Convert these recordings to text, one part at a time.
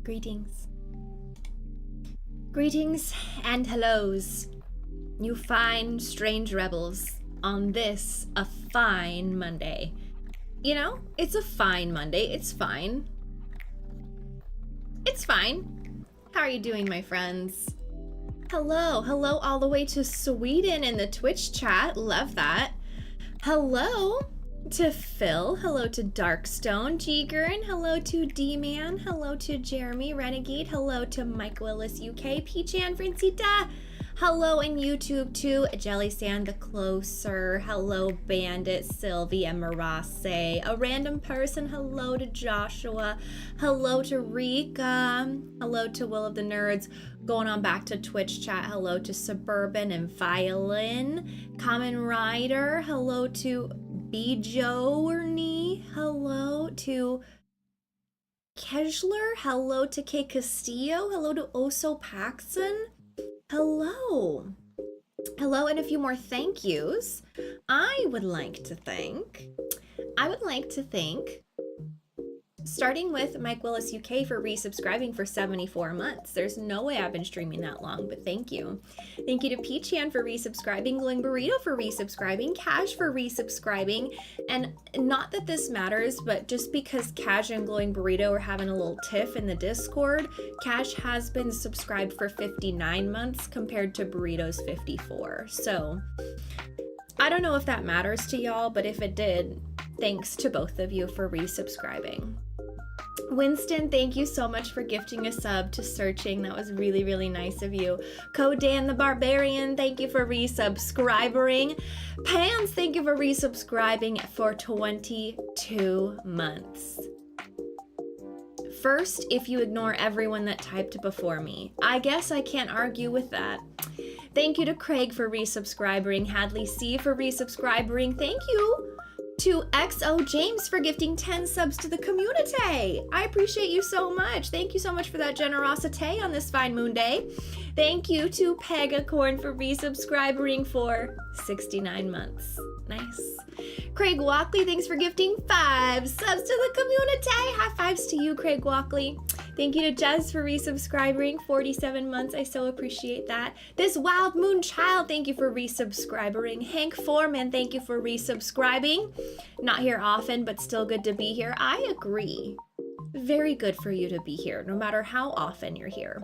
Greetings. Greetings and hellos, you fine, strange rebels, on this, a fine Monday. You know, it's a fine Monday, it's fine. It's fine. How are you doing, my friends? Hello, hello all the way to Sweden in the Twitch chat, love that. Hello to Phil, hello to Darkstone, Jigern, hello to D-Man, hello to Jeremy Renegade, hello to Mike Willis UK, Peachan Francita, hello in YouTube to Jelly Sand the Closer, hello Bandit, Sylvia Marase, a random person, hello to Joshua, hello to Rika, hello to Will of the Nerds, going on back to Twitch chat, hello to Suburban and Violin, Common Rider, hello to Bjorny, hello to Kejler, hello to K Castillo, hello to Oso Paxson, hello. Hello, and a few more thank yous. I would like to thank, starting with Mike Willis UK for resubscribing for 74 months. There's no way I've been streaming that long, but thank you. Thank you to Peachan for resubscribing, Glowing Burrito for resubscribing, Cash for resubscribing, and not that this matters, but just because Cash and Glowing Burrito are having a little tiff in the Discord, Cash has been subscribed for 59 months compared to Burrito's 54. So I don't know if that matters to y'all, but if it did, thanks to both of you for resubscribing. Winston, thank you so much for gifting a sub to Searching. That was really, really nice of you. Codan the Barbarian, thank you for resubscribing. Pans, thank you for resubscribing for 22 months. First, if you ignore everyone that typed before me. I guess I can't argue with that. Thank you to Craig for resubscribing, Hadley C for resubscribing. Thank you to XO James for gifting 10 subs to the community. I appreciate you so much. Thank you so much for that generosity on this fine moon day. Thank you to Pegacorn for resubscribing for 69 months. Nice. Craig Walkley, thanks for gifting 5 subs to the community. High fives to you, Craig Walkley. Thank you to Jez for resubscribing 47 months. I so appreciate that. This Wild Moon Child, thank you for resubscribing. Hank Foreman, thank you for resubscribing. Not here often, but still good to be here. I agree. Very good for you to be here, no matter how often you're here.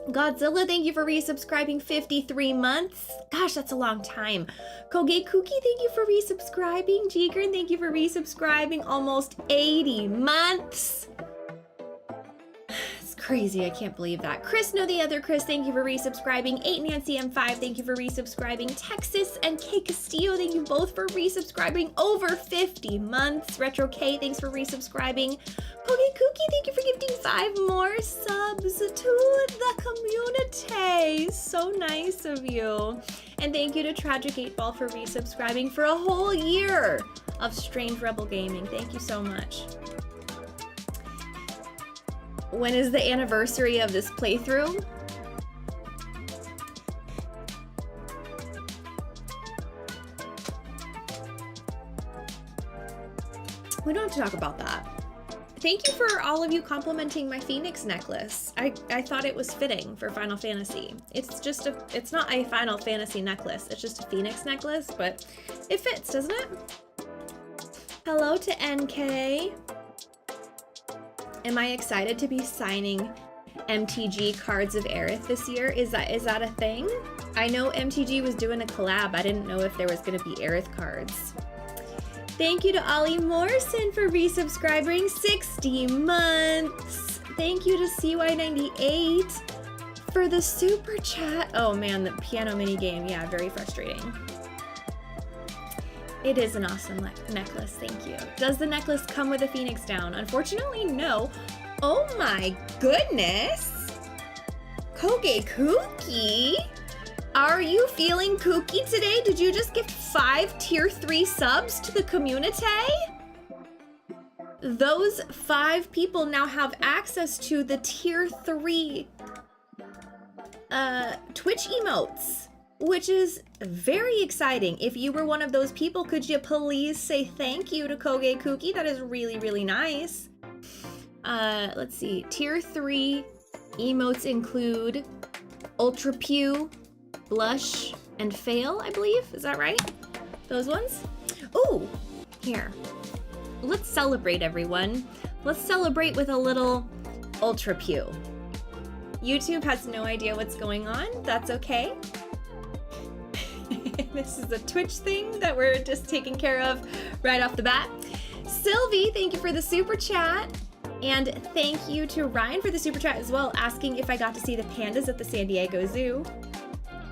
Godzilla, thank you for resubscribing 53 months. Gosh, that's a long time. Koge Kuki, thank you for resubscribing. Jigern, thank you for resubscribing almost 80 months. It's crazy, I can't believe that. Chris, no the other Chris, thank you for resubscribing. 8 Nancy M5, thank you for resubscribing. Texas and K Castillo, thank you both for resubscribing over 50 months. Retro K, thanks for resubscribing. Koge Kuki, thank you for gifting 5 more subs to the community. So nice of you. And thank you to Tragic 8 Ball for resubscribing for a whole year of Strange Rebel Gaming. Thank you so much. When is the anniversary of this playthrough? We don't have to talk about that. Thank you for all of you complimenting my Phoenix necklace. I thought it was fitting for Final Fantasy. It's not a Final Fantasy necklace, it's just a Phoenix necklace, but it fits, doesn't it? Hello to NK. Am I excited to be signing MTG Cards of Aerith this year? Is that a thing? I know MTG was doing a collab. I didn't know if there was gonna be Aerith cards. Thank you to Ollie Morrison for resubscribing 60 months. Thank you to CY98 for the super chat. Oh man, the piano mini game. Yeah, very frustrating. It is an awesome necklace, thank you. Does the necklace come with a phoenix down? Unfortunately, no. Oh my goodness. Koge Kooky? Are you feeling kooky today? Did you just gift 5 tier 3 subs to the community? Those 5 people now have access to the tier 3 Twitch emotes, which is very exciting. If you were one of those people, could you please say thank you to Koge Kuki? That is really, really nice. Let's see. Tier 3 emotes include Ultra Pew, Blush, and Fail, I believe. Is that right? Those ones? Ooh, here. Let's celebrate, everyone. Let's celebrate with a little Ultra Pew. YouTube has no idea what's going on. That's okay. This is a Twitch thing that we're just taking care of right off the bat. Sylvie, thank you for the super chat. And thank you to Ryan for the super chat as well, asking if I got to see the pandas at the San Diego Zoo.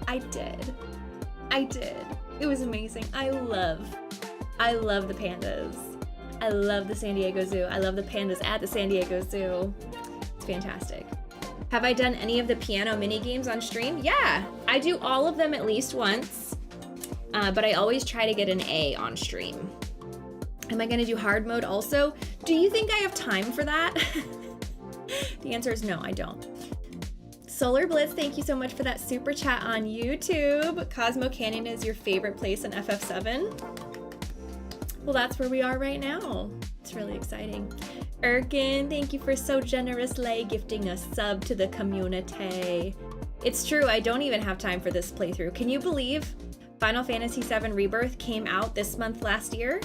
I did. I did. It was amazing. I love the pandas. I love the San Diego Zoo. I love the pandas at the San Diego Zoo. It's fantastic. Have I done any of the piano mini games on stream? Yeah, I do all of them at least once, but I always try to get an A on stream. Am I gonna do hard mode also? Do you think I have time for that? The answer is no, I don't. Solar Blitz, thank you so much for that super chat on YouTube. Cosmo Canyon is your favorite place in FF7? Well, that's where we are right now. It's really exciting. Erkin, thank you for so generously gifting a sub to the community. It's true, I don't even have time for this playthrough. Can you believe Final Fantasy VII Rebirth came out this month last year?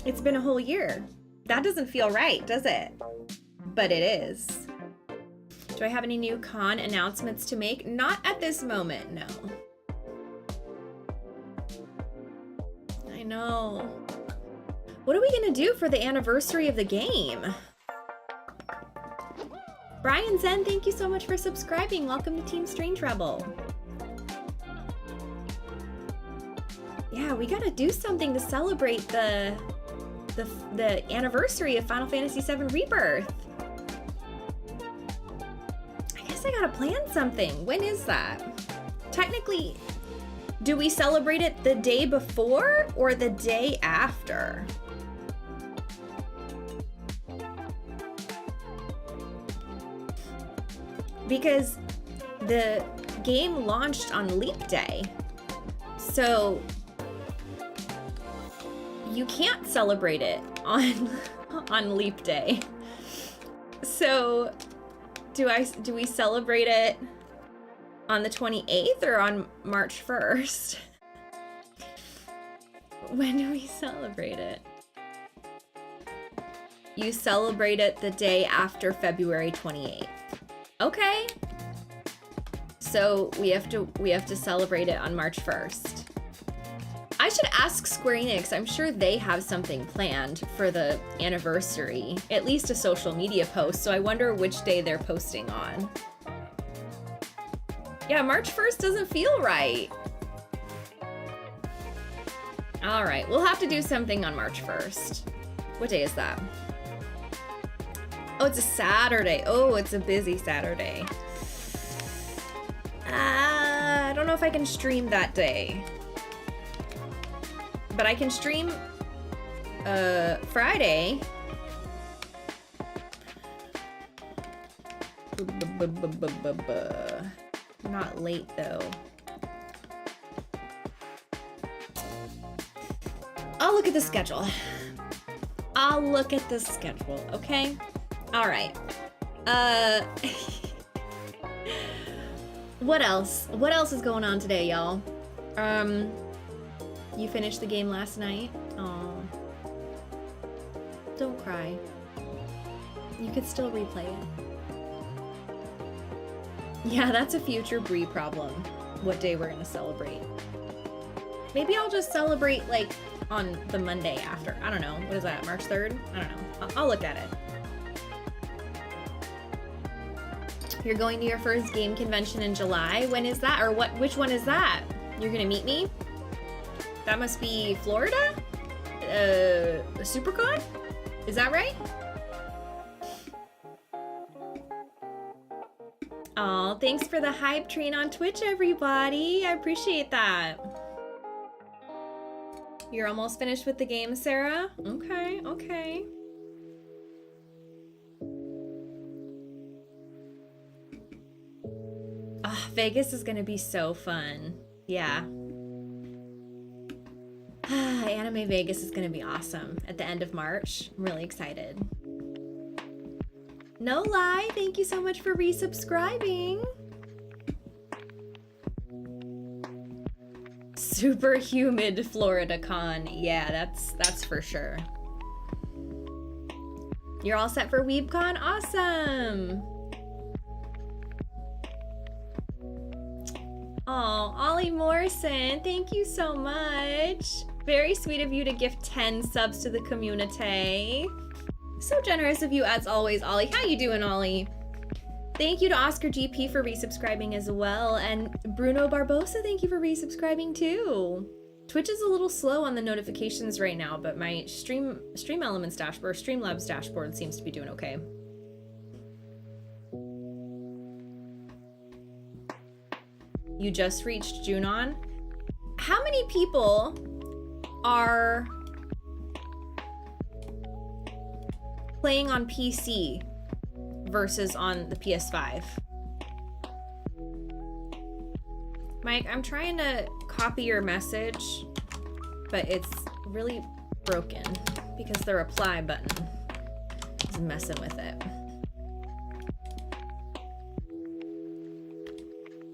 It's been a whole year. That doesn't feel right, does it? But it is. Do I have any new con announcements to make? Not at this moment, no. I know. What are we gonna do for the anniversary of the game? Brian Zen, thank you so much for subscribing. Welcome to Team Strange Rebel. Yeah, we gotta do something to celebrate the anniversary of Final Fantasy VII Rebirth. I guess I gotta plan something. When is that? Technically, do we celebrate it the day before or the day after? Because the game launched on Leap Day. So you can't celebrate it on Leap Day. So do we celebrate it on the 28th or on March 1st? When do we celebrate it? You celebrate it the day after February 28th. Okay. So we have to celebrate it on March 1st. I should ask Square Enix. I'm sure they have something planned for the anniversary, at least a social media post, so I wonder which day they're posting on. Yeah, March 1st doesn't feel right. All right, we'll have to do something on March 1st. What day is that? Oh, it's a Saturday. Oh, it's a busy Saturday. I don't know if I can stream that day. But I can stream Friday. Not late though. I'll look at the schedule. I'll look at the schedule, okay? All right. What else? What else is going on today, y'all? You finished the game last night? Aw. Don't cry. You could still replay it. Yeah, that's a future Bree problem. What day we're gonna celebrate. Maybe I'll just celebrate, like, on the Monday after. I don't know. What is that, March 3rd? I don't know. I'll look at it. You're going to your first game convention in July? When is that? Or what? Which one is that? You're gonna meet me? That must be Florida? SuperCon? Is that right? Aw, thanks for the hype train on Twitch, everybody. I appreciate that. You're almost finished with the game, Sarah? Okay, okay. Vegas is gonna be so fun. Yeah. Anime Vegas is gonna be awesome at the end of March. I'm really excited. No lie, thank you so much for resubscribing. Super humid Florida con. Yeah, that's for sure. You're all set for WeebCon? Awesome! Oh, Ollie Morrison, thank you so much. Very sweet of you to gift 10 subs to the community. So generous of you as always, Ollie. How you doing, Ollie? Thank you to Oscar GP for resubscribing as well. And Bruno Barbosa, thank you for resubscribing too. Twitch is a little slow on the notifications right now, but my Stream Elements dashboard, Streamlabs dashboard seems to be doing okay. You just reached Junon. How many people are playing on PC versus on the PS5? Mike, I'm trying to copy your message, but it's really broken because the reply button is messing with it.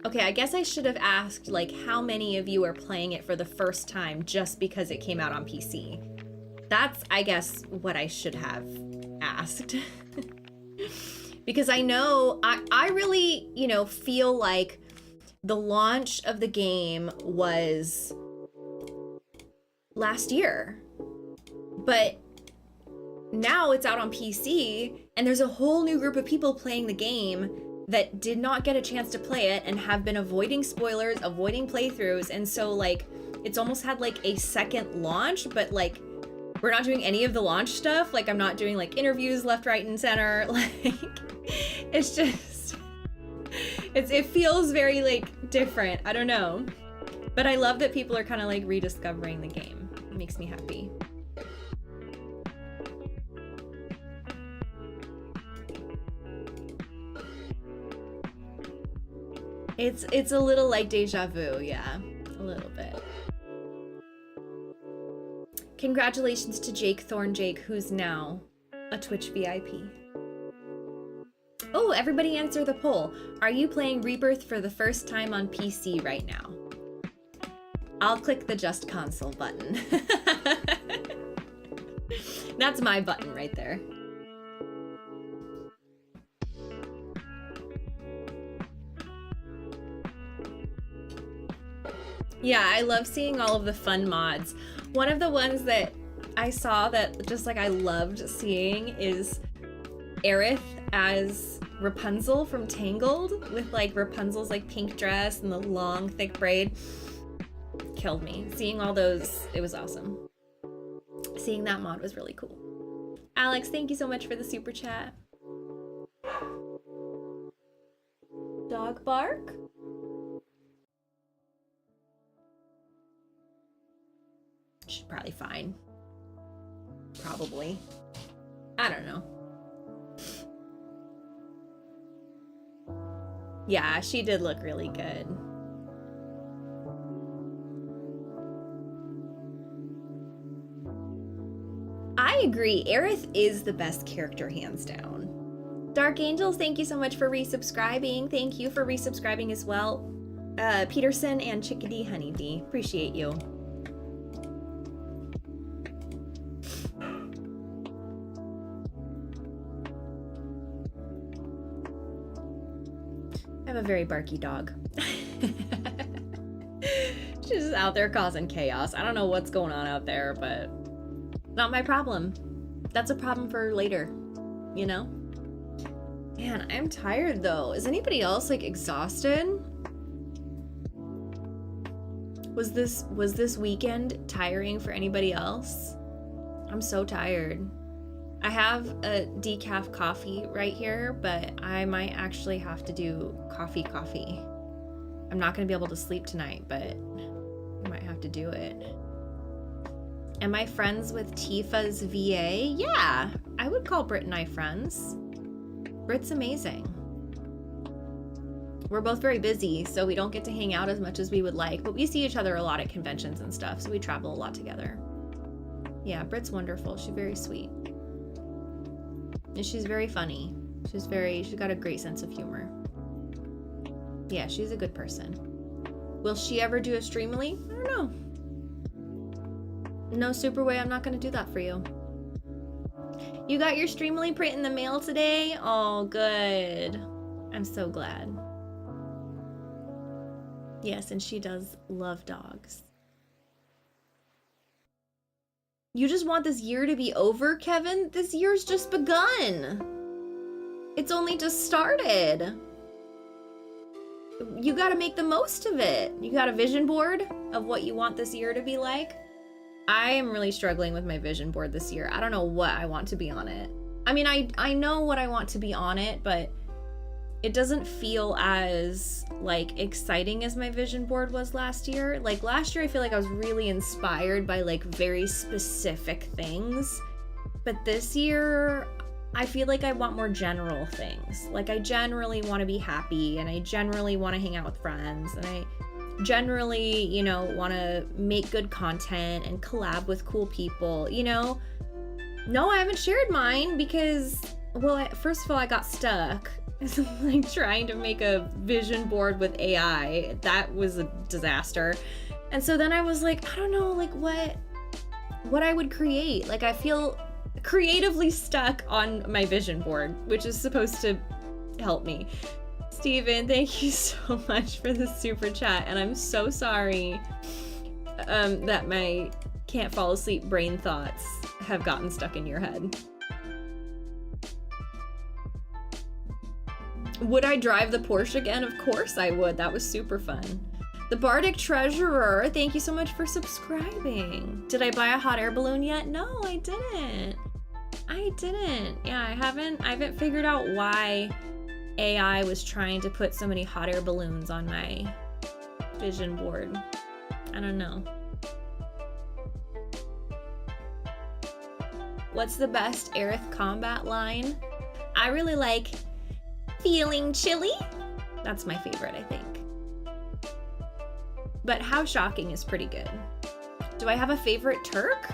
Okay, I guess I should have asked, like, how many of you are playing it for the first time just because it came out on PC? That's, I guess, what I should have asked. Because I know, I really, you know, feel like the launch of the game was last year. But now it's out on PC, and there's a whole new group of people playing the game that did not get a chance to play it and have been avoiding spoilers, avoiding playthroughs, and so like it's almost had like a second launch, but like we're not doing any of the launch stuff. Like I'm not doing like interviews left, right, and center. Like it's just it feels very like different. I don't know. But I love that people are kind of like rediscovering the game. It makes me happy. It's a little like deja vu, yeah, a little bit. Congratulations to Jake Thornjake, who's now a Twitch VIP. Oh, everybody answer the poll. Are you playing Rebirth for the first time on PC right now? I'll click the Just Console button. That's my button right there. Yeah, I love seeing all of the fun mods. One of the ones that I saw that just like I loved seeing is Aerith as Rapunzel from Tangled with like Rapunzel's like pink dress and the long thick braid. Killed me. Seeing all those, it was awesome. Seeing that mod was really cool. Alex, thank you so much for the super chat. Dog bark? She's probably fine. Probably. I don't know. Yeah, she did look really good. I agree. Aerith is the best character, hands down. Dark Angels, thank you so much for resubscribing. Thank you for resubscribing as well. Peterson and Chickadee Honeybee. Appreciate you. I have a very barky dog. She's just out there causing chaos. I don't know what's going on out there, but not my problem. That's a problem for later, you know? Man, I'm tired though. Is anybody else like exhausted? Was this weekend tiring for anybody else? I'm so tired. I have a decaf coffee right here, but I might actually have to do coffee. I'm not gonna be able to sleep tonight, but I might have to do it. Am I friends with Tifa's VA? Yeah, I would call Britt and I friends. Britt's amazing. We're both very busy, so we don't get to hang out as much as we would like, but we see each other a lot at conventions and stuff, so we travel a lot together. Yeah, Britt's wonderful. She's very sweet. And she's very funny. She's got a great sense of humor. Yeah, she's a good person. Will she ever do a Streamily? I don't know. No, Superway, I'm not gonna do that for you. You got your Streamily print in the mail today? Oh, good. I'm so glad. Yes, and she does love dogs. You just want this year to be over, Kevin? This year's just begun. It's only just started. You gotta make the most of it. You got a vision board of what you want this year to be like? I am really struggling with my vision board this year. I don't know what I want to be on it. I mean, I know what I want to be on it, but it doesn't feel as like exciting as my vision board was last year. Like last year, I feel like I was really inspired by like very specific things. But this year, I feel like I want more general things. Like I generally want to be happy, and I generally want to hang out with friends, and I generally, you know, want to make good content and collab with cool people, you know? No, I haven't shared mine because, well, first of all, I got stuck. Like trying to make a vision board with AI. That was a disaster. And so then I was like, I don't know, like what I would create. Like I feel creatively stuck on my vision board, which is supposed to help me. Steven, thank you so much for the super chat, and I'm so sorry that my can't fall asleep brain thoughts have gotten stuck in your head. Would I drive the Porsche again? Of course I would. That was super fun. The Bardic Treasurer, thank you so much for subscribing. Did I buy a hot air balloon yet? No, I didn't. Yeah, I haven't figured out why AI was trying to put so many hot air balloons on my vision board. I don't know. What's the best Aerith combat line? I really like feeling chilly. That's my favorite, I think. But How Shocking is pretty good. Do I have a favorite Turk?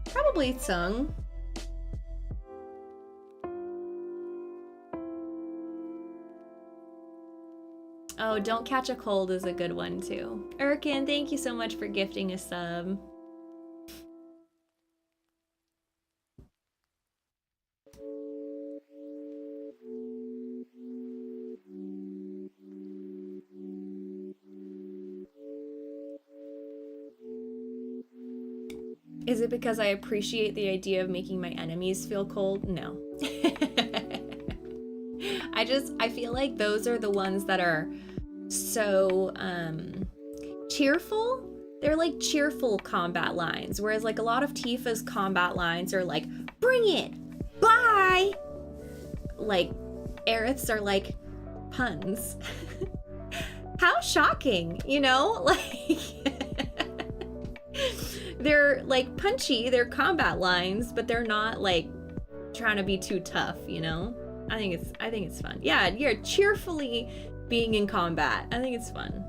Probably Tsung. Oh, Don't Catch a Cold is a good one too. Erkin, thank you so much for gifting a sub. Is it because I appreciate the idea of making my enemies feel cold? No. I feel like those are the ones that are so cheerful. They're like cheerful combat lines, whereas like a lot of Tifa's combat lines are like, bring it, bye. Like Aerith's are like puns. How shocking, you know? Like they're like punchy, they're combat lines, but they're not like trying to be too tough, you know? I think it's fun. Yeah, you're cheerfully being in combat. I think it's fun.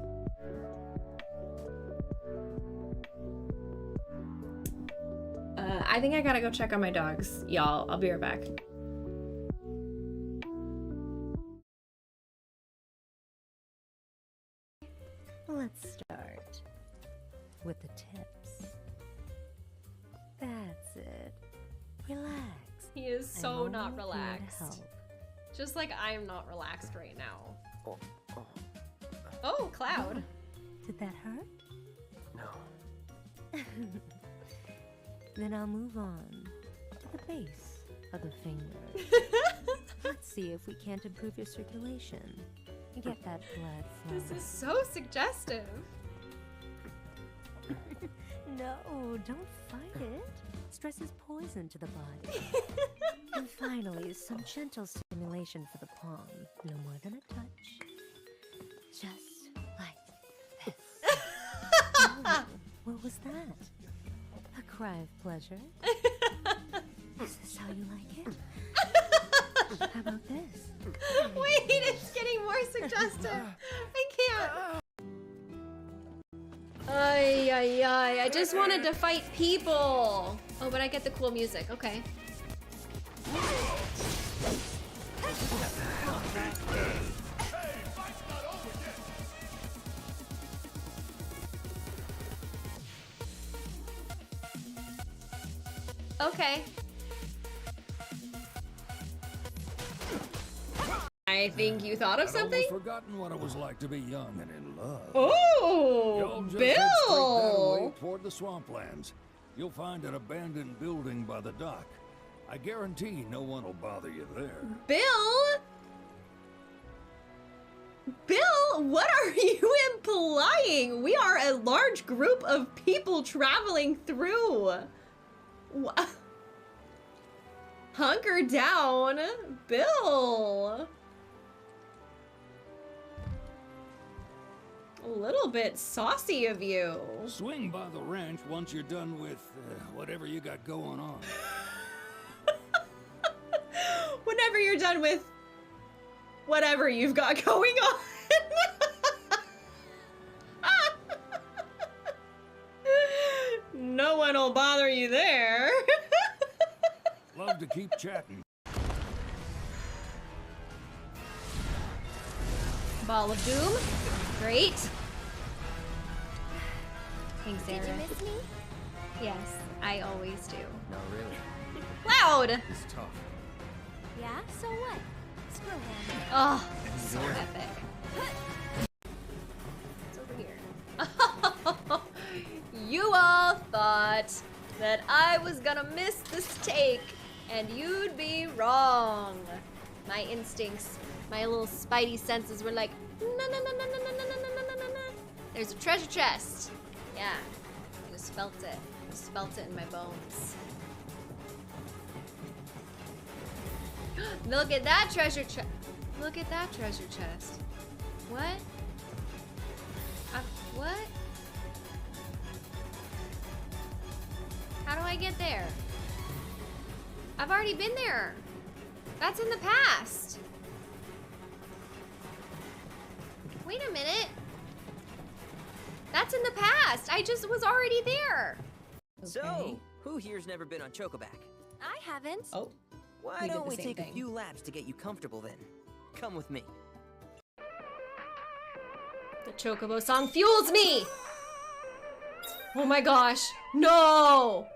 I think I gotta go check on my dogs, y'all. I'll be right back. Let's start with the tips. That's it. Relax. He is so not here to relaxed. help. Just like I am not relaxed right now. Oh, Cloud. Did that hurt? No. Then I'll move on to the base of the finger. Let's see if we can't improve your circulation. Get that blood flowing. This is so suggestive. No, don't fight it. Stress is poison to the body. And finally, some gentle stimulation for the palm. No more than a touch. Just like this. Oh, what was that? A cry of pleasure? Is this how you like it? How about this? Wait, it's getting more suggestive. I can't. Ay, ay, ay. I just wanted to fight people. Oh, but I get the cool music. Okay. Okay. I think you thought of something? I'd almost forgotten what it was like to be young and in love. Oh, Y'all just head straight that way Bill! toward the swamplands. You'll find an abandoned building by the dock. I guarantee no one will bother you there. Bill? Bill, what are you implying? We are a large group of people traveling through. Hunker down, Bill. A little bit saucy of you. Swing by the ranch once you're done with whatever you got going on. Whenever you're done with whatever you've got going on. No one will bother you there. Love to keep chatting. Ball of Doom. Great. Thanks, Did you Aerith. miss me? Yes, I always do. No, really. Loud! It's tough. Yeah, so what? Screw him. Oh, so epic. It's over here. You all thought that I was gonna miss this take, and you'd be wrong. My instincts, my little spidey senses were like, no, no, no, no, no, no, no, no, no, no, no, no. There's a treasure chest. Yeah, I just felt it. I just felt it in my bones. Look at that treasure chest. Look at that treasure chest. What? What? How do I get there? I've already been there. That's in the past. Wait a minute. That's in the past. I just was already there. So, who here's never been on Chocoback? I haven't. Oh. Why We did don't the we same take thing. a few laps to get you comfortable then? Come with me. The Chocobo song fuels me. Oh my gosh. No.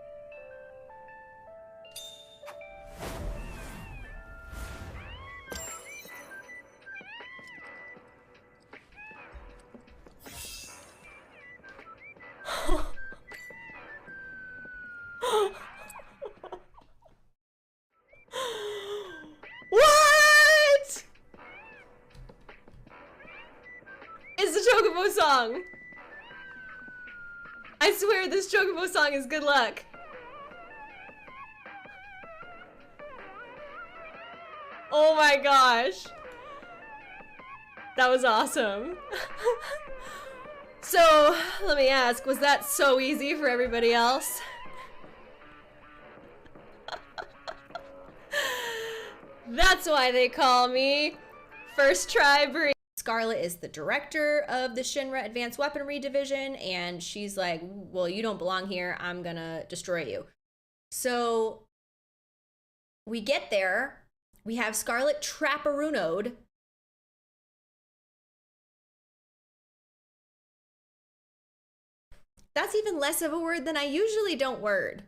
What? It's the Chocobo song. I swear this Chocobo song is good luck. Oh my gosh. That was awesome. So, let me ask, was that so easy for everybody else? That's why they call me First Try Bree. Scarlet is the director of the Shinra Advanced Weaponry Division, and she's like, well, you don't belong here. I'm gonna destroy you. So we get there. We have Scarlet Trapperunoed. That's even less of a word than I usually don't word.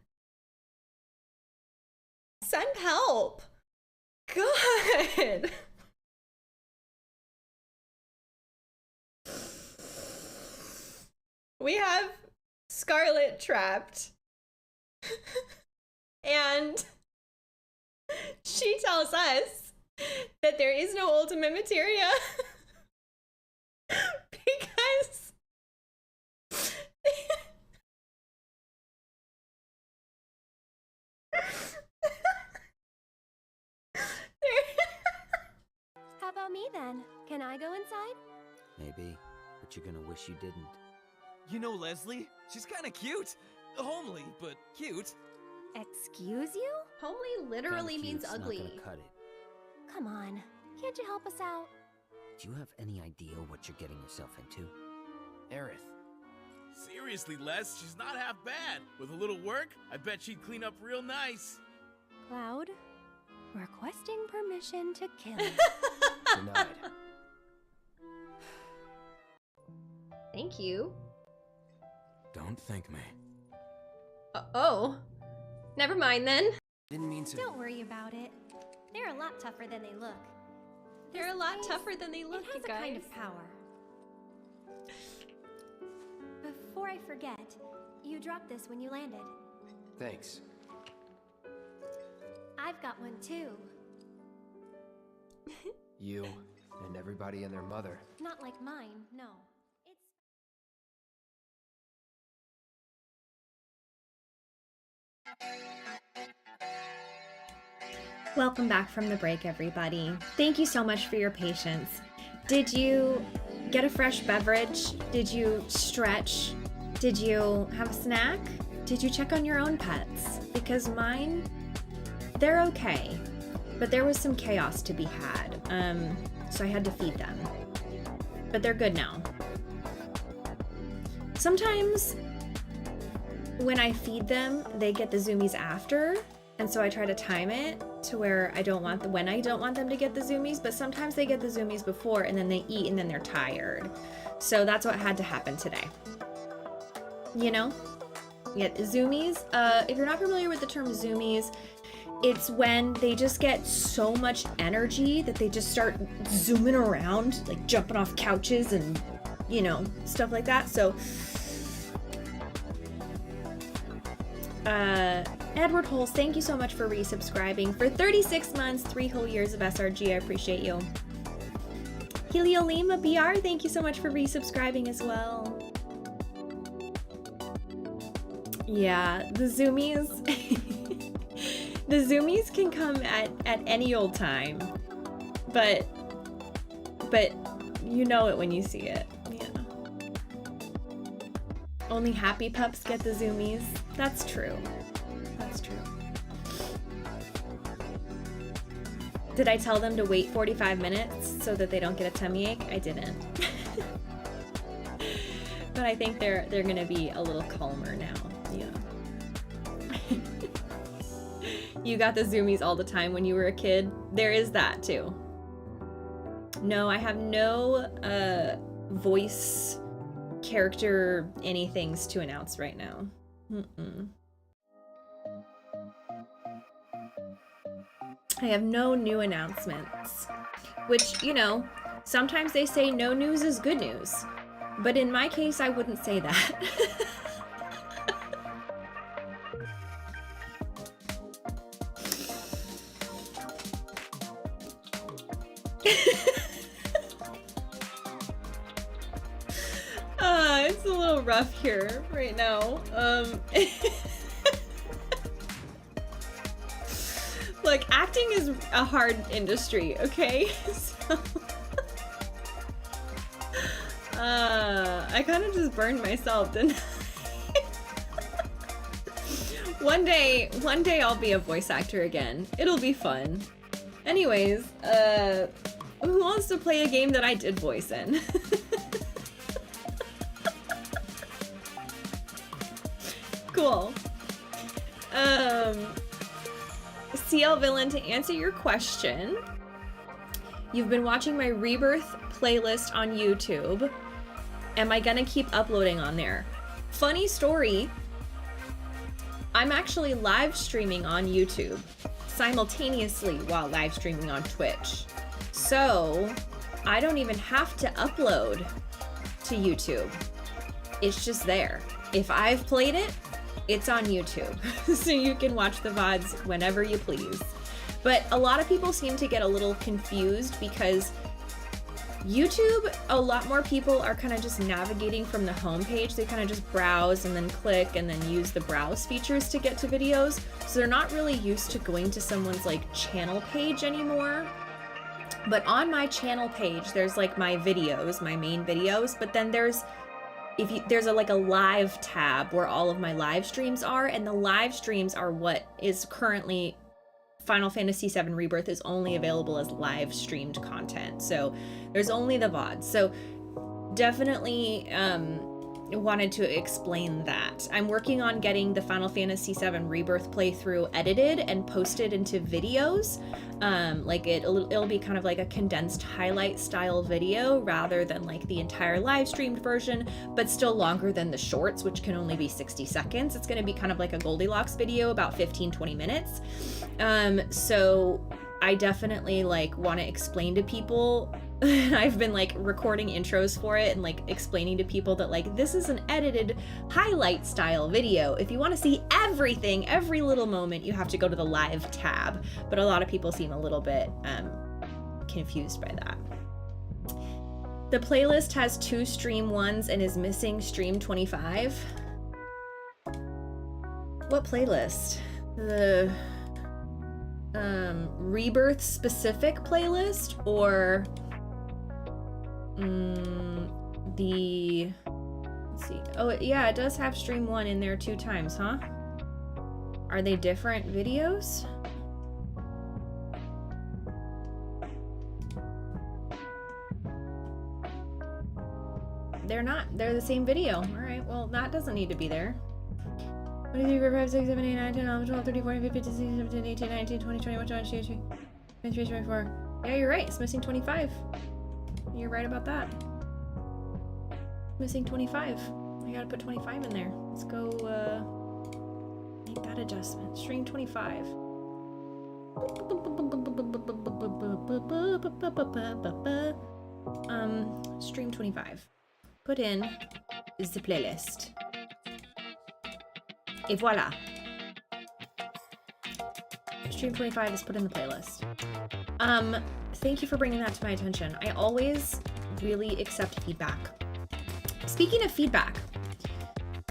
Send help. God. We have Scarlet trapped. And she tells us that there is no ultimate materia because How about me then? Can I go inside? Maybe, but you're gonna wish you didn't. You know Leslie? She's kinda cute. Homely, but cute. Excuse you? homely literally Kinda means cute's not ugly. gonna cut it. come on. Can't you help us out? Do you have any idea what you're getting yourself into? Aerith. Seriously, Les, she's not half bad. With a little work, I bet she'd clean up real nice. Cloud, requesting permission to kill. Denied. Thank you. Don't thank me. Oh. Never mind then. Didn't mean to. Don't worry about it. They're a lot tougher than they look. They're a lot tougher than they look, It has you guys. a kind of power. Before I forget, you dropped this when you landed. Thanks. I've got one too. You and everybody and their mother. Not like mine, no. It's... Welcome back from the break, everybody. Thank you so much for your patience. Did you get a fresh beverage? Did you stretch? Did you have a snack? Did you check on your own pets? Because mine, they're okay. But there was some chaos to be had, so I had to feed them. But they're good now. Sometimes when I feed them, they get the zoomies after, and so I try to time it to where I don't want them to get the zoomies, but sometimes they get the zoomies before and then they eat and then they're tired. So that's what had to happen today. You know? Yeah, zoomies, if you're not familiar with the term zoomies, it's when they just get so much energy that they just start zooming around, like jumping off couches and, you know, stuff like that. So, Edward Holes, thank you so much for resubscribing for 36 months, 3 whole years of SRG. I appreciate you. Heliolima BR, thank you so much for resubscribing as well. Yeah, the zoomies. The zoomies can come at any old time, but you know it when you see it. Yeah. Only happy pups get the zoomies. That's true. That's true. Did I tell them to wait 45 minutes so that they don't get a tummy ache? I didn't. But I think they're gonna be a little calmer now. Yeah. You got the zoomies all the time when you were a kid. There is that too. No, I have no voice character anythings to announce right now. I have no new announcements, which, you know, sometimes they say no news is good news, but in my case, I wouldn't say that. It's a little rough here right now. Look, acting is a hard industry, okay? So, I kind of just burned myself, didn't I? One day I'll be a voice actor again. It'll be fun. Anyways, who wants to play a game that I did voice in? Cool. CL Villain, to answer your question, you've been watching my Rebirth playlist on YouTube. Am I gonna keep uploading on there? Funny story, I'm actually live streaming on YouTube simultaneously while live streaming on Twitch. So I don't even have to upload to YouTube. It's just there. If I've played it, it's on YouTube. So you can watch the VODs whenever you please. But a lot of people seem to get a little confused because YouTube, a lot more people are kind of just navigating from the homepage. They kind of just browse and then click and then use the browse features to get to videos. So they're not really used to going to someone's like channel page anymore. But on my channel page, there's like my videos, my main videos, but then there's a live tab where all of my live streams are, and the live streams are what is currently Final Fantasy VII Rebirth is only available as live streamed content. So there's only the VOD. So definitely wanted to explain that. I'm working on getting the Final Fantasy VII Rebirth playthrough edited and posted into videos. Like it'll be kind of like a condensed highlight style video rather than like the entire live streamed version, but still longer than the shorts, which can only be 60 seconds. It's going to be kind of like a Goldilocks video, about 15-20 minutes. So I definitely like want to explain to people. I've been like recording intros for it and like explaining to people that like this is an edited highlight style video. If you want to see everything, every little moment, you have to go to the live tab. But a lot of people seem a little bit confused by that. The playlist has 2 stream 1s and is missing stream 25. What playlist? The Rebirth specific playlist, or let's see. Oh yeah, it does have stream 1 in there 2 times, huh? Are they different videos? They're not. They're the same video. All right, well, that doesn't need to be there. 23, 4, 5, 6, 7, 8, 9, 10, 11, 12, 13, 14, 15, 16, 17, 18, 19, 20, 21, 22, 23, 24. Yeah, you're right. It's missing 25. You're right about that. Missing 25. I gotta put 25 in there. Let's go make that adjustment. Stream 25. Stream 25. Put in is the playlist. Et voila. Stream 25 is put in the playlist. Thank you for bringing that to my attention. I always really accept feedback. Speaking of feedback,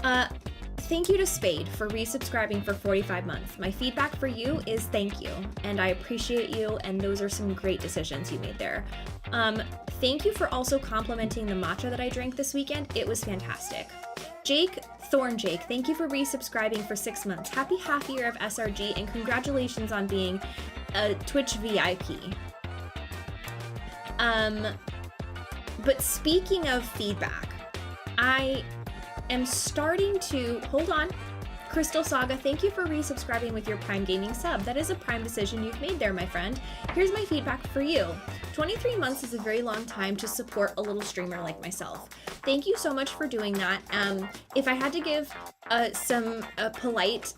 thank you to Spade for resubscribing for 45 months. My feedback for you is thank you, and I appreciate you, and those are some great decisions you made there. Thank you for also complimenting the matcha that I drank this weekend. It was fantastic. Jake Thorn Jake, thank you for resubscribing for 6 months. Happy half year of SRG, and congratulations on being a Twitch VIP. But speaking of feedback, I am starting to, hold on, Crystal Saga, thank you for resubscribing with your Prime Gaming sub. That is a prime decision you've made there, my friend. Here's my feedback for you. 23 months is a very long time to support a little streamer like myself. Thank you so much for doing that. If I had to give some polite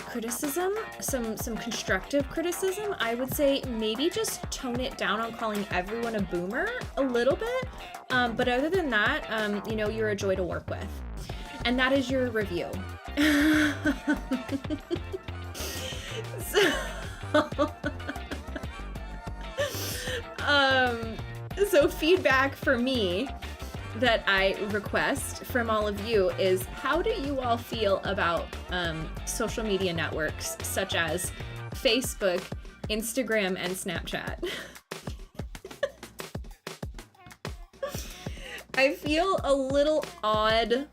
criticism, some constructive criticism, I would say maybe just tone it down on calling everyone a boomer a little bit. But other than that, you know, you're a joy to work with. And that is your review. So feedback for me that I request from all of you is, how do you all feel about social media networks such as Facebook, Instagram, and Snapchat? I feel a little odd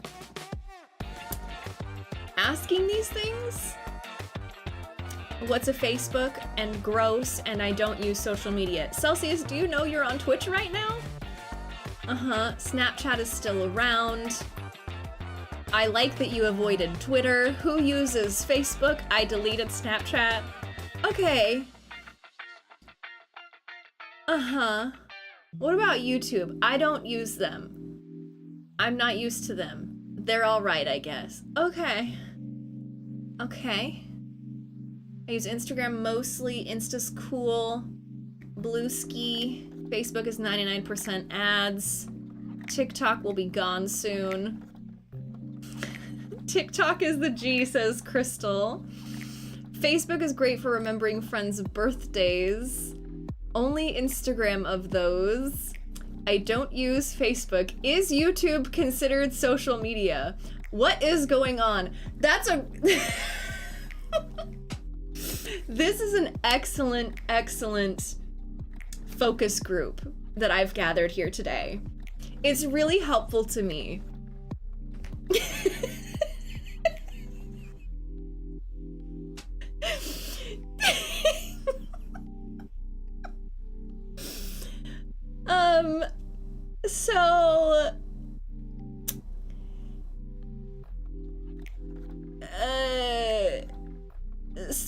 asking these things. What's a Facebook? And gross, and I don't use social media. Celsius, do you know you're on Twitch right now? Snapchat is still around. I like that you avoided Twitter. Who uses Facebook? I deleted Snapchat. Okay. What about YouTube? I don't use them. I'm not used to them. They're all right, I guess. Okay. I use Instagram mostly. Insta's cool. Blueski. Facebook is 99% ads. TikTok will be gone soon. TikTok is the G, says Crystal. Facebook is great for remembering friends' birthdays. Only Instagram of those. I don't use Facebook. Is YouTube considered social media? What is going on? That's a... This is an excellent focus group that I've gathered here today. It's really helpful to me.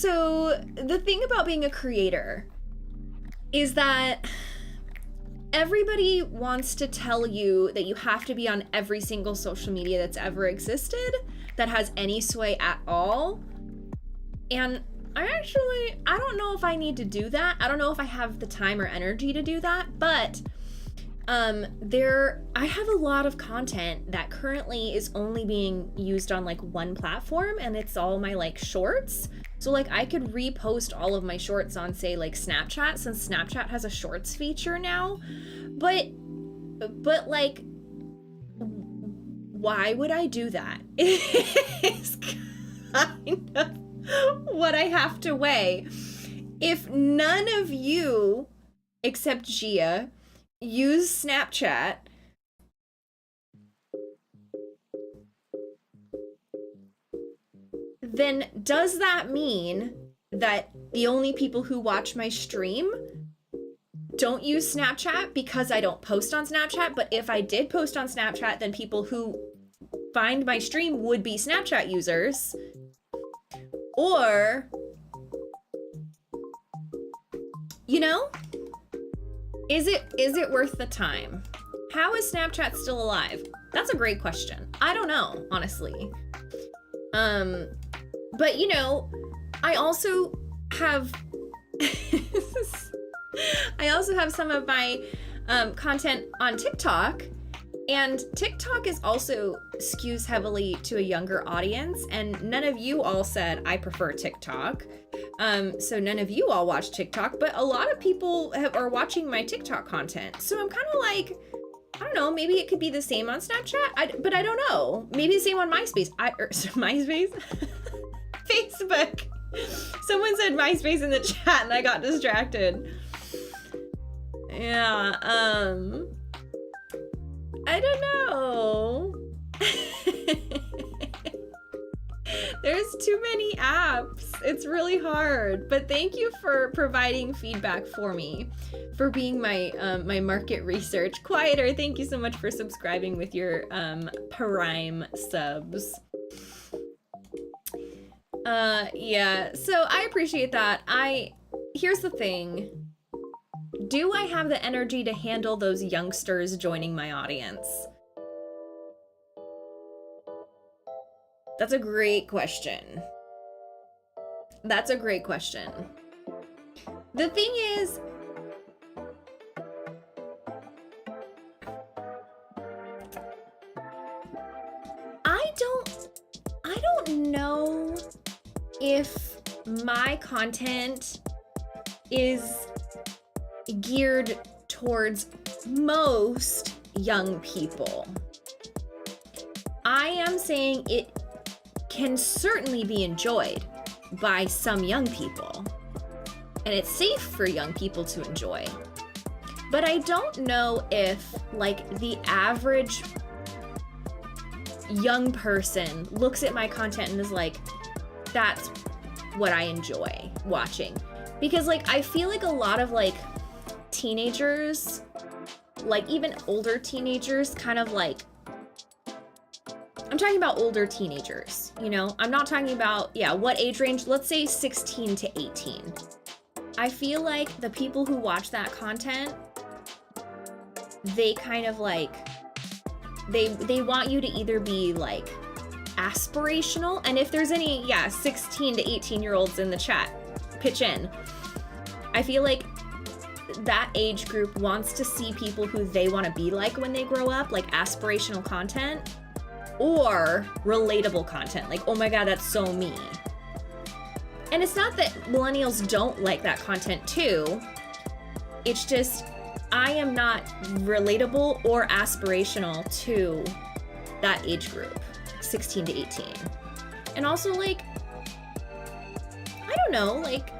So the thing about being a creator is that everybody wants to tell you that you have to be on every single social media that's ever existed that has any sway at all. And I don't know if I need to do that. I don't know if I have the time or energy to do that, but I have a lot of content that currently is only being used on like one platform, and it's all my like shorts. So like I could repost all of my shorts on, say, like Snapchat, since Snapchat has a shorts feature now. But like, why would I do that? It's kind of what I have to weigh. If none of you, except Gia, use Snapchat, then does that mean that the only people who watch my stream don't use Snapchat because I don't post on Snapchat? But if I did post on Snapchat, then people who find my stream would be Snapchat users? Or, you know, is it worth the time? How is Snapchat still alive? That's a great question. I don't know, honestly. But you know, I also have some of my content on TikTok, and TikTok is also skews heavily to a younger audience, and none of you all said I prefer TikTok. So none of you all watch TikTok, but a lot of people are watching my TikTok content. So I'm kind of like, I don't know, maybe it could be the same on Snapchat, but I don't know. Maybe the same on MySpace. MySpace? Facebook. Someone said MySpace in the chat and I got distracted. Yeah, I don't know. There's too many apps. It's really hard. But thank you for providing feedback for me, for being my my market research. Quieter, thank you so much for subscribing with your Prime subs. Yeah, so I appreciate that. Here's the thing. Do I have the energy to handle those youngsters joining my audience? That's a great question. That's a great question. The thing is, I don't know if my content is geared towards most young people. I am saying it can certainly be enjoyed by some young people, and it's safe for young people to enjoy. But I don't know if, like, the average young person looks at my content and is like, that's what I enjoy watching. Because, like, I feel like a lot of, like, teenagers, like, even older teenagers, kind of, like, I'm talking about older teenagers, you know? I'm not talking about, yeah, what age range? Let's say 16 to 18. I feel like the people who watch that content, they kind of, like, they want you to either be, like, aspirational, and if there's any, yeah, 16 to 18-year-olds in the chat, pitch in. I feel like that age group wants to see people who they want to be like when they grow up, like aspirational content, or relatable content, like, oh my god, that's so me. And it's not that millennials don't like that content too, it's just I am not relatable or aspirational to that age group, 16 to 18. And also, like, I don't know, like,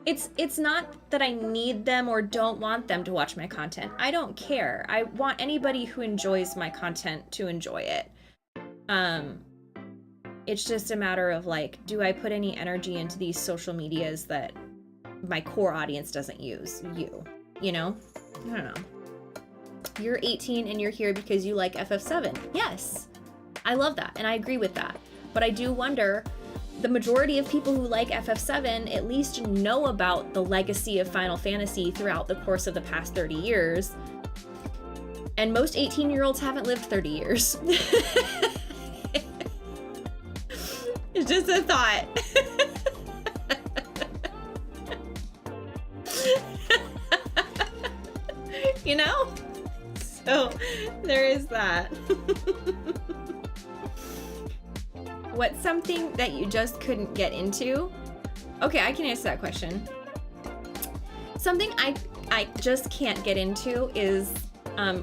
it's not that I need them or don't want them to watch my content. I don't care. I want anybody who enjoys my content to enjoy it. It's just a matter of, like, do I put any energy into these social medias that my core audience doesn't use? You know? I don't know. You're 18 and you're here because you like FF7. Yes, I love that and I agree with that. But I do wonder, the majority of people who like FF7 at least know about the legacy of Final Fantasy throughout the course of the past 30 years. And most 18-year-olds haven't lived 30 years. It's just a thought. You know? So there is that. What's something that you just couldn't get into? Okay, I can answer that question. Something I just can't get into is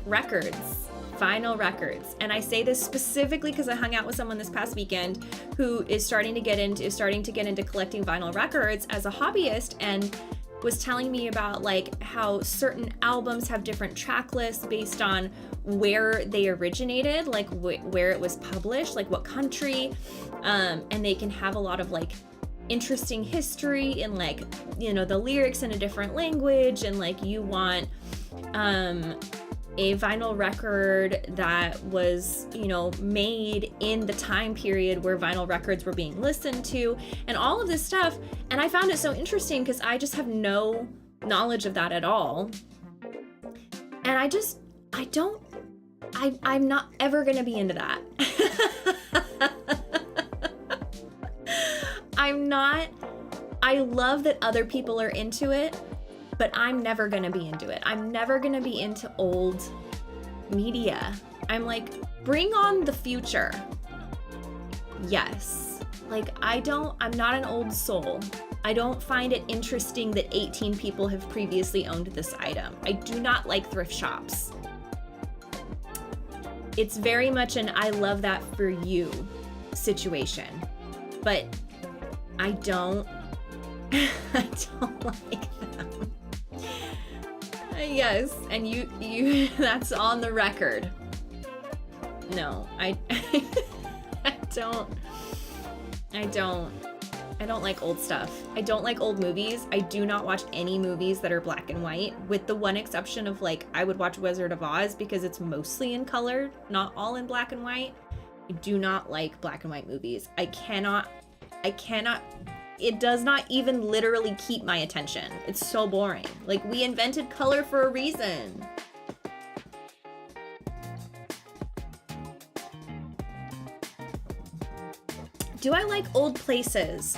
records, vinyl records. And I say this specifically because I hung out with someone this past weekend who is starting to get into collecting vinyl records as a hobbyist, and was telling me about like how certain albums have different track lists based on where they originated, like where it was published, like what country, and they can have a lot of like interesting history and like, you know, the lyrics in a different language, and like you want a vinyl record that was, you know, made in the time period where vinyl records were being listened to, and all of this stuff. And I found it so interesting because I just have no knowledge of that at all. And I'm not ever gonna be into that. I love that other people are into it, but I'm never gonna be into it. I'm never gonna be into old media. I'm like, bring on the future. Yes. Like, I'm not an old soul. I don't find it interesting that 18 people have previously owned this item. I do not like thrift shops. It's very much an I love that for you situation. But I don't like them. Yes, and you that's on the record. No, I don't like old stuff. I don't like old movies. I do not watch any movies that are black and white, with the one exception of like I would watch Wizard of Oz because it's mostly in color, not all in black and white. I do not like black and white movies. I cannot, it does not even literally keep my attention. It's so boring. Like, we invented color for a reason. Do I like old places?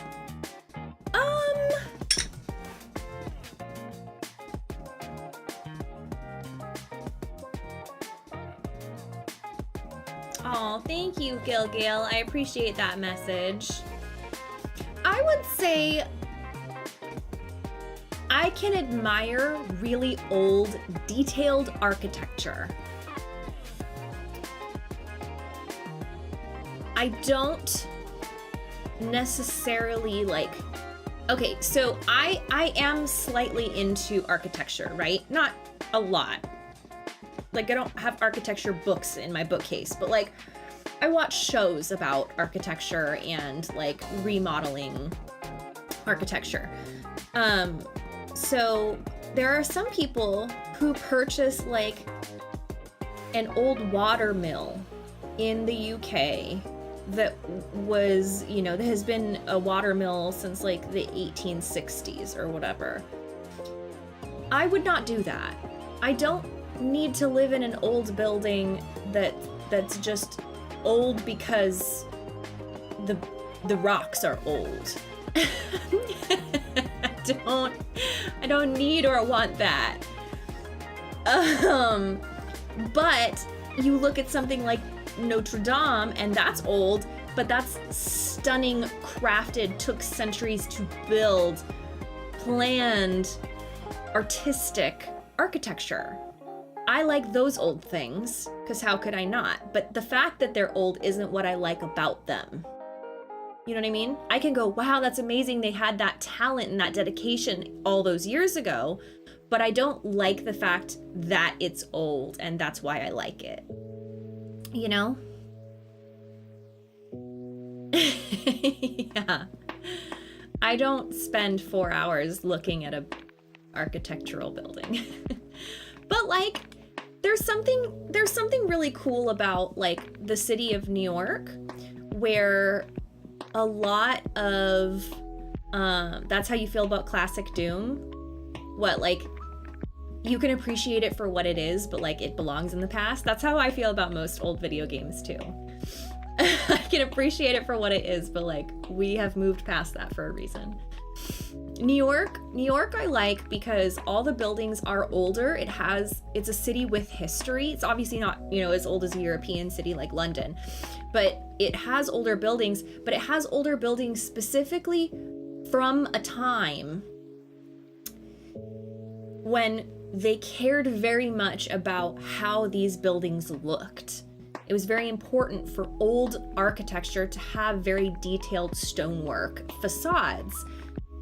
Oh, thank you, Gil. I appreciate that message. I would say I can admire really old, detailed architecture. I don't necessarily like, okay, so I am slightly into architecture, right? Not a lot. Like, I don't have architecture books in my bookcase, but like I watch shows about architecture and like remodeling architecture. So there are some people who purchase like an old water mill in the UK that was, you know, that has been a water mill since like the 1860s or whatever. I would not do that. I don't need to live in an old building that's just old because the rocks are old. I don't need or want that. But you look at something like Notre Dame, and that's old, but that's stunning, crafted, took centuries to build, planned, artistic architecture. I like those old things, because how could I not? But the fact that they're old isn't what I like about them. You know what I mean? I can go, wow, that's amazing. They had that talent and that dedication all those years ago, but I don't like the fact that it's old, and that's why I like it. You know? Yeah. I don't spend 4 hours looking at a architectural building. But like, there's something really cool about like the city of New York, where a lot of, that's how you feel about classic Doom? What, like, you can appreciate it for what it is, but like it belongs in the past? That's how I feel about most old video games too. I can appreciate it for what it is, but like we have moved past that for a reason. New York I like because all the buildings are older. It's a city with history. It's obviously not, you know, as old as a European city like London, but it has older buildings, but it has older buildings specifically from a time when they cared very much about how these buildings looked. It was very important for old architecture to have very detailed stonework facades.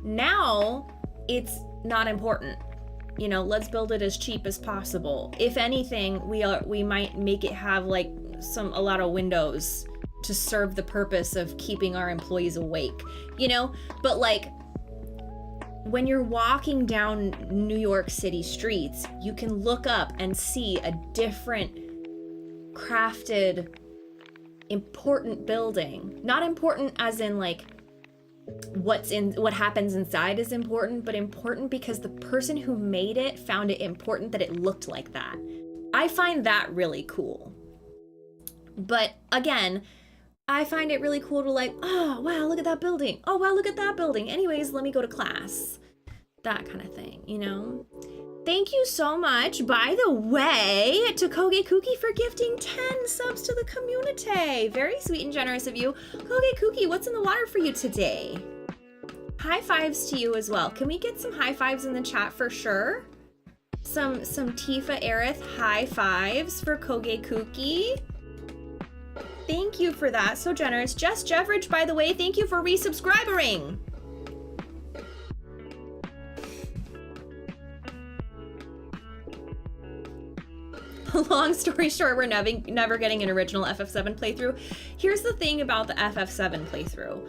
Now, it's not important. You know, let's build it as cheap as possible. If anything, we might make it have like a lot of windows to serve the purpose of keeping our employees awake, you know? But like, when you're walking down New York City streets, you can look up and see a different crafted, important building. Not important as in like what happens inside is important, but important because the person who made it found it important that it looked like that. I find that really cool. But again, I find it really cool to like, oh, wow, look at that building. Oh, wow, look at that building. Anyways, let me go to class. That kind of thing, you know? Thank you so much, by the way, to Koge Kuki for gifting 10 subs to the community. Very sweet and generous of you. Koge Kuki, what's in the water for you today? High fives to you as well. Can we get some high fives in the chat for sure? Some Tifa Aerith high fives for Koge Kuki. Thank you for that, so generous. Jess Jeffridge, by the way, thank you for resubscribing. Long story short, we're never getting an original FF7 playthrough. Here's the thing about the FF7 playthrough.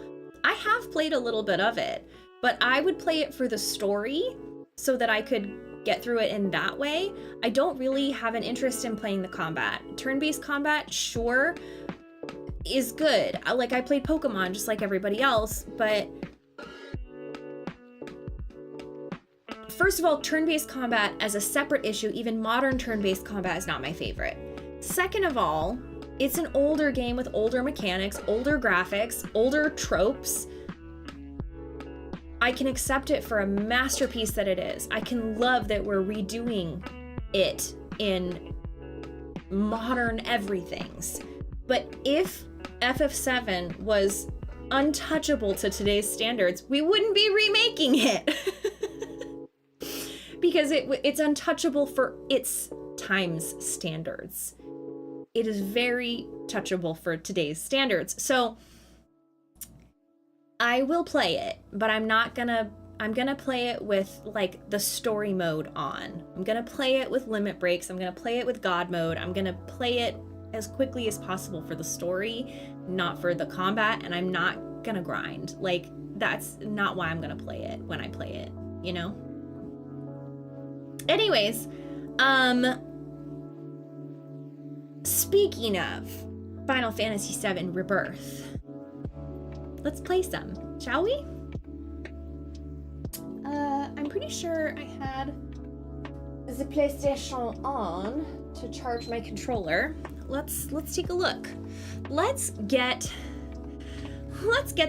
I have played a little bit of it, but I would play it for the story so that I could get through it in that way. I don't really have an interest in playing the combat. Turn-based combat, sure, is good. Like, I played Pokemon just like everybody else, but first of all, turn-based combat as a separate issue, even modern turn-based combat is not my favorite. Second of all, it's an older game with older mechanics, older graphics, older tropes. I can accept it for a masterpiece that it is. I can love that we're redoing it in modern everythings. But if FF7 was untouchable to today's standards, we wouldn't be remaking it. Because it's untouchable for its time's standards. It is very touchable for today's standards. So I will play it, but I'm gonna play it with like the story mode on. I'm gonna play it with limit breaks. I'm gonna play it with God mode. I'm gonna play it as quickly as possible for the story, not for the combat, and I'm not gonna grind. Like, that's not why I'm gonna play it when I play it, you know? Anyways, speaking of Final Fantasy VII Rebirth, let's play some, shall we? I'm pretty sure I had the PlayStation on to charge my controller. Let's take a look. Let's get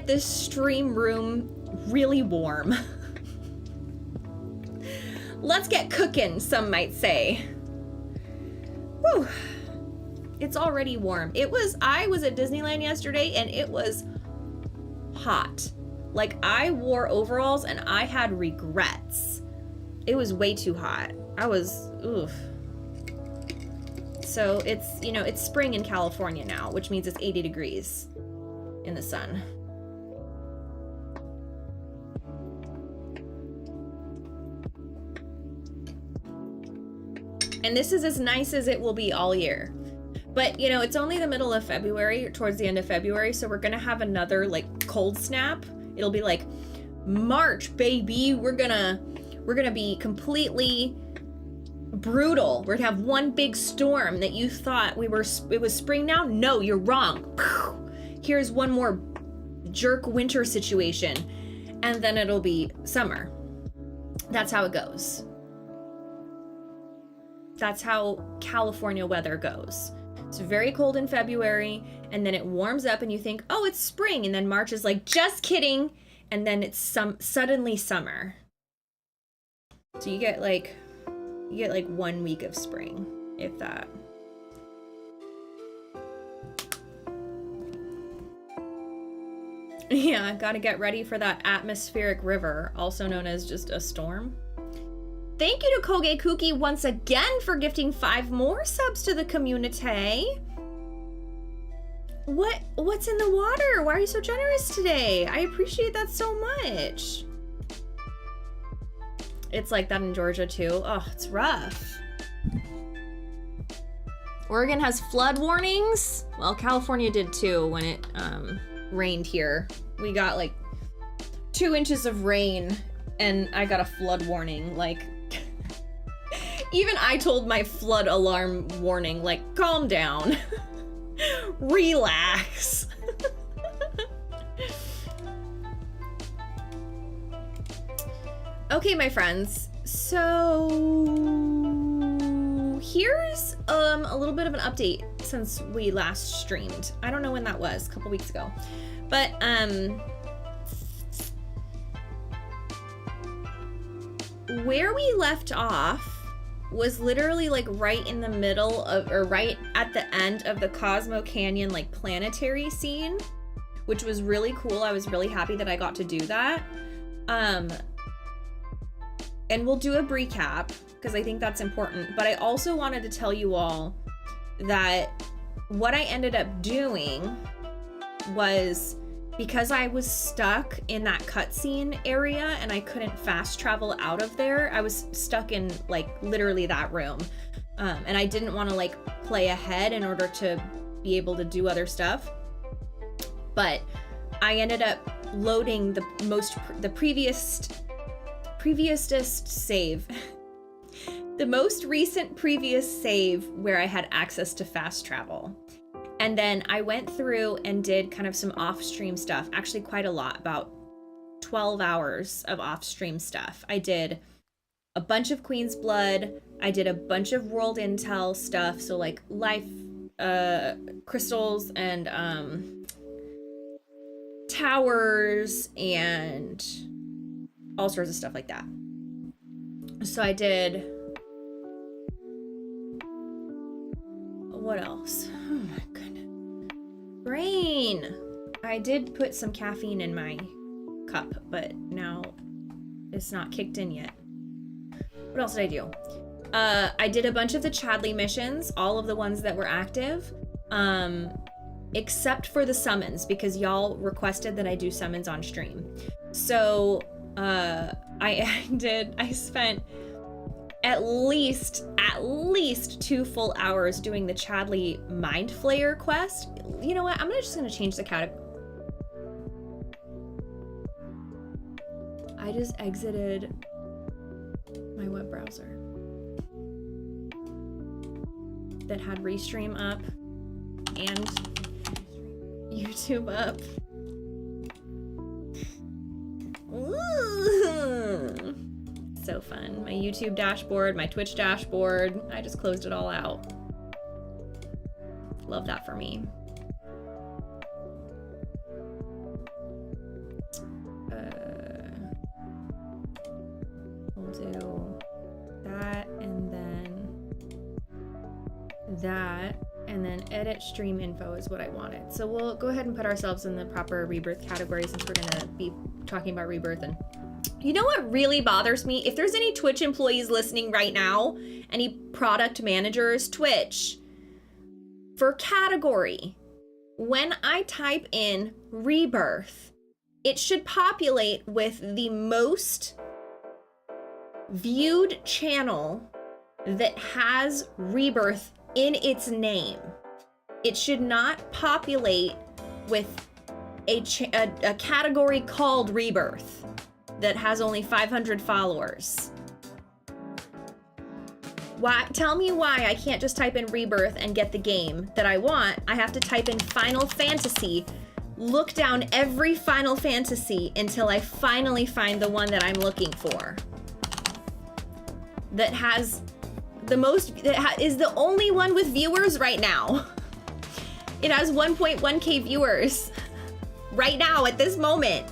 this stream room really warm. Let's get cooking, some might say. Whew. It's already warm. I was at Disneyland yesterday and it was hot. Like, I wore overalls and I had regrets. It was way too hot. Oof. So it's, you know, it's spring in California now, which means it's 80 degrees in the sun. And this is as nice as it will be all year. But, you know, it's only the middle of February, or towards the end of February, so we're gonna have another, like, cold snap. It'll be like, March, baby, we're gonna be completely brutal. We're gonna have one big storm that you thought it was spring now? No, you're wrong. Here's one more jerk winter situation, and then it'll be summer. That's how it goes. That's how California weather goes. It's very cold in February, and then it warms up and you think, oh, it's spring, and then March is like, just kidding, and then it's suddenly summer. So you get like 1 week of spring, if that. Yeah, gotta get ready for that atmospheric river, also known as just a storm. Thank you to Koge Kuki once again for gifting 5 more subs to the community. What's in the water? Why are you so generous today? I appreciate that so much. It's like that in Georgia too. Oh, it's rough. Oregon has flood warnings. Well, California did too when it rained here. We got like 2 inches of rain and I got a flood warning. Like, even I told my flood alarm warning, like, calm down. Relax. Okay, my friends. So here's a little bit of an update since we last streamed. I don't know when that was, a couple weeks ago. But where we left off was literally like right in the middle of, or right at the end of the Cosmo Canyon like planetary scene, which was really cool. I was really happy that I got to do that. And we'll do a recap because I think that's important. But I also wanted to tell you all that what I ended up doing was, because I was stuck in that cutscene area and I couldn't fast travel out of there, I was stuck in like literally that room. And I didn't want to like play ahead in order to be able to do other stuff. But I ended up loading the previousest save. The most recent previous save where I had access to fast travel. And then I went through and did kind of some off-stream stuff, actually quite a lot, about 12 hours of off-stream stuff. I did a bunch of Queen's Blood, I did a bunch of World Intel stuff, so like life crystals and towers and all sorts of stuff like that. So I did, what else? Oh my goodness. Brain! I did put some caffeine in my cup, but now it's not kicked in yet. What else did I do? I did a bunch of the Chadley missions, all of the ones that were active, except for the summons, because y'all requested that I do summons on stream. So I spent at least 2 full hours doing the Chadley Mind Flayer quest. You know what? I'm just gonna change the category. I just exited my web browser that had Restream up and YouTube up. Ooh. So fun. My YouTube dashboard, my Twitch dashboard. I just closed it all out. Love that for me. We'll do that and then edit stream info is what I wanted. So we'll go ahead and put ourselves in the proper Rebirth category since we're gonna be talking about Rebirth. And you know what really bothers me? If there's any Twitch employees listening right now, any product managers, Twitch, for category, when I type in Rebirth, it should populate with the most viewed channel that has Rebirth in its name. It should not populate with a category called Rebirth that has only 500 followers. Why? Tell me why I can't just type in Rebirth and get the game that I want. I have to type in Final Fantasy look down every Final Fantasy until I finally find the one that I'm looking for. That has the most, is the only one with viewers right now. It has 1.1k viewers right now at this moment.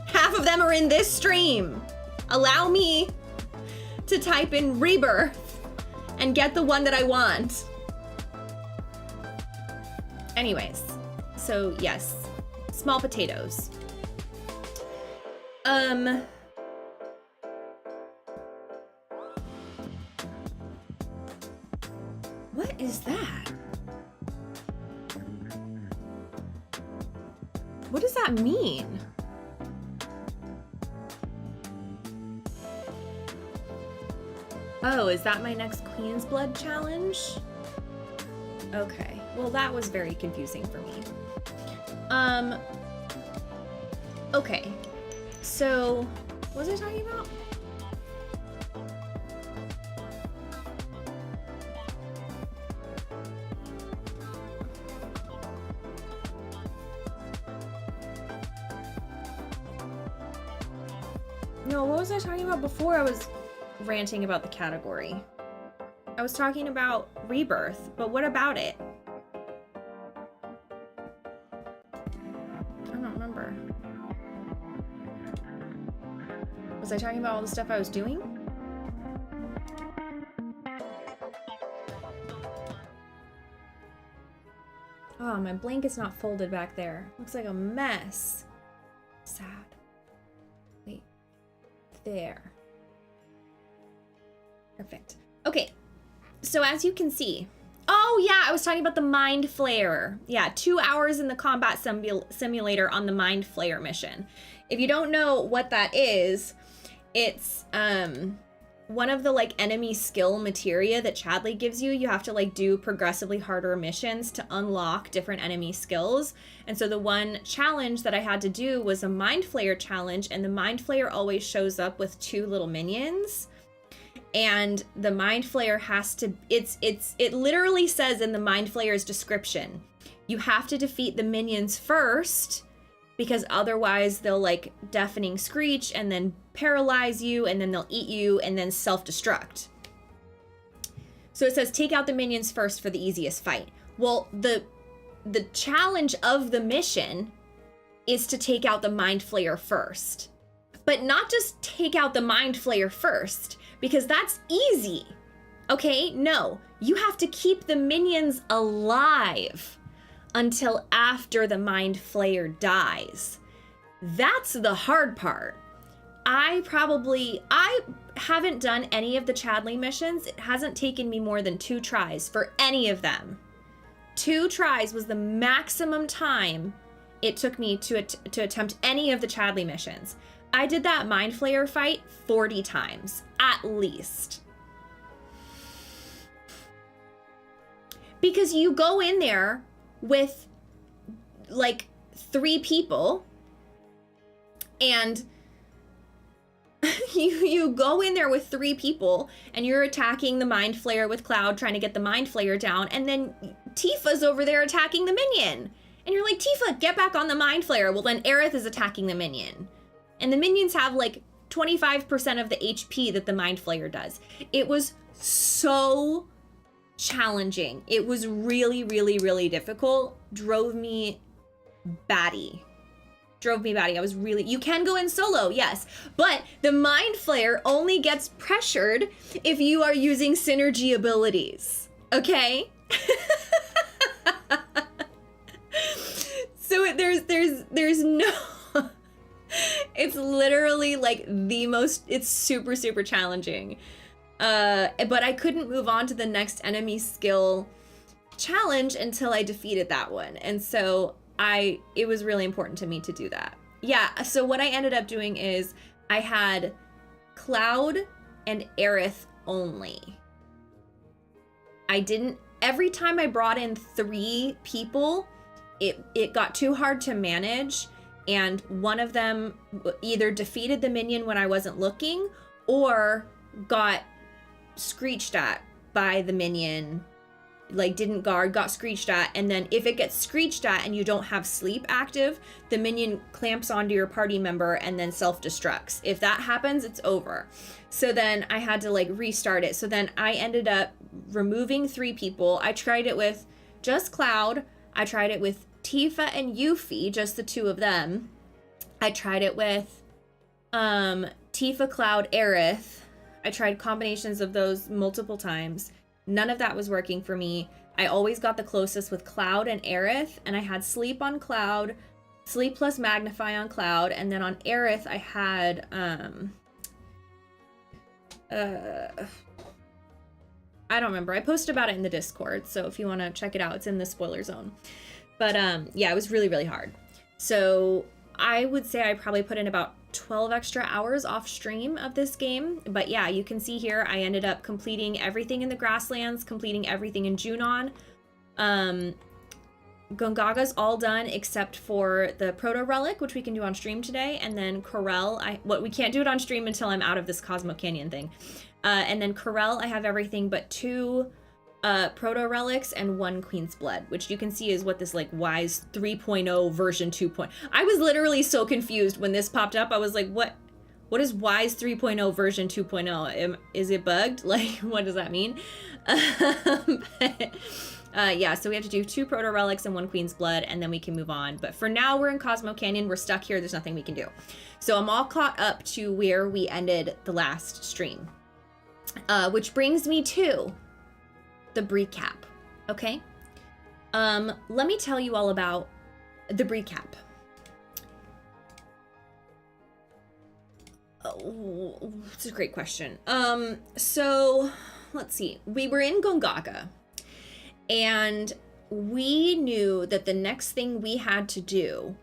Half of them are in this stream. Allow me to type in Rebirth and get the one that I want. Anyways, so yes, small potatoes. What is that? What does that mean? Oh, is that my next Queen's Blood challenge? Okay, well that was very confusing for me. Okay, so what was I talking about? No, what was I talking about before I was ranting about the category? I was talking about Rebirth, but what about it? I don't remember. Was I talking about all the stuff I was doing? Oh, my blanket's not folded back there. Looks like a mess. Sad. Wait. There. Perfect. Okay. So as you can see, oh yeah, I was talking about the Mind Flayer. Yeah, 2 hours in the combat simulator on the Mind Flayer mission. If you don't know what that is, it's one of the like enemy skill materia that Chadley gives you. You have to like do progressively harder missions to unlock different enemy skills. And so the one challenge that I had to do was a Mind Flayer challenge, and the Mind Flayer always shows up with 2 little minions. And the Mind Flayer has to, it literally says in the Mind Flayer's description, you have to defeat the minions first, because otherwise they'll like deafening screech and then paralyze you, and then they'll eat you and then self-destruct. So it says take out the minions first for the easiest fight. Well, the challenge of the mission is to take out the Mind Flayer first. But not just take out the Mind Flayer first, because that's easy. Okay, no, you have to keep the minions alive until after the Mind Flayer dies. That's the hard part. I haven't done any of the Chadley missions. It hasn't taken me more than 2 tries for any of them. 2 tries was the maximum time it took me to attempt any of the Chadley missions. I did that Mind Flayer fight 40 times, at least. Because you go in there with like 3 people, and you go in there with 3 people and you're attacking the Mind Flayer with Cloud, trying to get the Mind Flayer down, and then Tifa's over there attacking the minion. And you're like, Tifa, get back on the Mind Flayer. Well, then Aerith is attacking the minion. And the minions have like 25% of the HP that the Mind Flayer does. It was so challenging. It was really, really, really difficult. Drove me batty. I was really, you can go in solo, yes, but the Mind Flayer only gets pressured if you are using synergy abilities, okay? So there's no, it's literally like the most, it's super, super challenging. But I couldn't move on to the next enemy skill challenge until I defeated that one. And so it was really important to me to do that. Yeah, so what I ended up doing is I had Cloud and Aerith only. Every time I brought in 3 people, it got too hard to manage, and one of them either defeated the minion when I wasn't looking or got screeched at by the minion like didn't guard, got screeched at, and then if it gets screeched at and you don't have sleep active, the minion clamps onto your party member and then self-destructs. If that happens, it's over. So then I had to like restart it. So then I ended up removing 3 people. I tried it with just Cloud. I tried it with Tifa and Yuffie, just the 2 of them. I tried it with Tifa, Cloud, Aerith. I tried combinations of those multiple times. None of that was working for me. I always got the closest with Cloud and Aerith, and I had sleep on Cloud, sleep plus magnify on Cloud, and then on Aerith I had I don't remember. I posted about it in the Discord, so if you want to check it out, it's in the spoiler zone. But yeah, it was really, really hard. So I would say I probably put in about 12 extra hours off stream of this game. But yeah, you can see here I ended up completing everything in the grasslands, completing everything in Junon. Gongaga's all done except for the proto relic, which we can do on stream today, and then Corel. We can't do it on stream until I'm out of this Cosmo Canyon thing. And then Corel, I have everything but 2 proto relics and 1 Queen's Blood, which you can see is what this like Wise 3.0 version 2.0. I was literally so confused when this popped up. I was like, what is Wise 3.0 version 2.0? Is it bugged? Like, what does that mean? Yeah, so we have to do 2 proto relics and 1 Queen's Blood, and then we can move on. But for now, we're in Cosmo Canyon. We're stuck here. There's nothing we can do. So I'm all caught up to where we ended the last stream, which brings me to the recap. Okay, let me tell you all about the recap. Oh, it's a great question. So let's see. We were in Gongaga, and we knew that the next thing we had to do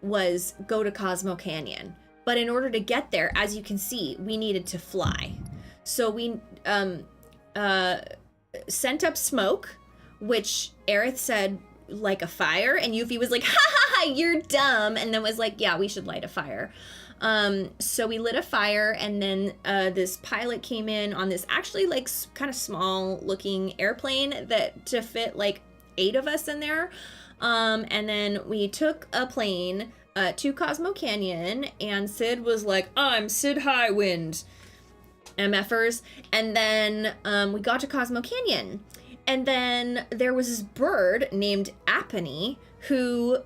was go to Cosmo Canyon. But in order to get there, as you can see, we needed to fly. So we sent up smoke, which Aerith said like a fire, and Yuffie was like, ha ha ha, you're dumb, and then was like, yeah, we should light a fire. So we lit a fire, and then this pilot came in on this actually like kind of small looking airplane that to fit like 8 of us in there. And then we took a plane to Cosmo Canyon, and Sid was like, I'm Sid Highwind, MFers. And then we got to Cosmo Canyon, and then there was this bird named Apony who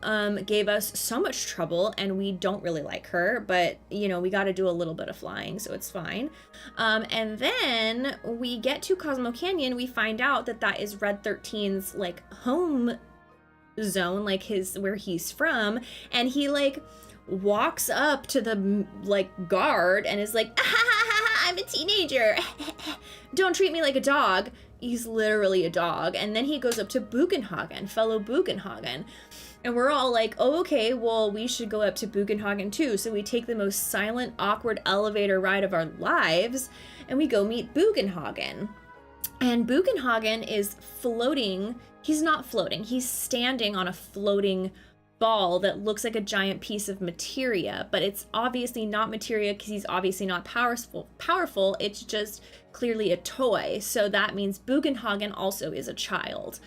gave us so much trouble, and we don't really like her, but you know, we got to do a little bit of flying, so it's fine. And then we get to Cosmo Canyon, we find out that that is Red 13's like home zone, like where he's from, and he like walks up to the like guard and is like, ah, ha, ha, ha, I'm a teenager, don't treat me like a dog. He's literally a dog. And then he goes up to Bugenhagen, fellow Bugenhagen. And we're all like, oh, okay, well, we should go up to Bugenhagen too. So we take the most silent, awkward elevator ride of our lives, and we go meet Bugenhagen. And Bugenhagen is floating. He's not floating. He's standing on a floating ball that looks like a giant piece of materia, but it's obviously not materia because he's obviously not powerful. It's just clearly a toy. So that means Bugenhagen also is a child.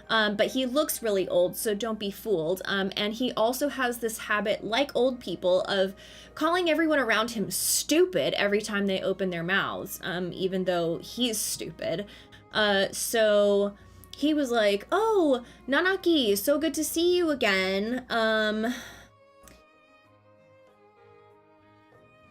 But he looks really old, so don't be fooled. And he also has this habit, like old people, of calling everyone around him stupid every time they open their mouths, even though he's stupid. So he was like, oh, Nanaki, so good to see you again.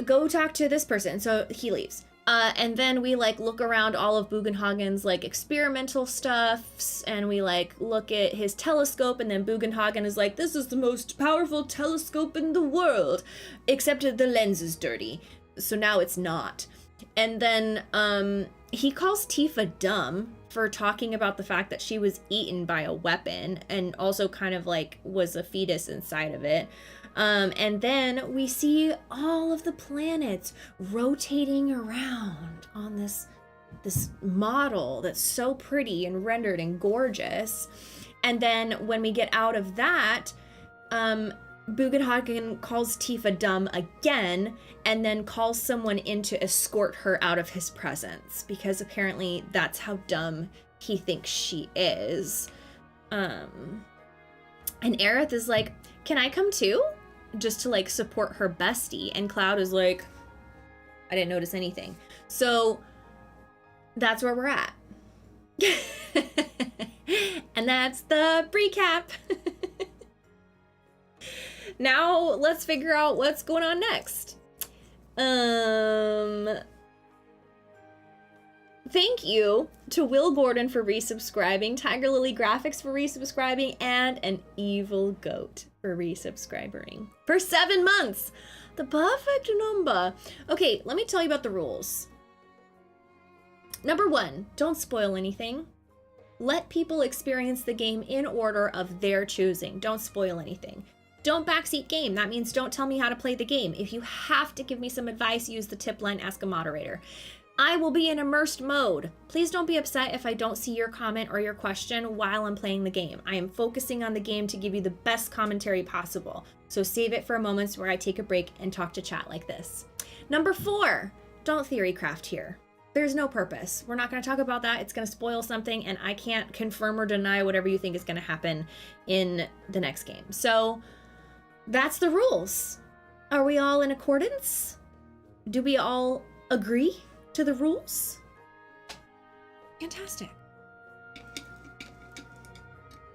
Go talk to this person. So he leaves. And then we like look around all of Bugenhagen's like experimental stuffs, and we like look at his telescope, and then Bugenhagen is like, this is the most powerful telescope in the world, except the lens is dirty. So now it's not. And then he calls Tifa dumb for talking about the fact that she was eaten by a weapon, and also kind of like was a fetus inside of it. And then we see all of the planets rotating around on this model that's so pretty and rendered and gorgeous. And then when we get out of that, Bugenhagen calls Tifa dumb again, and then calls someone in to escort her out of his presence, because apparently that's how dumb he thinks she is. And Aerith is like, can I come too? Just to like support her bestie. And Cloud is like, I didn't notice anything. So that's where we're at. And that's the recap. Now let's figure out what's going on next. Thank you to Will Gordon for resubscribing, Tiger Lily Graphics for resubscribing, and an Evil Goat for resubscribing. For 7 months! The perfect number. Okay, let me tell you about the rules. Number 1, don't spoil anything. Let people experience the game in order of their choosing. Don't spoil anything. Don't backseat game. That means don't tell me how to play the game. If you have to give me some advice, use the tip line, ask a moderator. I will be in immersed mode. Please don't be upset if I don't see your comment or your question while I'm playing the game. I am focusing on the game to give you the best commentary possible. So save it for moments where I take a break and talk to chat like this. Number 4, don't theory craft here. There's no purpose. We're not going to talk about that. It's going to spoil something, and I can't confirm or deny whatever you think is going to happen in the next game. So that's the rules. Are we all in accordance? Do we all agree to the rules? Fantastic.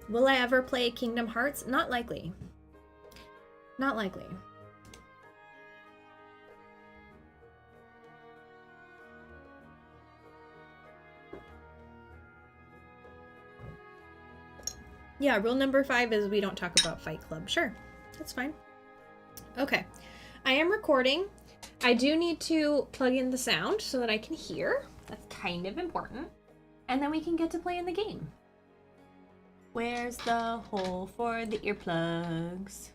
Will I ever play Kingdom Hearts? Not likely. Not likely. Yeah, rule number 5 is we don't talk about Fight Club. Sure, that's fine. Okay, I am recording. I do need to plug in the sound so that I can hear. That's kind of important. And then we can get to play in the game. Where's the hole for the earplugs?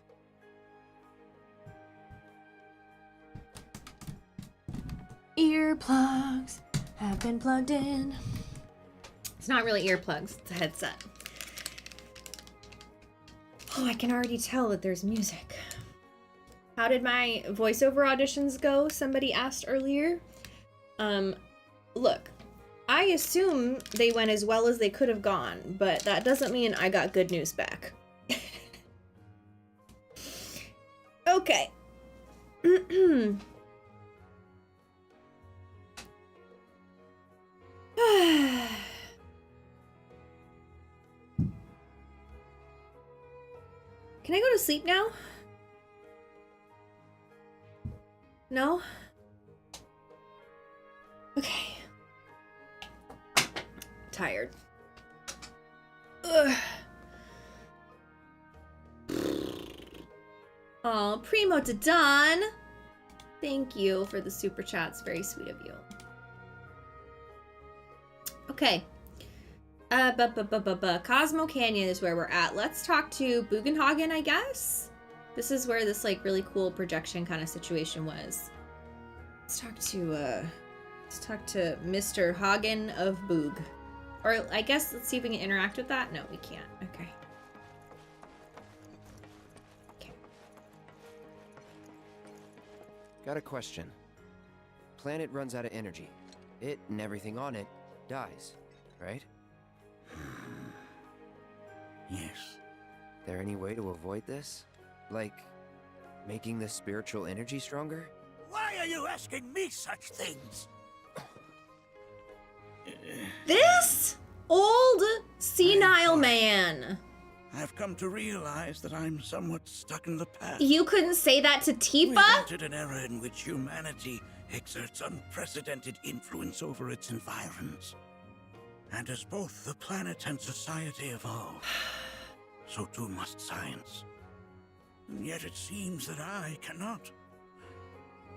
Earplugs have been plugged in. It's not really earplugs, it's a headset. Oh, I can already tell that there's music. How did my voiceover auditions go? Somebody asked earlier. Look, I assume they went as well as they could have gone, but that doesn't mean I got good news back. Okay. Can I go to sleep now? No? Okay. Tired. Ugh. Oh, Primo to Dawn. Thank you for the super chats. Very sweet of you. Okay. Cosmo Canyon is where we're at. Let's talk to Bugenhagen, I guess. This is where this like really cool projection kind of situation was. Let's talk to Mr. Hagen of Boog. Or I guess let's see if we can interact with that. No, we can't. Okay. Okay. Got a question. Planet runs out of energy. It and everything on it dies, right? Yes. There any way to avoid this? Like, making the spiritual energy stronger? Why are you asking me such things? This old senile man. I've come to realize that I'm somewhat stuck in the past. You couldn't say that to We've Tifa? entered an era in which humanity exerts unprecedented influence over its environs. And as both the planet and society evolve, so too must science. And yet it seems that I cannot.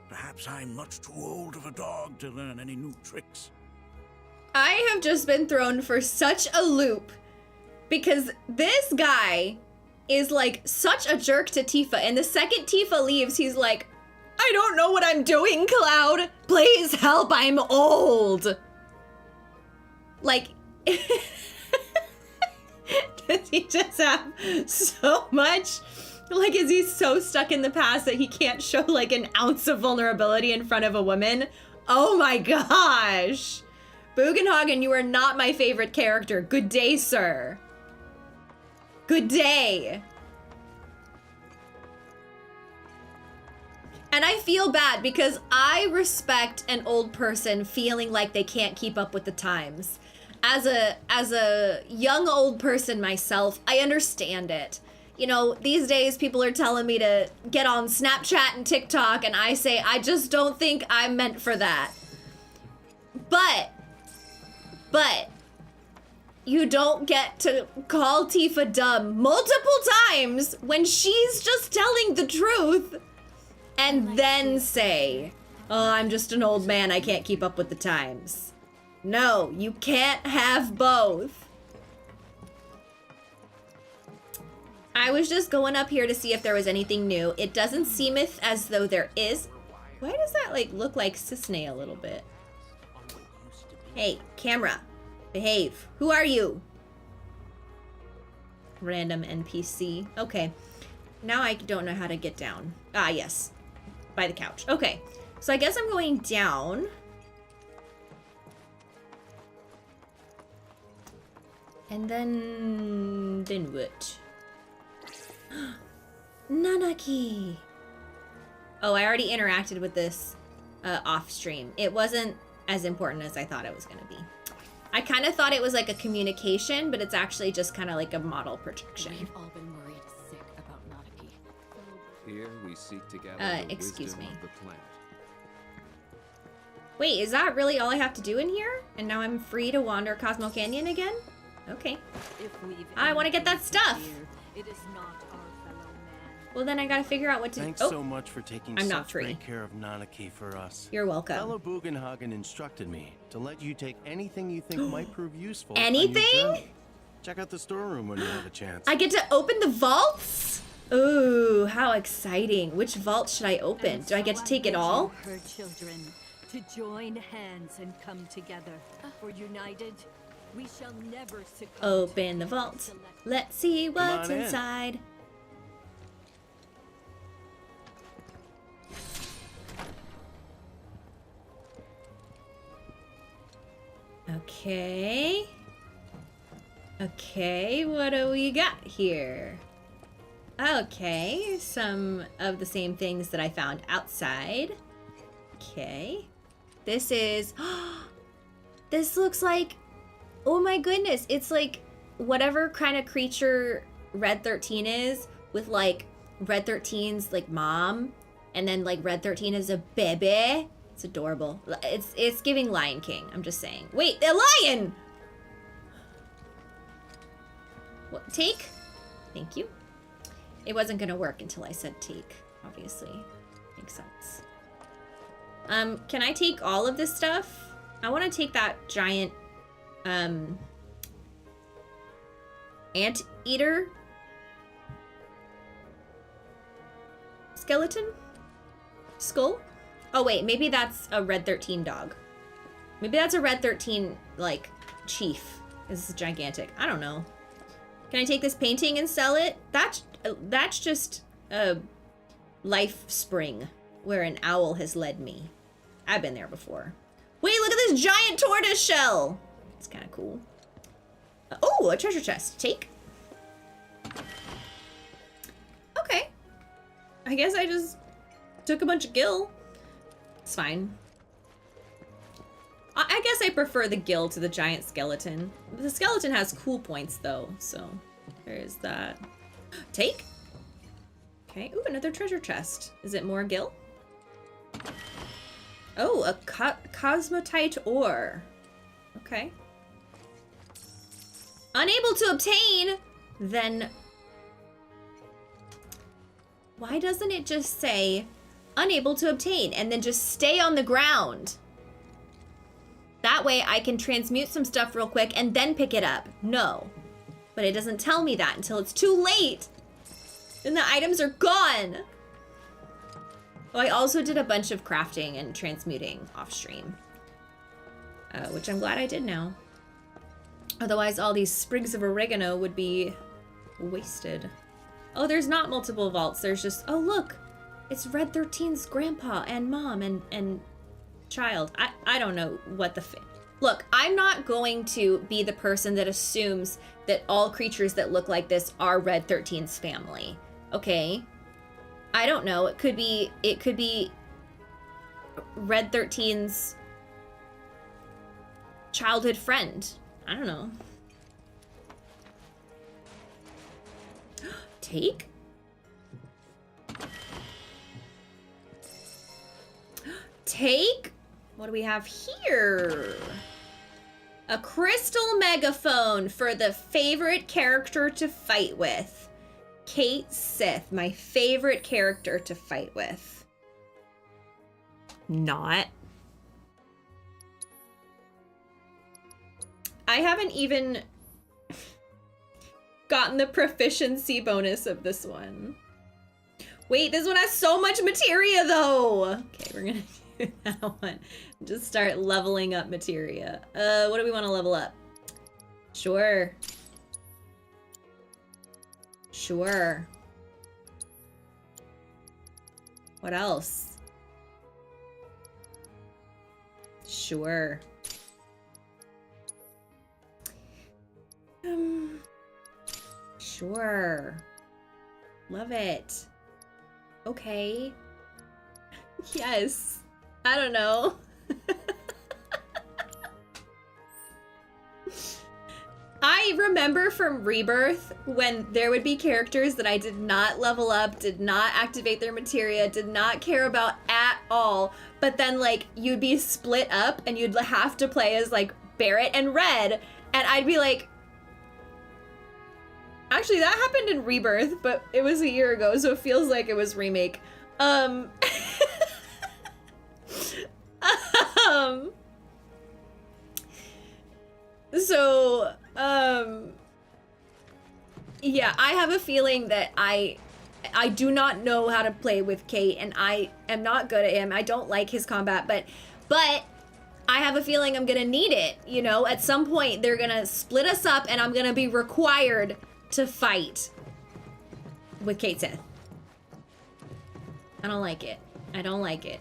Perhaps I'm much too old of a dog to learn any new tricks. I have just been thrown for such a loop because this guy is like such a jerk to Tifa, and the second Tifa leaves, he's like, I don't know what I'm doing, Cloud. Please help, I'm old. Like, does he just have so much? Like, is he so stuck in the past that he can't show like an ounce of vulnerability in front of a woman? Oh my gosh. Bugenhagen, you are not my favorite character. Good day, sir. Good day. And I feel bad because I respect an old person feeling like they can't keep up with the times. As a young old person myself, I understand it. You know, these days people are telling me to get on Snapchat and TikTok, and I say, I just don't think I'm meant for that. But, you don't get to call Tifa dumb multiple times when she's just telling the truth and then say, oh, I'm just an old man, I can't keep up with the times. No, you can't have both. I was just going up here to see if there was anything new. It doesn't seem as though there is. Why does that like look like Cisne a little bit? Hey, camera, behave. Who are you? Random NPC. Okay, now I don't know how to get down. Ah, yes, by the couch. Okay, so I guess I'm going down. And then what? Nanaki! Oh, I already interacted with this off stream. It wasn't as important as I thought it was gonna be. I kind of thought it was like a communication, but it's actually just kind of like a model projection. We've all been worried sick about Nanaki. Here we seek to gather the excuse wisdom me. of the planet. Wait, is that really all I have to do in here? And now I'm free to wander Cosmo Canyon again? Okay. I want to get that stuff! It is not our fellow man. Well, then I gotta figure out what to do. Thanks so much for taking I'm not such free. great care of Nanaki for us. You're welcome. Fellow Bugenhagen instructed me to let you take anything you think might prove useful. on your Anything? journey. Check out the storeroom when you have a chance. I get to open the vaults? Ooh, how exciting. Which vault should I open? Do I get to take it all? Her children to join hands and come together. For united, we shall never succumb. Open the vault. Let's see what's on in. inside. Okay. Okay, what do we got here? Okay, some of the same things that I found outside. Okay. This is... This looks like... Oh my goodness, it's like whatever kind of creature Red 13 is, with like Red 13's like mom, and then like Red 13 is a baby. It's adorable. It's giving Lion King, I'm just saying. Wait, a lion! What, take? Thank you. It wasn't gonna work until I said take, obviously. Makes sense. Can I take all of this stuff? I want to take that giant, anteater skeleton skull. Oh wait, maybe that's a Red 13 dog. Maybe that's a Red 13 like chief. This is gigantic. I don't know. Can I take this painting and sell it? That's just a life spring where an owl has led me. I've been there before. Wait, look at this giant tortoise shell. It's kind of cool. Oh, a treasure chest. Take. Okay. I guess I just took a bunch of gil. It's fine. I guess I prefer the gil to the giant skeleton. The skeleton has cool points though, so there is that. Take. Okay. Ooh, another treasure chest. Is it more gil? Oh, a cosmotite ore. Okay. Unable to obtain, then why doesn't it just say unable to obtain and then just stay on the ground? That way I can transmute some stuff real quick and then pick it up. No, but it doesn't tell me that until it's too late and the items are gone. Oh, I also did a bunch of crafting and transmuting off stream, which I'm glad I did now. Otherwise, all these sprigs of oregano would be wasted. Oh, there's not multiple vaults. There's just, oh, look, it's Red 13's grandpa and mom and child. I don't know what the Look, I'm not going to be the person that assumes that all creatures that look like this are Red 13's family. Okay? I don't know. It could be Red 13's childhood friend. I don't know. Take? Take? What do we have here? A crystal megaphone for the favorite character to fight with. Kate Sith, my favorite character to fight with. Not. I haven't even gotten the proficiency bonus of this one. Wait, this one has so much materia though. Okay, we're gonna do that one. Just start leveling up materia. What do we want to level up? Sure. Sure. What else? Sure. Sure. Love it. Okay. Yes. I don't know. I remember from Rebirth when there would be characters that I did not level up, did not activate their materia, did not care about at all, but then like you'd be split up and you'd have to play as like Barrett and Red, and I'd be like, actually that happened in Rebirth, but it was a year ago, so it feels like it was remake. Yeah, I have a feeling that I do not know how to play with Kate, and I am not good at him. I don't like his combat, but I have a feeling I'm gonna need it, you know? At some point, they're gonna split us up, and I'm gonna be required to fight with Kate Sith. I don't like it. I don't like it.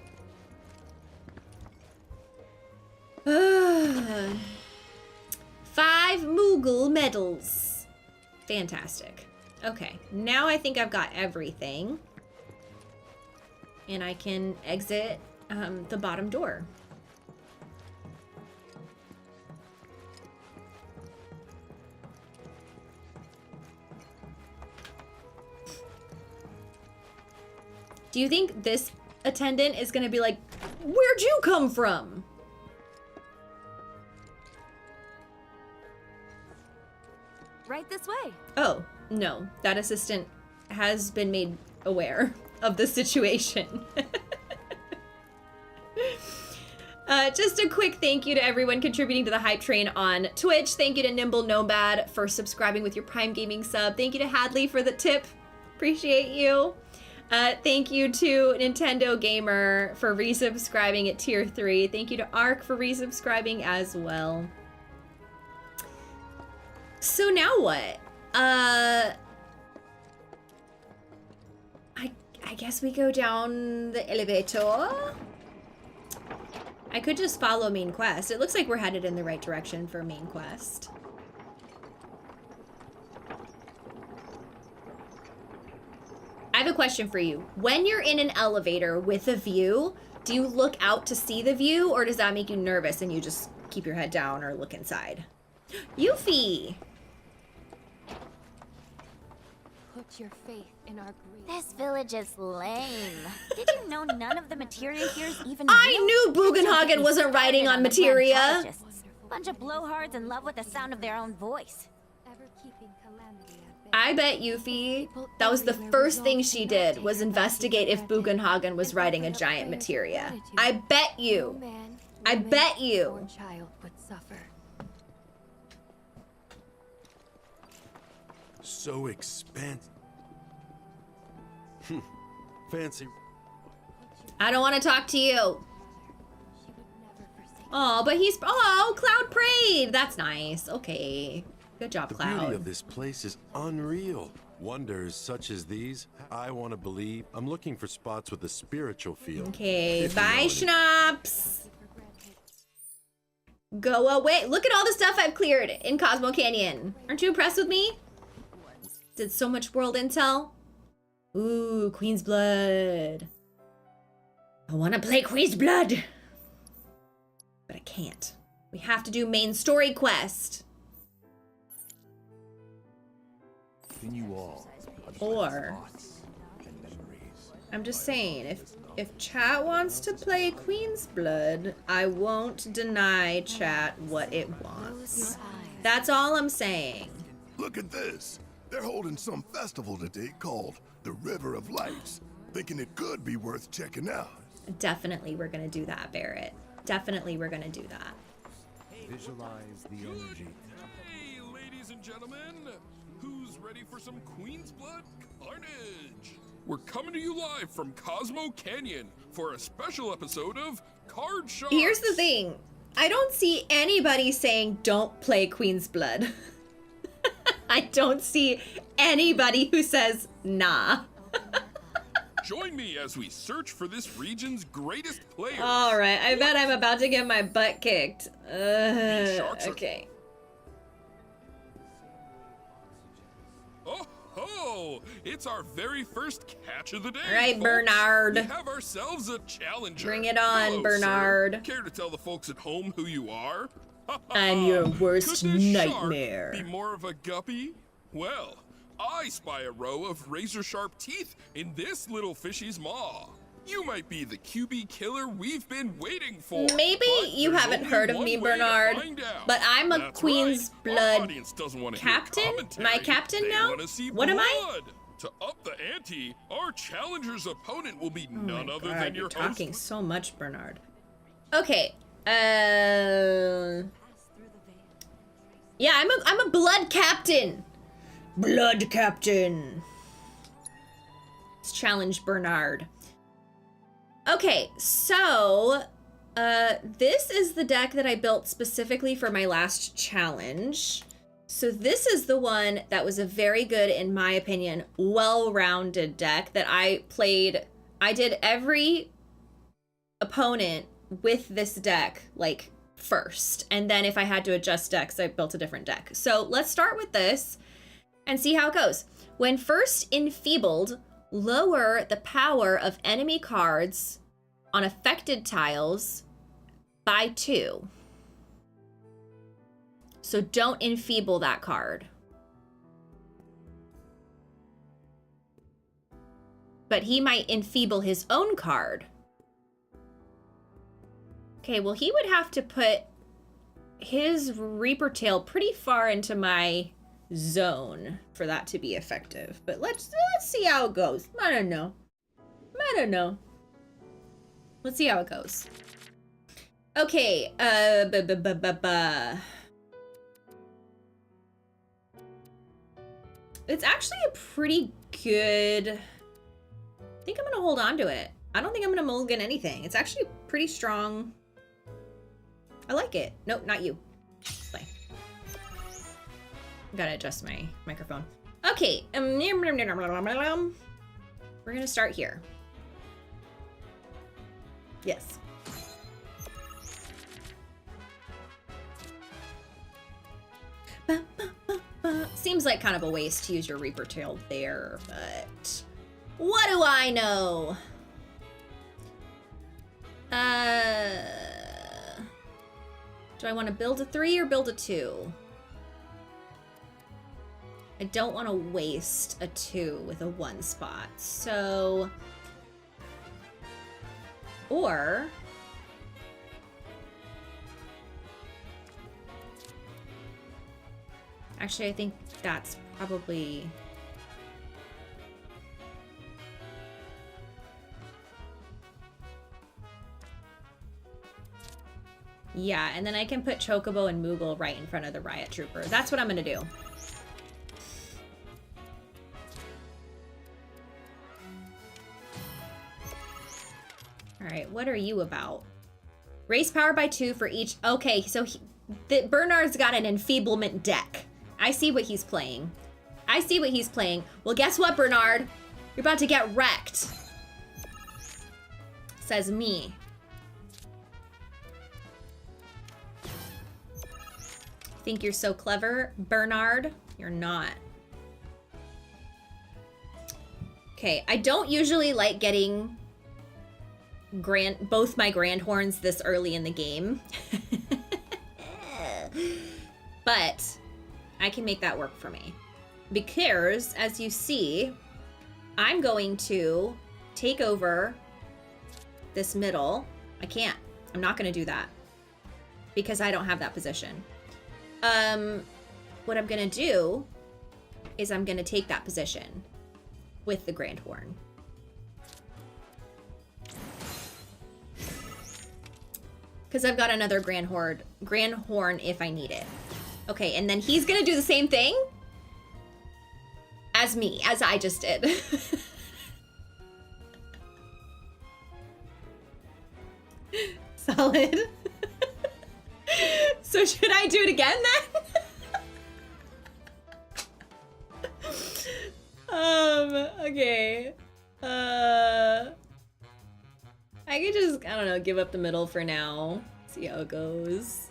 5 Moogle medals. Fantastic. Okay, now I think I've got everything. And I can exit the bottom door. Do you think this attendant is gonna be like, where'd you come from? Right this way. Oh, no. That assistant has been made aware of the situation. Just a quick thank you to everyone contributing to the hype train on Twitch. Thank you to Nimble Nomad for subscribing with your Prime Gaming sub. Thank you to Hadley for the tip. Appreciate you. Thank you to Nintendo Gamer for resubscribing at tier 3. Thank you to Ark for resubscribing as well. So now what? I guess we go down the elevator. I could just follow main quest. It looks like we're headed in the right direction for main quest. I have a question for you. When you're in an elevator with a view, do you look out to see the view, or does that make you nervous and you just keep your head down or look inside? Yuffie! Put your faith in our greed. This village is lame. Did you know none of the materia here is even I real? knew Bugenhagen wasn't writing on materia. Bunch of blowhards in love with the sound of their own voice. I bet Yuffie, that was the first thing she did, was investigate if Bugenhagen was writing a giant materia. I bet you. I bet you. So expensive. Fancy. I don't want to talk to you. Oh, but he's, oh, Cloud prayed. That's nice. Okay. Good job, Cloud. The beauty of this place is unreal. Wonders such as these, I want to believe. I'm looking for spots with a spiritual feel. Okay, bye, Schnapps. Go away. Look at all the stuff I've cleared in Cosmo Canyon. Aren't you impressed with me? Did so much world intel. Ooh, Queen's Blood. I want to play Queen's Blood. But I can't. We have to do main story quest. Or I'm just saying, if chat wants to play Queen's Blood, I won't deny chat what it wants. That's all I'm saying. Look at this. They're holding some festival today called the River of Lights. Thinking it could be worth checking out. Definitely we're gonna do that, Barrett. Definitely we're gonna do that. Visualize the energy. Hey, ladies and gentlemen, who's ready for some Queen's Blood carnage? We're coming to you live from Cosmo Canyon for a special episode of Card Sharks. Here's the thing. I don't see anybody saying don't play Queen's Blood. I don't see anybody who says nah. Join me as we search for this region's greatest players. All right, I bet I'm about to get my butt kicked. Okay. Oh, it's our very first catch of the day. All right, folks. Bernard. We have ourselves a challenger. Bring it on, Hello, Bernard. Sir. Care to tell the folks at home who you are? I'm your worst Could this nightmare. Shark be more of a guppy? Well, I spy a row of razor-sharp teeth in this little fishy's maw. You might be the QB killer we've been waiting for. Maybe you haven't heard of me, Bernard, but I'm a Queen's Blood captain? My captain now? What am I? To up the ante, our challenger's opponent will be none other God, than your you're talking host. so much, Bernard. Okay. Yeah, I'm a blood captain. Blood captain. Let's challenge Bernard. Okay, so this is the deck that I built specifically for my last challenge. So this is the one that was a very good, in my opinion, well-rounded deck that I played. I did every opponent with this deck, like, first. And then if I had to adjust decks, I built a different deck. So let's start with this and see how it goes. When first enfeebled, lower the power of enemy cards on affected tiles by 2. So don't enfeeble that card. But he might enfeeble his own card. Okay, well, he would have to put his Reaper Tail pretty far into my zone for that to be effective. But let's see how it goes. I don't know. Let's see how it goes. Okay, it's actually a pretty good... I think I'm gonna hold on to it. I don't think I'm gonna mulligan anything. It's actually pretty strong. I like it. Nope, not you. Play. Gotta adjust my microphone. Okay. We're gonna start here. Yes. Seems like kind of a waste to use your Reaper Tail there, but what do I know? Do I want to build a 3 or build a 2? I don't want to waste a 2 with a 1 spot, so... Or... Actually, I think that's probably... Yeah, and then I can put Chocobo and Moogle right in front of the Riot Trooper. That's what I'm gonna do. Alright, what are you about? Raise power by 2 for each... Okay, so Bernard's got an enfeeblement deck. I see what he's playing. Well, guess what, Bernard? You're about to get wrecked. Says me. think you're so clever, Bernard. You're not. Okay, I don't usually like getting both my grand horns this early in the game. But I can make that work for me. Because, as you see, I'm going to take over this middle. I can't. I'm not going to do that. Because I don't have that position. What I'm going to do is I'm going to take that position with the grand horn. Because I've got another grand horn if I need it. Okay, and then he's gonna do the same thing as me, as I just did. Solid. So should I do it again then? Okay. I could just, I don't know, give up the middle for now. See how it goes.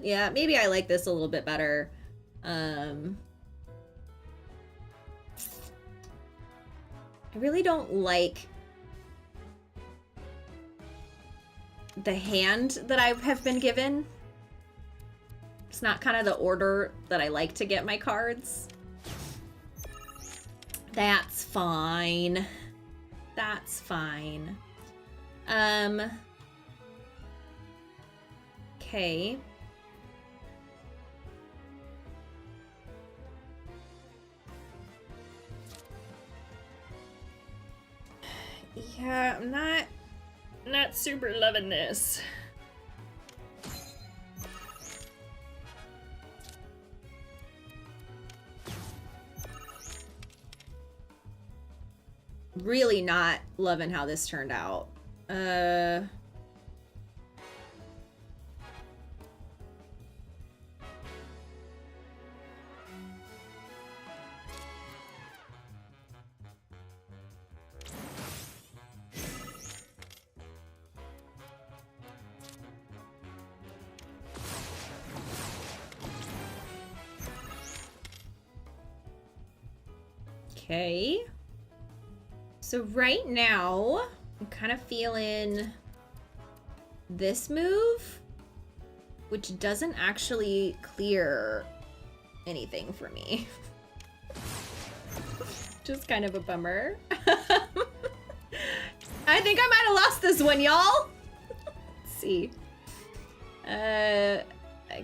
Yeah, maybe I like this a little bit better. I really don't like the hand that I have been given. It's not kind of the order that I like to get my cards. That's fine. That's fine. Okay. Yeah, I'm not super loving this. Really not loving how this turned out. Okay. So right now, I'm kind of feeling this move, which doesn't actually clear anything for me. Just kind of a bummer. I think I might have lost this one, y'all. Let's see. I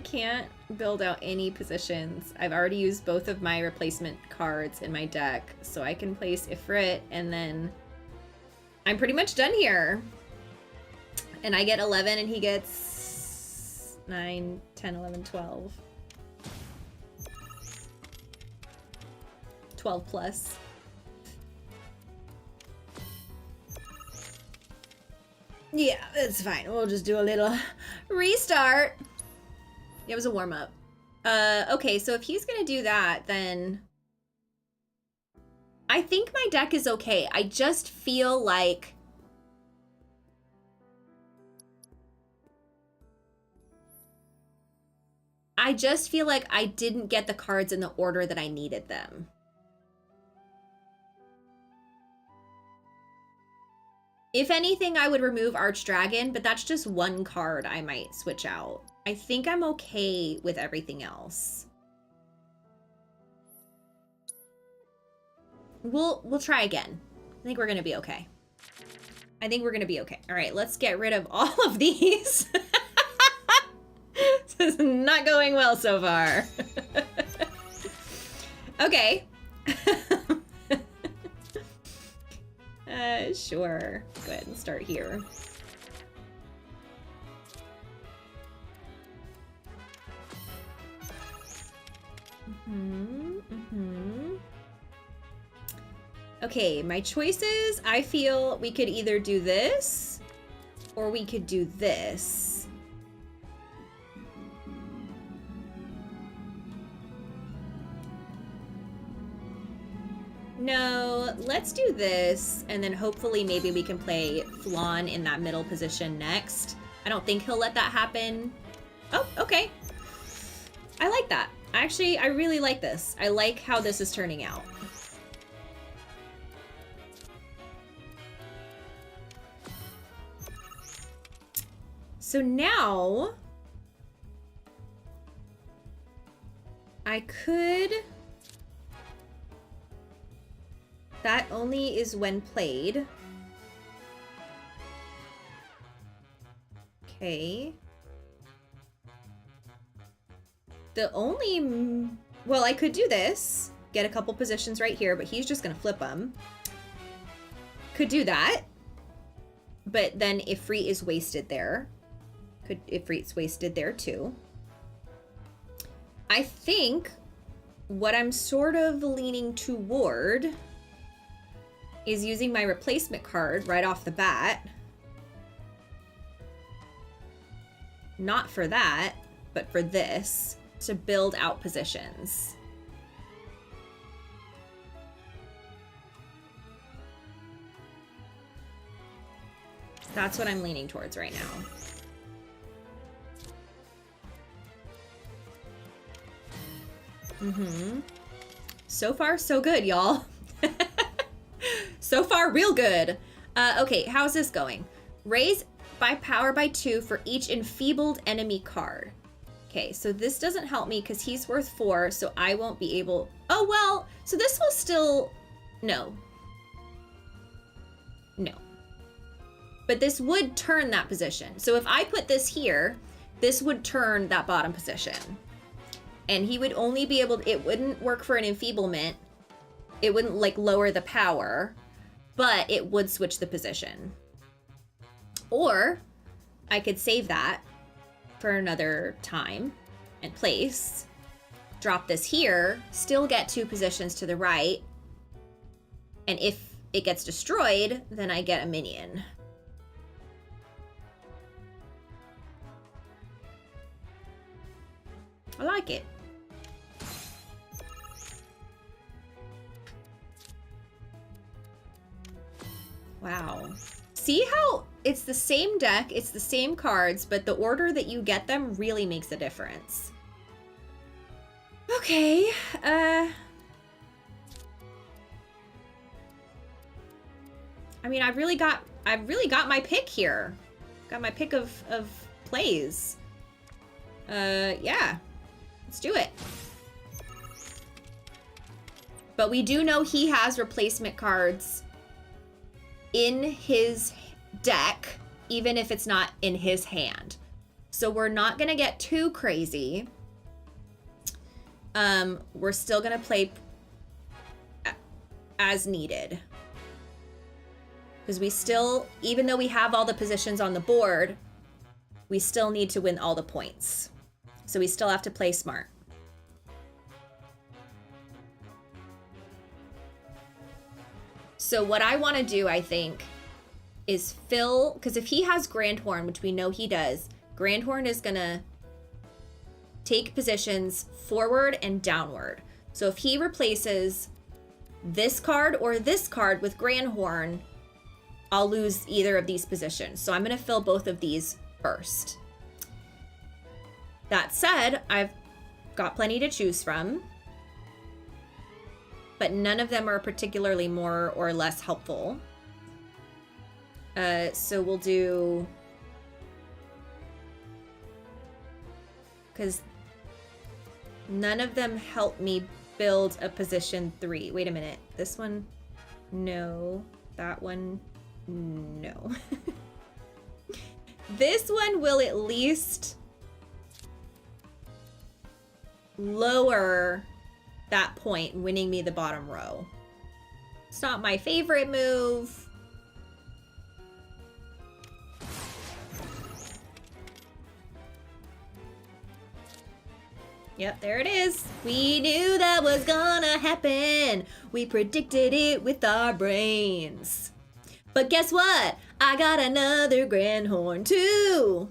can't build out any positions. I've already used both of my replacement cards in my deck, so I can place Ifrit, and then I'm pretty much done here. And I get 11, and he gets 9, 10, 11, 12. 12 plus. Yeah, it's fine. We'll just do a little restart. It was a warm-up. Okay, so if he's gonna do that, then I think my deck is okay. I just feel like I didn't get the cards in the order that I needed them. If anything, I would remove Archdragon, but that's just one card I might switch out. I think I'm okay with everything else. We'll try again. I think we're gonna be okay. I think we're gonna be okay. All right, let's get rid of all of these. This is not going well so far. Okay. Sure. Go ahead and start here. Okay, my choices, I feel we could either do this or we could do this. No, Let's do this, and then hopefully maybe we can play Flan in that middle position next. I don't think he'll let that happen. Oh, okay. I like that. Actually, I really like this. I like how this is turning out. So now I could... That only is when played. Okay. The only... Well, I could do this. Get a couple positions right here, but he's just gonna flip them. Could do that. But then Ifrit is wasted there. Ifrit's wasted there too. I think what I'm sort of leaning toward is using my replacement card right off the bat. Not for that, but for this, to build out positions. That's what I'm leaning towards right now. So far, so good, y'all. So far, real good. Okay, how's this going? Raise by power by 2 for each enfeebled enemy card. Okay, so this doesn't help me because he's worth 4, so I won't be able... Oh, well, so this will still... No. No. But this would turn that position. So if I put this here, this would turn that bottom position. And he would only be able... It wouldn't work for an enfeeblement. It wouldn't, like, lower the power. But it would switch the position. Or I could save that for another time and place. Drop this here. Still get 2 positions to the right. And if it gets destroyed, then I get a minion. I like it. Wow. See how it's the same deck, it's the same cards, but the order that you get them really makes a difference. Okay, I mean, I've really got my pick here. Got my pick of plays. Yeah. Let's do it. But we do know he has replacement cards in his deck, even if it's not in his hand. So we're not gonna get too crazy. We're still gonna play as needed. Because we still, even though we have all the positions on the board, we still need to win all the points. So we still have to play smart. So what I want to do, I think, is fill, because if he has Grandhorn, which we know he does, Grandhorn is going to take positions forward and downward. So if he replaces this card or this card with Grandhorn, I'll lose either of these positions. So I'm going to fill both of these first. That said, I've got plenty to choose from, but none of them are particularly more or less helpful. So we'll do... Because none of them help me build a position 3. Wait a minute. This one, no. That one, no. This one will at least lower that point, winning me the bottom row. It's not my favorite move. Yep, there it is. We knew that was gonna happen. We predicted it with our brains. But guess what? I got another Grandhorn too.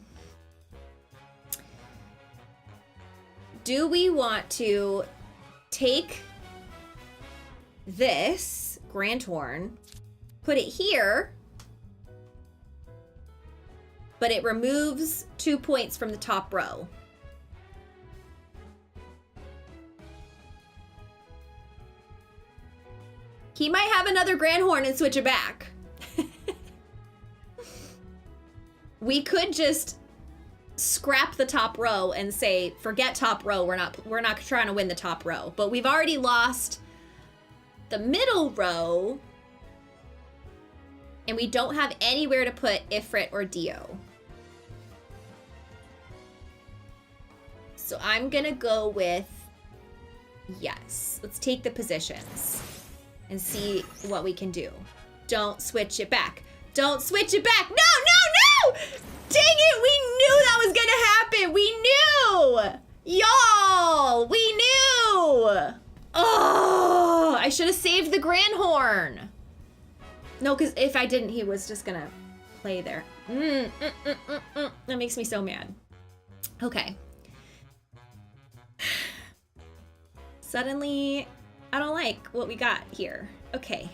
Do we want to take this Grandhorn, put it here, but it removes 2 points from the top row. He might have another Grandhorn and switch it back. We could just scrap the top row and say, forget top row, we're not trying to win the top row. But we've already lost the middle row, and we don't have anywhere to put Ifrit or Dio. So I'm gonna go with yes. Let's take the positions and see what we can do. Don't switch it back. Don't switch it back. No, no, no! Dang it, we knew that was gonna happen. We knew! Y'all, we knew! Oh, I should have saved the Grandhorn. No, because if I didn't, he was just gonna play there. That makes me so mad. Okay. Suddenly, I don't like what we got here. Okay.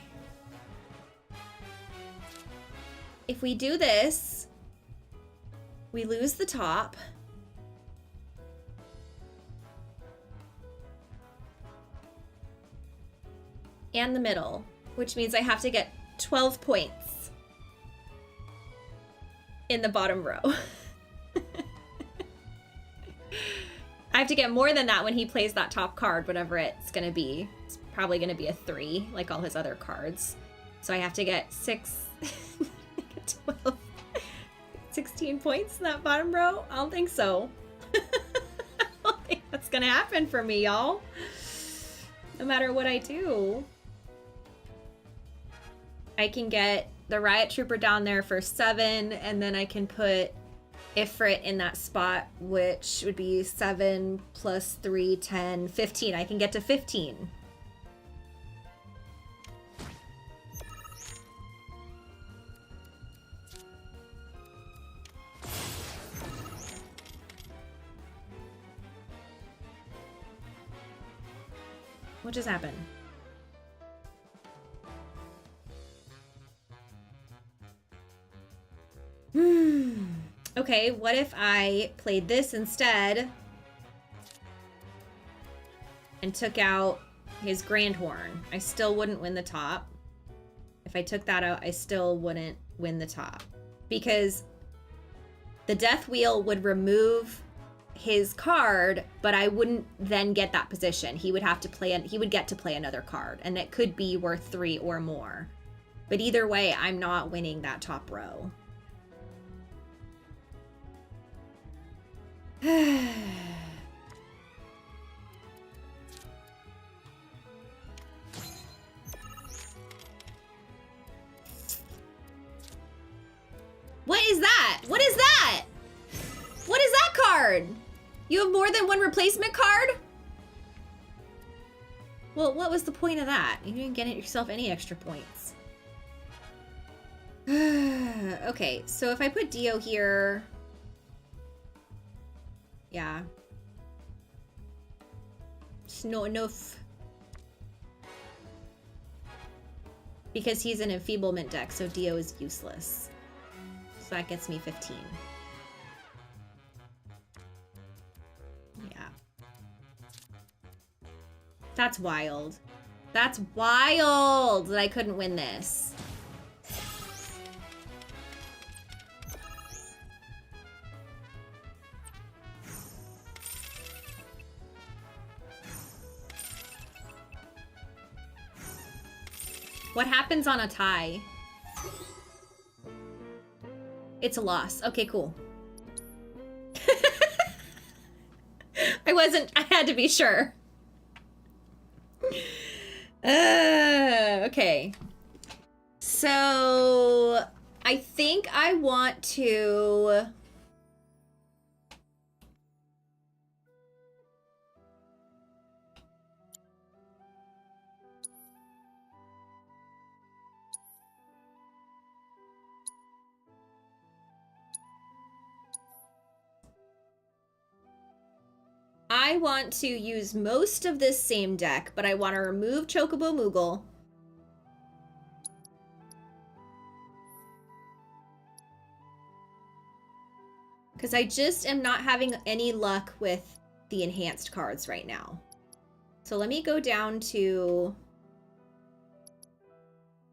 If we do this, we lose the top. And the middle, which means I have to get 12 points in the bottom row. I have to get more than that when he plays that top card, whatever it's gonna be. It's probably gonna be a 3, like all his other cards. So I have to get 12, 16 points in that bottom row? I don't think so. I don't think that's gonna happen for me, y'all. No matter what I do. I can get the Riot Trooper down there for 7, and then I can put Ifrit in that spot, which would be 7 plus 3, 10, 15. I can get to 15. What just happened? Okay, what if I played this instead and took out his Grandhorn? I still wouldn't win the top. If I took that out, I still wouldn't win the top. Because the Death Wheel would remove his card, but I wouldn't then get that position. He would have to play, he would get to play another card, and it could be worth 3 or more. But either way, I'm not winning that top row. What is that? What is that? What is that card? You have more than one replacement card? Well, what was the point of that? You didn't get yourself any extra points. Okay, so if I put Dio here... Yeah. It's not enough. Because he's an enfeeblement deck, so Dio is useless. So that gets me 15. Yeah. That's wild. That's wild that I couldn't win this. What happens on a tie? It's a loss. Okay, cool. I had to be sure. Okay. So, I think I want to... I want to use most of this same deck, but I want to remove Chocobo Moogle. Because I just am not having any luck with the enhanced cards right now. So let me go down to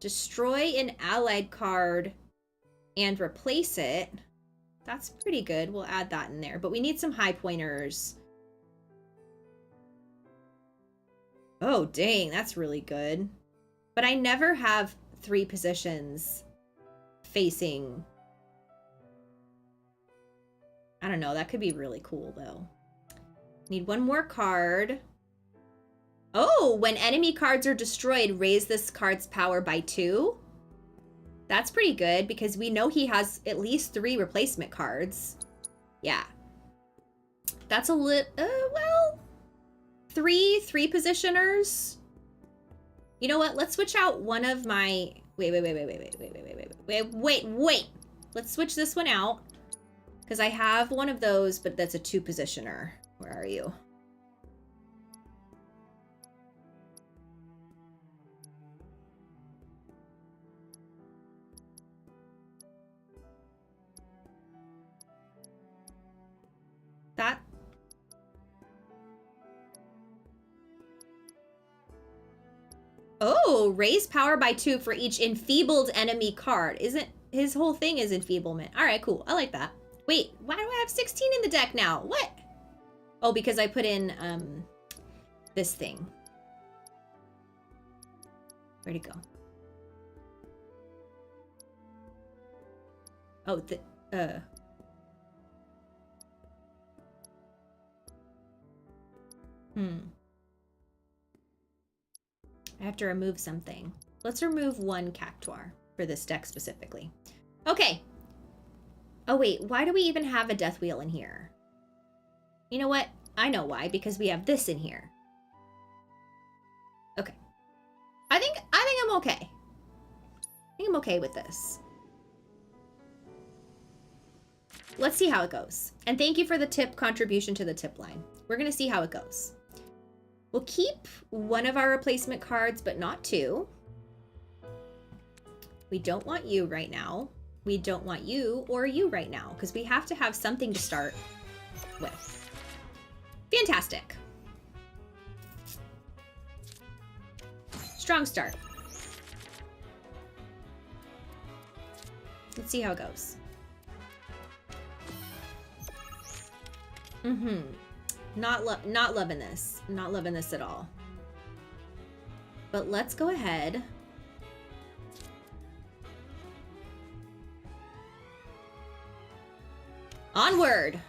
destroy an allied card and replace it. That's pretty good. We'll add that in there. But we need some high pointers. Oh, dang. That's really good. But I never have 3 positions facing... I don't know. That could be really cool, though. Need 1 more card. Oh, when enemy cards are destroyed, raise this card's power by 2. That's pretty good because we know he has at least 3 replacement cards. Yeah. That's a well, 3 positioners. You know what? Let's switch out one of my... Wait. Let's switch this one out. Because I have one of those, but that's a 2 positioner. Where are you? That... Oh, raise power by 2 for each enfeebled enemy card. Isn't his whole thing is enfeeblement. All right, cool. I like that. Wait, why do I have 16 in the deck now? What? Oh, because I put in this thing. Where'd it go? Oh, I have to remove something. Let's remove 1 Cactuar for this deck specifically. Okay. Oh wait, why do we even have a Death Wheel in here? You know what? I know why, because we have this in here. Okay. I think I'm okay. I think I'm okay with this. Let's see how it goes. And thank you for the tip contribution to the tip line. We're gonna see how it goes. We'll keep 1 of our replacement cards, but not 2. We don't want you right now. We don't want you or you right now, because we have to have something to start with. Fantastic. Strong start. Let's see how it goes. Not loving this. Not loving this at all. But let's go ahead. Onward!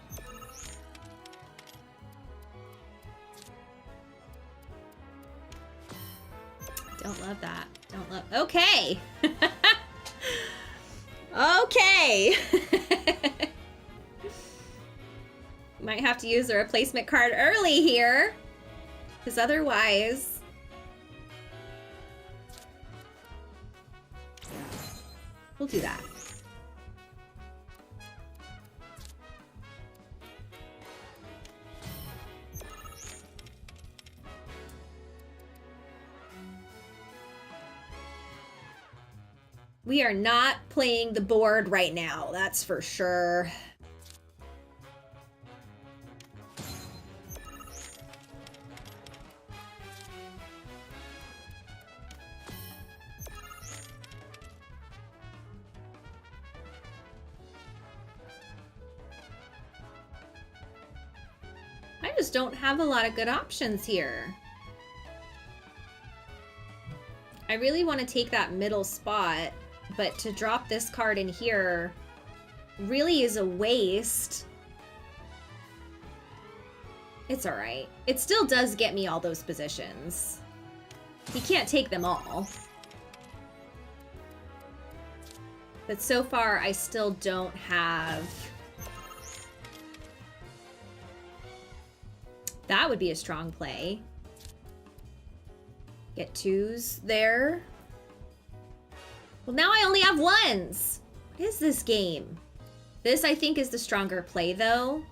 Don't love that. Don't love... Okay! Okay! Might have to use a replacement card early here. Because otherwise... We'll do that. We are not playing the board right now, that's for sure. I just don't have a lot of good options here. I really want to take that middle spot, but to drop this card in here really is a waste. It's alright. It still does get me all those positions. He can't take them all. But so far, I still don't have... That would be a strong play. Get 2s there. Well, now I only have 1s. What is this game? This, I think, is the stronger play, though.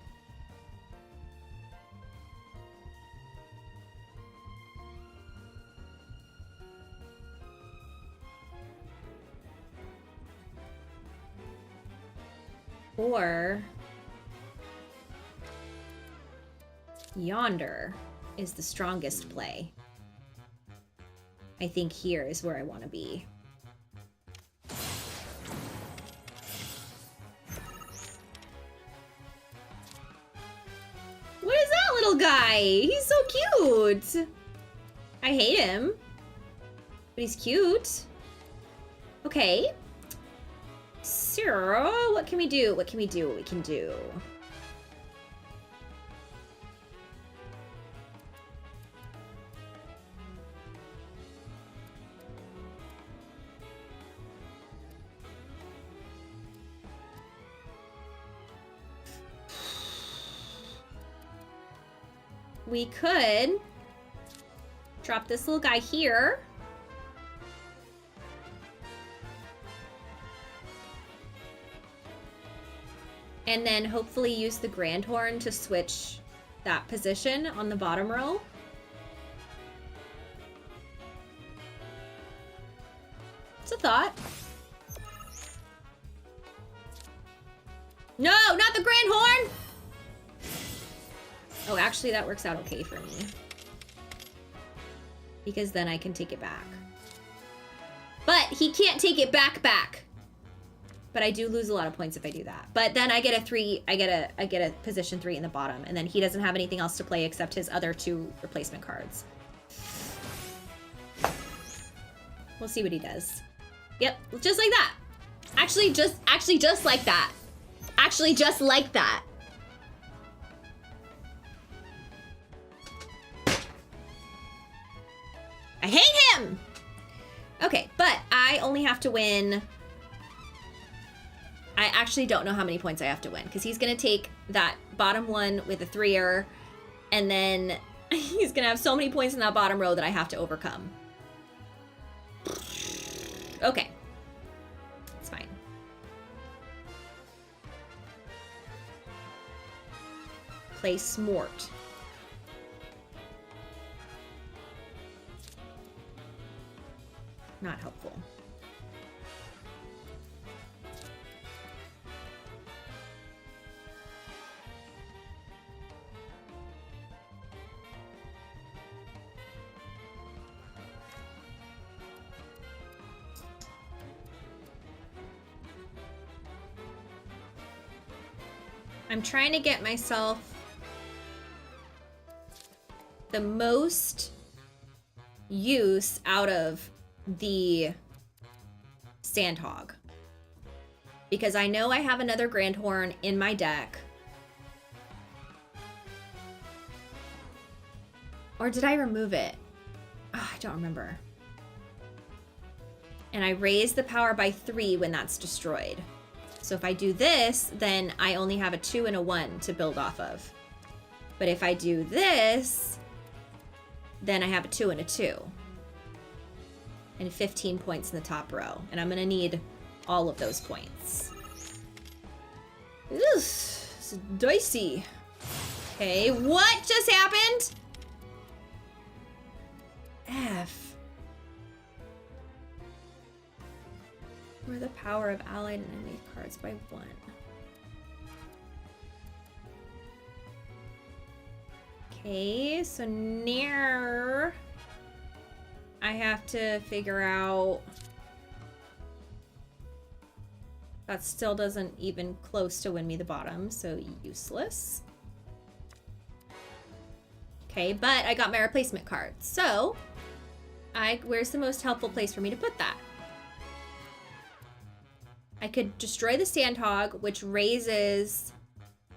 Or yonder is the strongest play. I think here is where I want to be. What is that little guy? He's so cute. I hate him, but he's cute. Okay. Sarah, what can we do? What can we do? What we can do? We could drop this little guy here. And then hopefully use the Grand Horn to switch that position on the bottom row. It's a thought. No, not the Grand Horn! Oh, actually that works out okay for me. Because then I can take it back. But he can't take it back. But I do lose a lot of points if I do that. But then I get a 3, I get a position 3 in the bottom, and then he doesn't have anything else to play except his other 2 replacement cards. We'll see what he does. Yep, just like that. Actually just like that. Actually just like that. I hate him! Okay, but I only have to win... I actually don't know how many points I have to win, because he's going to take that bottom one with a 3-er, and then he's going to have so many points in that bottom row that I have to overcome. Okay. It's fine. Play Smort. Not helpful. I'm trying to get myself the most use out of the Sandhog, because I know I have another Grand Horn in my deck. Or did I remove it? Oh, I don't remember. And I raise the power by 3 when that's destroyed. So if I do this, then I only have a 2 and a 1 to build off of. But if I do this, then I have a 2 and a 2. And 15 points in the top row. And I'm gonna need all of those points. It's dicey. Okay, what just happened? F. Or the power of allied and enemy cards by 1. Okay, so near I have to figure out. That still doesn't even close to win me the bottom, so useless. Okay, but I got my replacement card. So where's the most helpful place for me to put that? I could destroy the Sandhog, which raises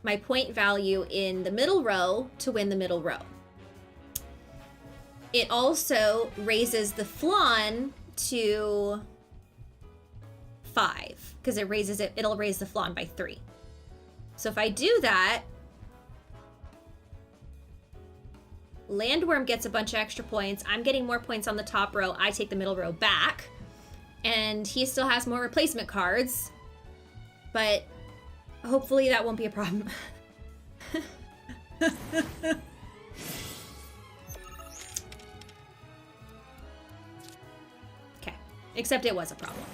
my point value in the middle row to win the middle row. It also raises the Flan to 5, because it'll raise the Flan by 3. So if I do that, Landworm gets a bunch of extra points. I'm getting more points on the top row. I take the middle row back. And he still has more replacement cards. But hopefully that won't be a problem. Okay. Except it was a problem.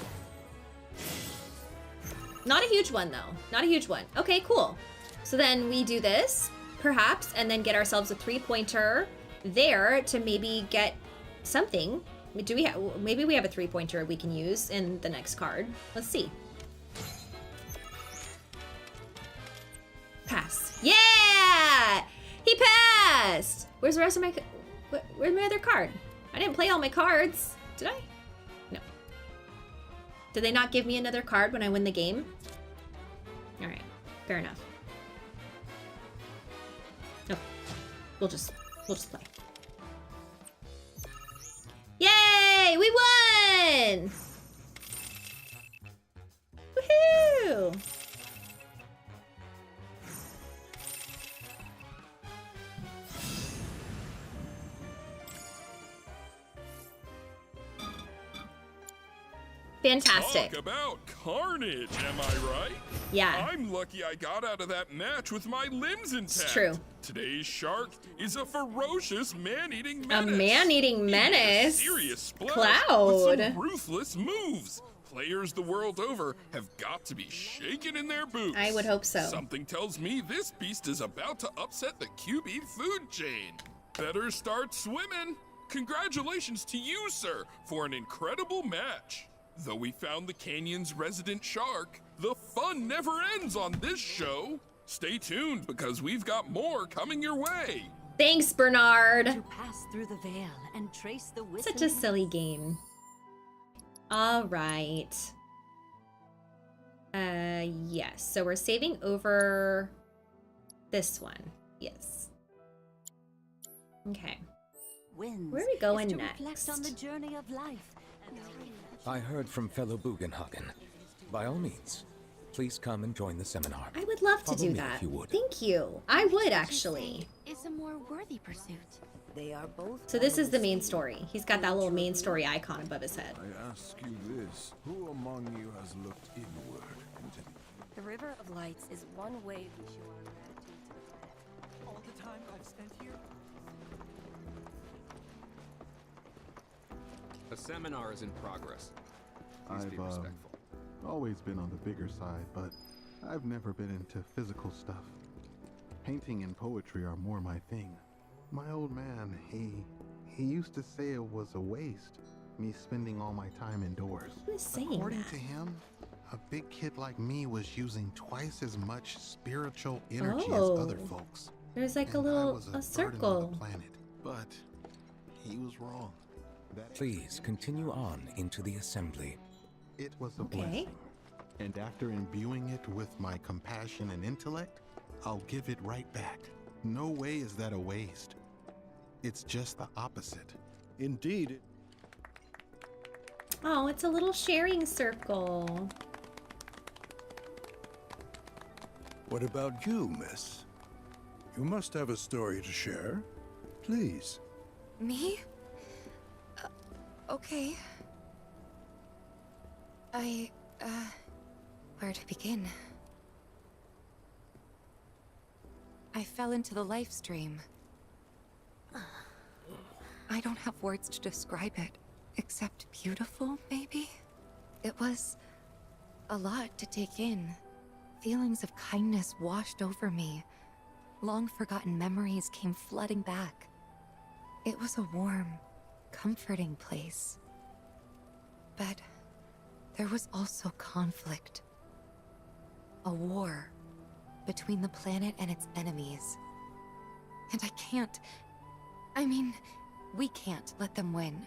Not a huge one, though. Not a huge one. Okay, cool. So then we do this. perhaps, and then get ourselves a 3-pointer there to maybe get something. Do we have, maybe we have a 3-pointer we can use in the next card. Let's see. Pass. Yeah! He passed! Where's the rest of my, where's my other card? I didn't play all my cards. Did I? No. Did they not give me another card when I win the game? All right, fair enough. No, we'll just play. Yay! We won! Woohoo! Fantastic. Talk about carnage, am I right? Yeah. I'm lucky I got out of that match with my limbs intact. It's true. Today's shark is a ferocious man-eating A menace. man-eating menace? Serious splash Cloud. with some ruthless moves. Players the world over have got to be shaken in their boots. I would hope so. Something tells me this beast is about to upset the QB food chain. Better start swimming. Congratulations to you, sir, for an incredible match. Though we found the canyon's resident shark, the fun never ends on this show. Stay tuned because we've got more coming your way. Thanks, Bernard. To pass through the veil and trace the Such a silly game. All right. Yes. So we're saving over this one. Yes. Okay. Where are we going next? On the journey of life. I heard from fellow Bugenhagen. By all means, please come and join the seminar. I would love to Follow do me that. if you would. Thank you. I would actually. Is a more worthy pursuit. They are both. So this is the main story. He's got that little main story icon above his head. I ask you this, who among you has looked inward into The River of Lights is one way we show our gratitude to the planet. All the time I've spent here. A seminar is in progress. Please be I've respectful. always been on the bigger side, but I've never been into physical stuff. Painting and poetry are more my thing. My old man, he used to say it was a waste, me spending all my time indoors. Who is saying According that? to him, a big kid like me was using twice as much spiritual energy as other Oh. folks. There's like a And I little was a burden on circle. the planet, but he was wrong. Please continue on into the assembly. It was a Okay. blessing. And after imbuing it with my compassion and intellect, I'll give it right back. No way is that a waste. It's just the opposite. Indeed. Oh, it's a little sharing circle. What about you, miss? You must have a story to share. Please. Me? Okay. Where to begin? I fell into the live stream. I don't have words to describe it, except beautiful, maybe? It was a lot to take in. Feelings of kindness washed over me. Long-forgotten memories came flooding back. It was a warm, comforting place. But there was also conflict. A war between the planet and its enemies. And we can't let them win.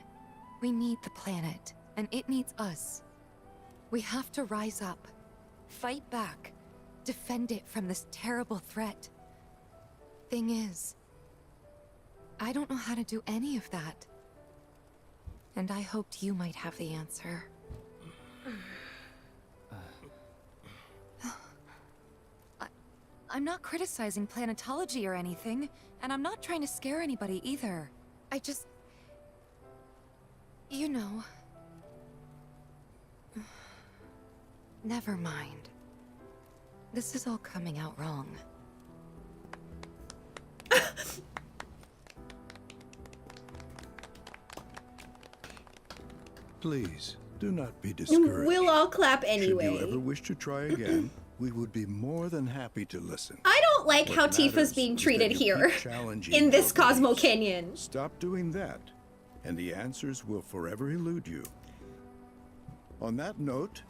We need the planet, and it needs us. We have to rise up, fight back, defend it from this terrible threat. Thing is, I don't know how to do any of that. And I hoped you might have the answer. I'm not criticizing planetology or anything, and I'm not trying to scare anybody either. I just... You know... Never mind. This is all coming out wrong. Please, do not be discouraged. We'll all clap anyway. Should you ever wish to try again, we would be more than happy to listen. I don't like What how Tifa's matters being is treated that you here keep challenging in this your Cosmo beliefs. Canyon. Stop doing that, and the answers will forever elude you. On that note,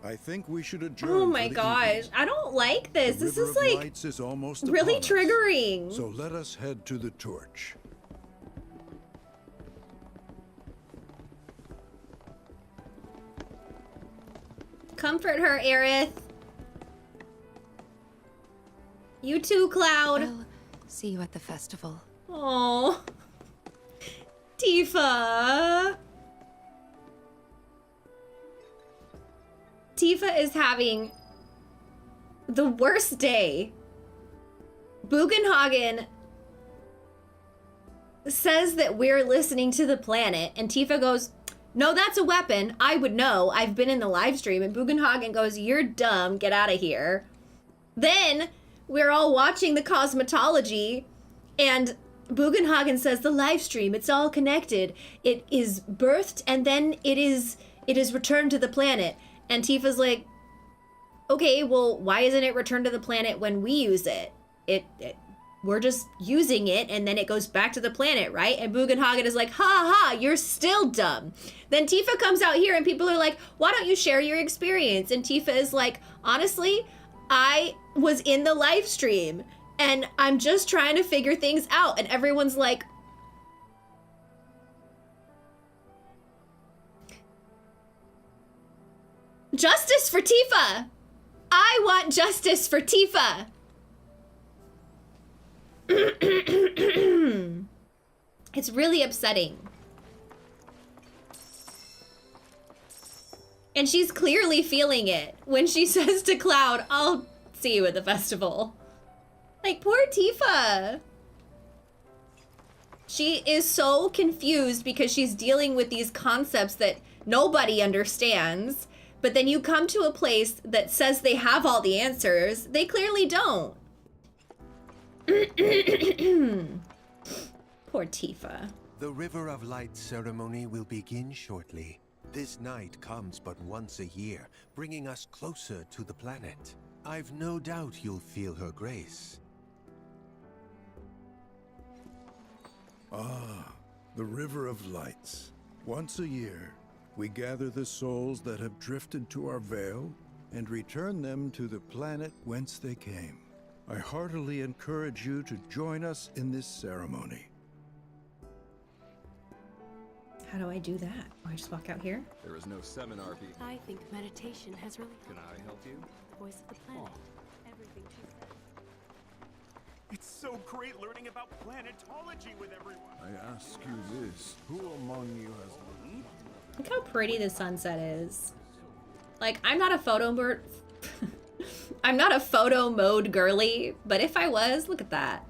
I think we should adjourn. Oh for my the gosh, evening. I don't like this. The This River is of like Lights is almost really upon us. triggering. So let us head to the torch. Comfort her, Aerith. You too, Cloud. I'll see you at the festival. Oh, Tifa. Tifa is having the worst day. Bugenhagen says that we're listening to the planet, and Tifa goes, "No, that's a weapon. I would know. I've been in the live stream." And Bugenhagen goes, "You're dumb. Get out of here." Then we're all watching the cosmetology, and Bugenhagen says, "The live stream, it's all connected. It is birthed, and then it is returned to the planet." And Tifa's like, "Okay, well, why isn't it returned to the planet when we use it? We're just using it, and then it goes back to the planet, right?" And Bugenhagen is like, "Ha ha, you're still dumb." Then Tifa comes out here, and people are like, "Why don't you share your experience?" And Tifa is like, "Honestly, I was in the live stream, and I'm just trying to figure things out." And everyone's like, "Justice for Tifa! I want justice for Tifa!" It's really upsetting. And she's clearly feeling it when she says to Cloud, "I'll see you at the festival." Like, poor Tifa. She is so confused because she's dealing with these concepts that nobody understands. But then you come to a place that says they have all the answers. They clearly don't. Poor Tifa. The River of Light ceremony will begin shortly. This night comes but once a year, bringing us closer to the planet. I've no doubt you'll feel her grace. Ah, the River of Lights. Once a year, we gather the souls that have drifted to our veil and return them to the planet whence they came. I heartily encourage you to join us in this ceremony. How do I do that? Oh, I just walk out here? There is no seminar being. I think meditation has really Can I help you? voice of the planet. Everything she said. It's so great learning about planetology with everyone. I ask you this, who among you has learned? Look how pretty the sunset is. Like, I'm not a photo I'm not a photo mode girly, but if I was, look at that.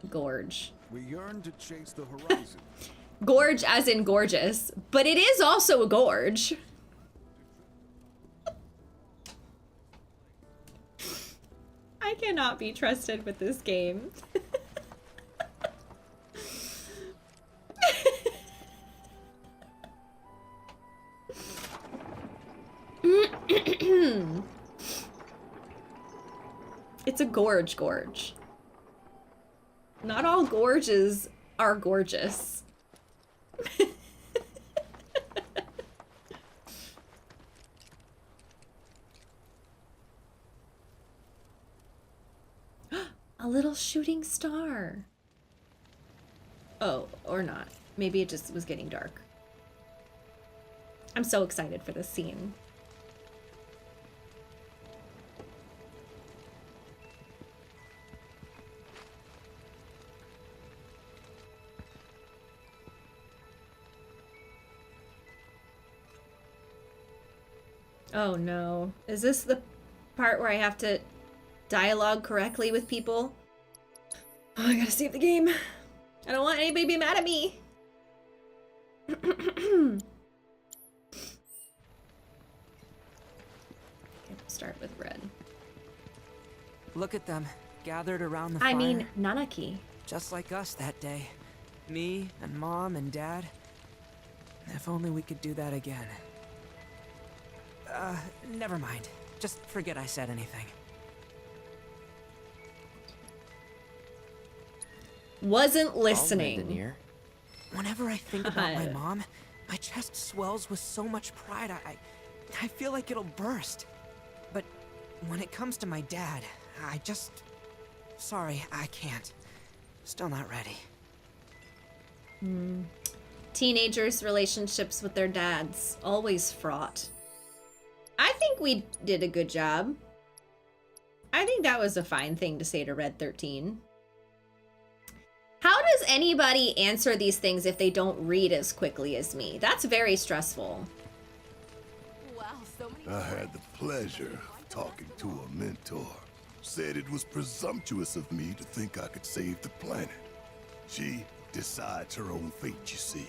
Gorge. We yearn to chase the horizon. Gorge as in gorgeous, but it is also a gorge. I cannot be trusted with this game. It's a gorge. Not all gorges are gorgeous. A little shooting star. Oh, or not. Maybe it just was getting dark. I'm so excited for this scene. Oh no. Is this the part where I have to dialogue correctly with people? Oh, I gotta save the game. I don't want anybody to be mad at me. Okay, start with red. Look at them, gathered around the fire. I mean, Nanaki. Just like us that day. Me and Mom and Dad. If only we could do that again. Never mind. Just forget I said anything. Wasn't listening. Whenever I think about my mom, my chest swells with so much pride, I feel like it'll burst. But when it comes to my dad, I just... Sorry, I can't. Still not ready. Teenagers' relationships with their dads, always fraught. I think we did a good job. I think that was a fine thing to say to Red 13. How does anybody answer these things if they don't read as quickly as me? That's very stressful. I had the pleasure of talking to a mentor. Said it was presumptuous of me to think I could save the planet. She decides her own fate, you see.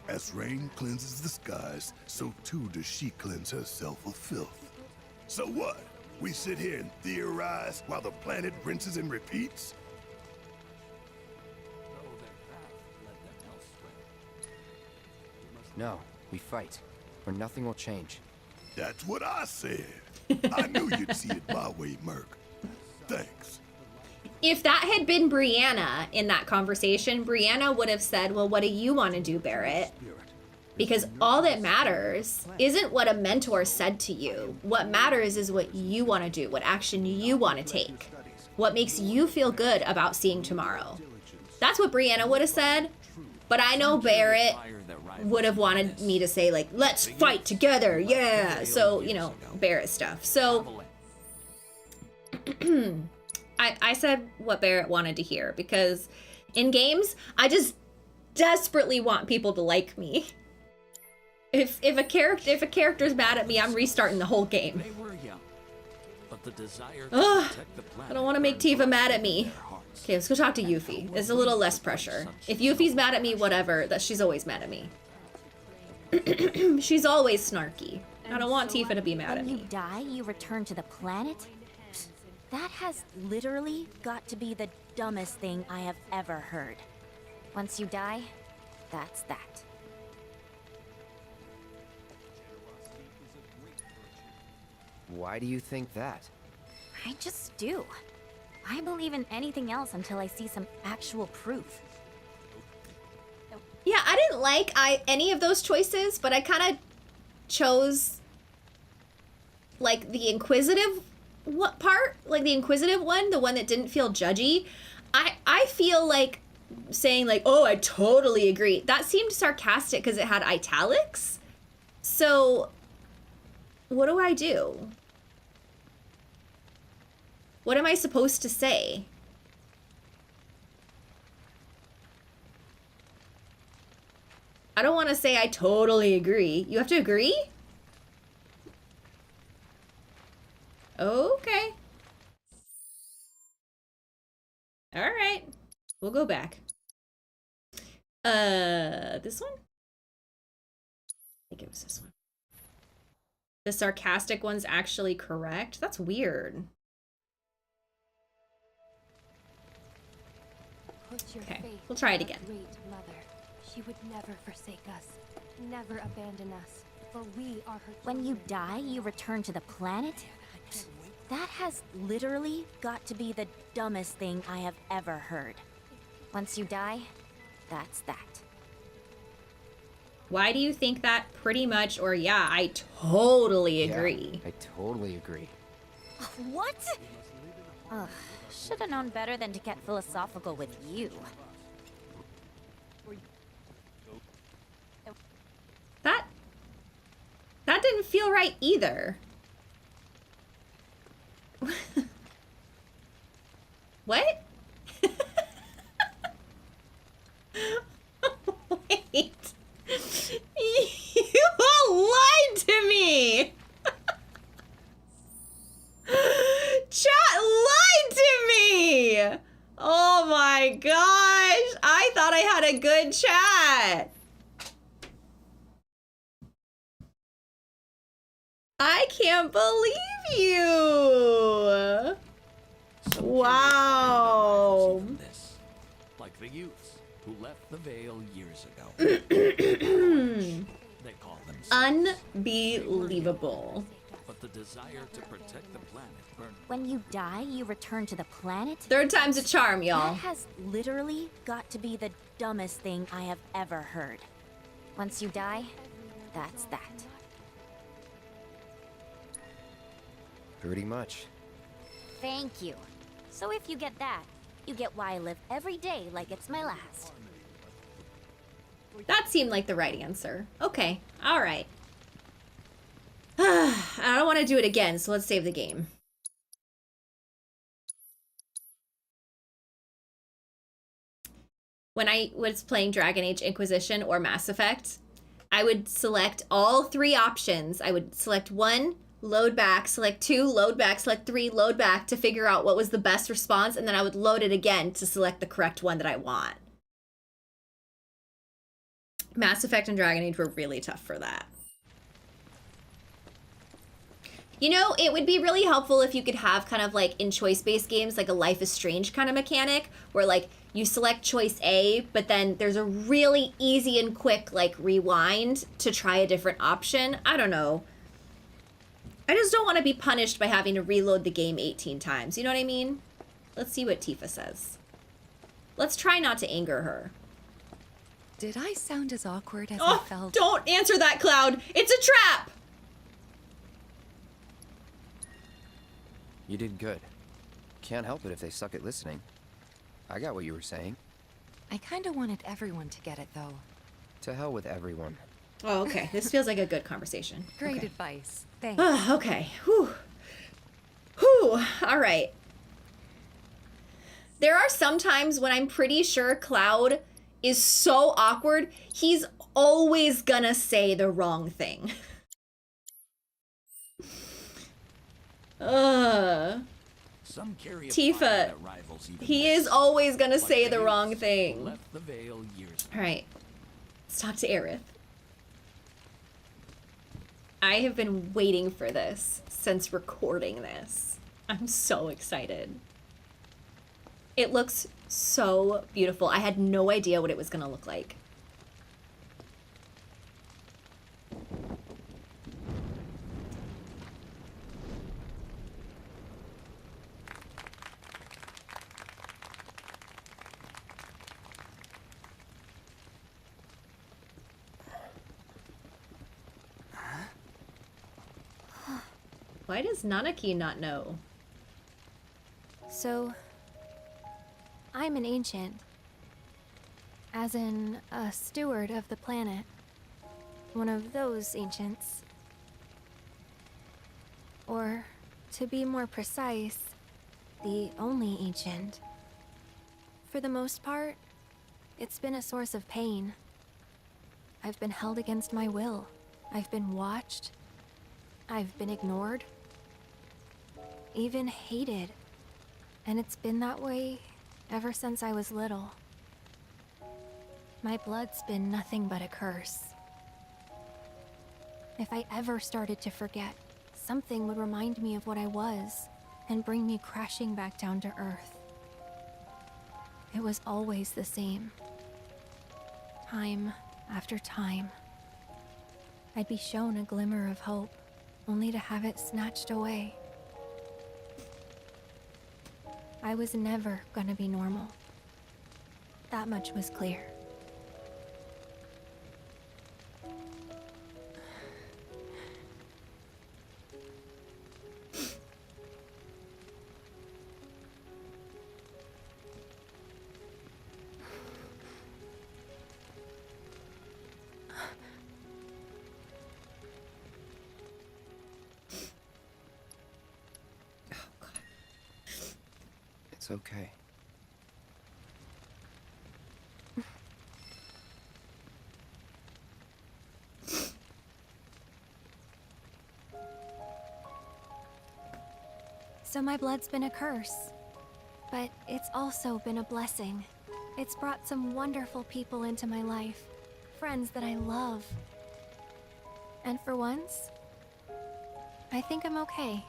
As rain cleanses the skies, so too does she cleanse herself of filth. So what? We sit here and theorize while the planet rinses and repeats? No, we fight, or nothing will change. That's what I said. I knew you'd see it my way, Merc. Thanks. If that had been Brianna in that conversation, Brianna would have said, well, what do you want to do, Barrett? Because all that matters isn't what a mentor said to you. What matters is what you want to do, what action you want to take, what makes you feel good about seeing tomorrow. That's what Brianna would have said. But I know Barrett would have wanted me to say, like, let's fight together, yeah. So, you know, Barrett stuff. So, I said what Barrett wanted to hear, because in games, I just desperately want people to like me. If a character's mad at me, I'm restarting the whole game. Ugh, I don't want to make Tifa mad at me. Okay, let's go talk to Yuffie. There's a little less pressure. If Yuffie's mad at me, whatever, that she's always mad at me. She's always snarky. I don't want Tifa to be mad at me. When you die, you return to the planet? That has literally got to be the dumbest thing I have ever heard. Once you die, that's that. Why do you think that? I just do. I believe in anything else until I see some actual proof. Yeah, I didn't like any of those choices, but I kind of chose like the inquisitive part, like the inquisitive one, the one that didn't feel judgy. I feel like saying like, oh, I totally agree. That seemed sarcastic because it had italics. So what do I do? What am I supposed to say? I don't want to say I totally agree. You have to agree? Okay. All right. We'll go back. This one? I think it was this one. The sarcastic one's actually correct? That's weird. Okay, we'll try it again. Great mother, she would never forsake us, never abandon us, for we are her children. When you die, you return to the planet? That has literally got to be the dumbest thing I have ever heard. Once you die, that's that. Why do you think that? Pretty much, or yeah, I totally agree. Yeah, I totally agree. What? Ugh, should have known better than to get philosophical with you. That didn't feel right either. What? Wait. You all lied to me! Chat lied to me! Oh my gosh! I thought I had a good chat! I can't believe you! Wow! Like the youths who left the Veil years ago. They call them Unbelievable. But but the desire to protect the planet burned. When you die, you return to the planet? Third time's a charm, y'all. That has literally got to be the dumbest thing I have ever heard. Once you die, that's that. Pretty much. Thank you. So if you get that, you get why I live every day like it's my last. That seemed like the right answer. Okay, all right. I don't want to do it again, so let's save the game. When I was playing Dragon Age Inquisition or Mass Effect, I would select all 3 options. I would select 1, load back, select 2, load back, select 3, load back to figure out what was the best response, and then I would load it again to select the correct one that I want. Mass Effect and Dragon Age were really tough for that. You know, it would be really helpful if you could have kind of like in choice-based games, like a Life is Strange kind of mechanic, where like you select choice A, but then there's a really easy and quick like rewind to try a different option. I don't know. I just don't want to be punished by having to reload the game 18 times. You know what I mean? Let's see what Tifa says. Let's try not to anger her. Did I sound as awkward as I felt? Don't answer that, Cloud. It's a trap. You did good. Can't help it if they suck at listening. I got what you were saying. I kind of wanted everyone to get it, though. To hell with everyone. Oh, okay. This feels like a good conversation. Great Okay. advice. Thanks. Okay. Whew. Whew. All right. There are some times when I'm pretty sure Cloud is so awkward, he's always gonna say the wrong thing. Some carry a Tifa, fire that rivals even he this. is always gonna Like say the Aerith, wrong who thing. left the Veil years ago. All right, let's talk to Aerith. I have been waiting for this since recording this. I'm so excited. It looks so beautiful. I had no idea what it was gonna look like. Why does Nanaki not know? So, I'm an ancient. As in, a steward of the planet. One of those ancients. Or, to be more precise, the only ancient. For the most part, it's been a source of pain. I've been held against my will. I've been watched. I've been ignored. Even hated. And it's been that way ever since I was little. My blood's been nothing but a curse. If I ever started to forget, something would remind me of what I was and bring me crashing back down to Earth. It was always the same. Time after time. I'd be shown a glimmer of hope, only to have it snatched away. I was never gonna be normal. That much was clear. It's okay. So my blood's been a curse, but it's also been a blessing. It's brought some wonderful people into my life, friends that I love. And for once, I think I'm okay.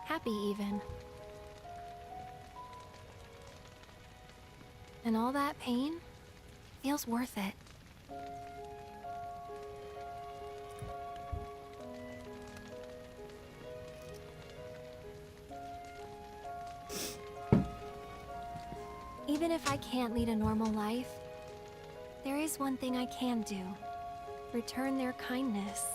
Happy even. And all that pain feels worth it. Even if I can't lead a normal life, there is one thing I can do. Return their kindness.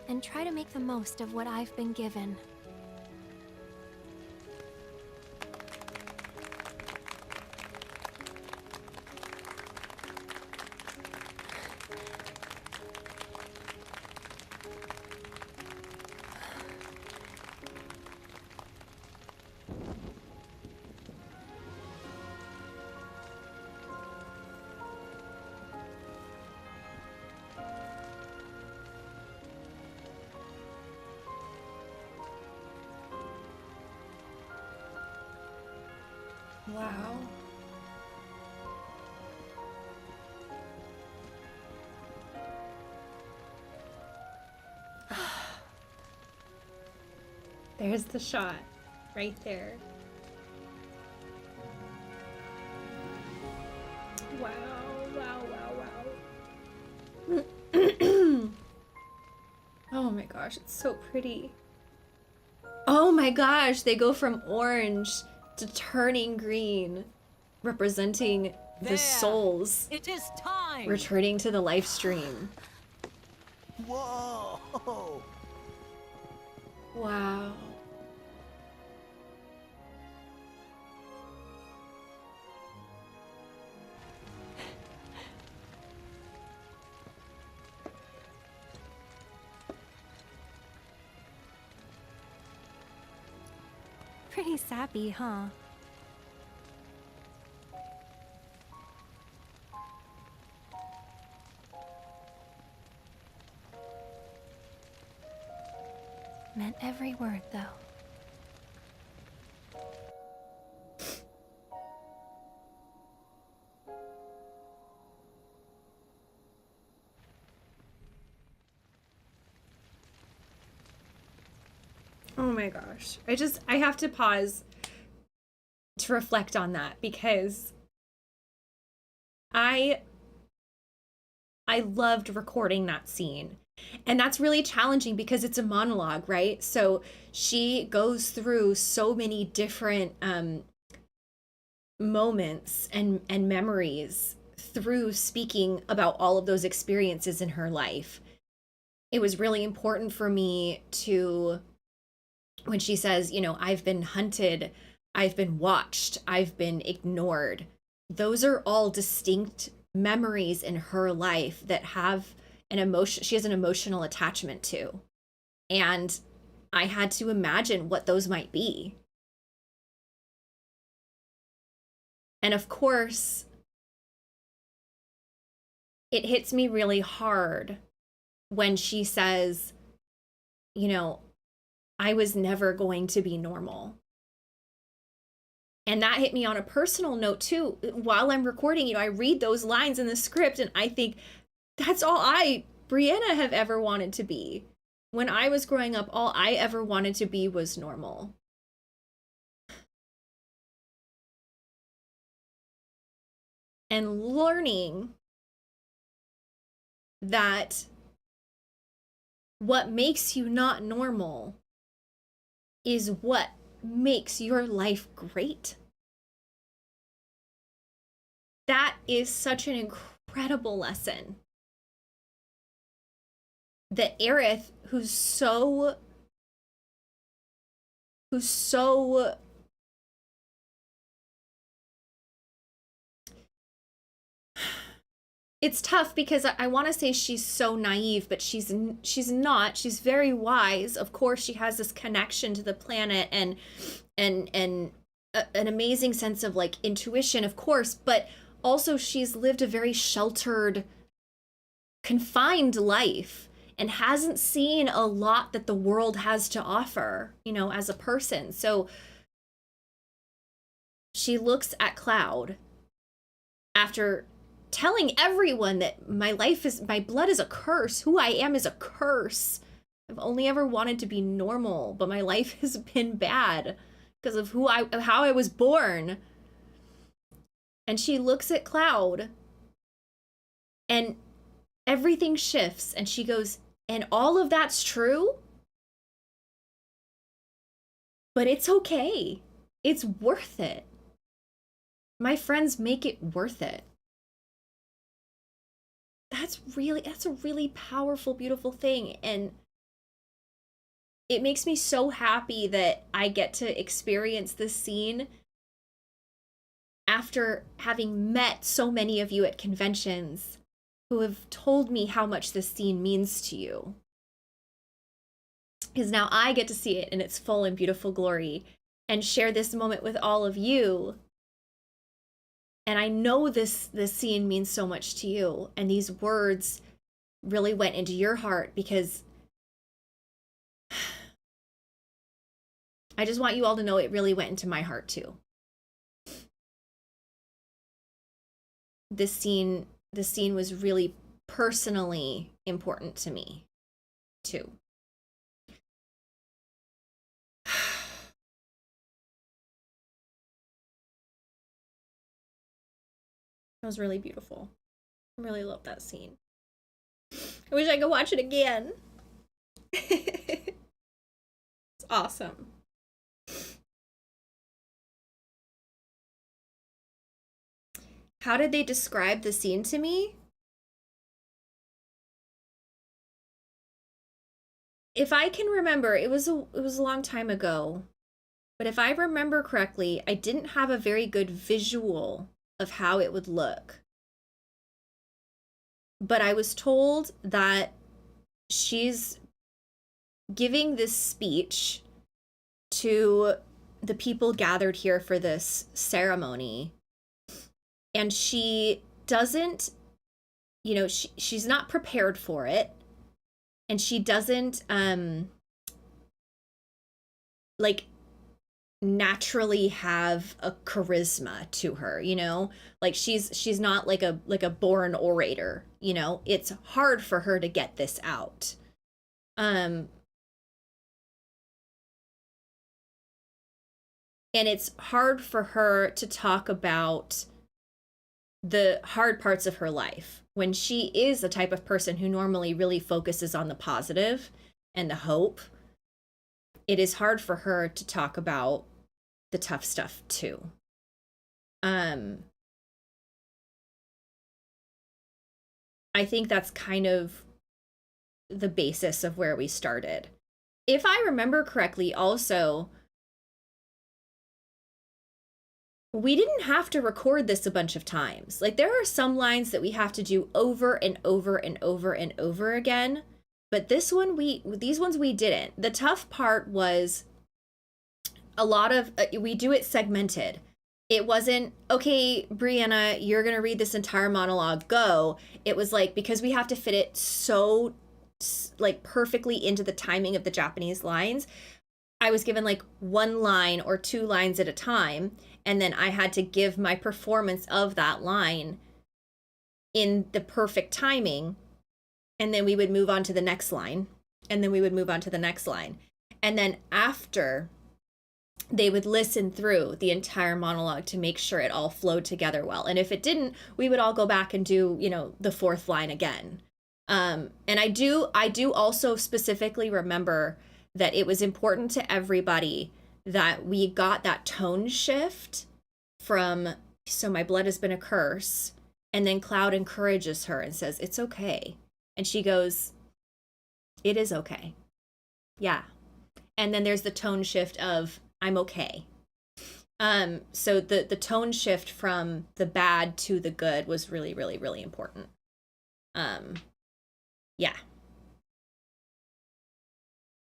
And try to make the most of what I've been given. Wow. There's the shot right there. Wow, wow, wow, wow. Oh my gosh, it's so pretty. Oh my gosh, they go from orange to turning green, representing the souls It is time. returning to the live stream. Whoa! Wow. Pretty sappy, huh? Meant every word, though. Oh my gosh. I have to pause to reflect on that because I loved recording that scene. And that's really challenging because it's a monologue, right? So she goes through so many different moments and memories through speaking about all of those experiences in her life. It was really important for me to, when she says, you know, I've been hunted, I've been watched, I've been ignored. Those are all distinct memories in her life that have an emotion, she has an emotional attachment to. And I had to imagine what those might be. And of course, it hits me really hard when she says, you know, I was never going to be normal. And that hit me on a personal note too. While I'm recording, you know, I read those lines in the script and I think that's all Brianna, have ever wanted to be. When I was growing up, all I ever wanted to be was normal. And learning that what makes you not normal is what makes your life great. That is such an incredible lesson. That Aerith, who's so it's tough because I want to say she's so naive, but she's not. She's very wise. Of course, she has this connection to the planet and an amazing sense of like intuition, of course, but also she's lived a very sheltered, confined life and hasn't seen a lot that the world has to offer, you know, as a person. So she looks at Cloud after telling everyone that my blood is a curse. Who I am is a curse. I've only ever wanted to be normal, but my life has been bad because of how I was born. And she looks at Cloud and everything shifts and she goes, and all of that's true, but it's okay. it's worth it. My friends make it worth it. That's a really powerful, beautiful thing. And it makes me so happy that I get to experience this scene after having met so many of you at conventions who have told me how much this scene means to you. Because now I get to see it in its full and beautiful glory and share this moment with all of you. And I know this scene means so much to you, and these words really went into your heart, because I just want you all to know it really went into my heart too. This scene was really personally important to me too. It was really beautiful. I really love that scene. I wish I could watch it again. It's awesome. How did they describe the scene to me? If I can remember, it was a long time ago, but if I remember correctly, I didn't have a very good visual of how it would look. But I was told that she's giving this speech to the people gathered here for this ceremony, and she doesn't, you know, she's not prepared for it, and she doesn't like naturally have a charisma to her, you know, like she's not like a born orator, you know. It's hard for her to get this out. And it's hard for her to talk about the hard parts of her life when she is the type of person who normally really focuses on the positive and the hope. It is hard for her to talk about the tough stuff too. I think that's kind of the basis of where we started. If I remember correctly, also, we didn't have to record this a bunch of times. Like, there are some lines that we have to do over and over and over and over again, but these ones we didn't. The tough part was a lot of we do it segmented. It wasn't, okay, Brianna, you're gonna read this entire monologue, go. It was like, because we have to fit it so like perfectly into the timing of the Japanese lines, I was given like one line or two lines at a time, and then I had to give my performance of that line in the perfect timing, and then we would move on to the next line, and then we would move on to the next line. And then after, they would listen through the entire monologue to make sure it all flowed together well. And if it didn't, we would all go back and do, you know, the fourth line again. And I do also specifically remember that it was important to everybody that we got that tone shift from, so my blood has been a curse, and then Cloud encourages her and says, it's okay. And she goes, it is okay. Yeah. And then there's the tone shift of, I'm okay. So the tone shift from the bad to the good was really, really, really important. Yeah.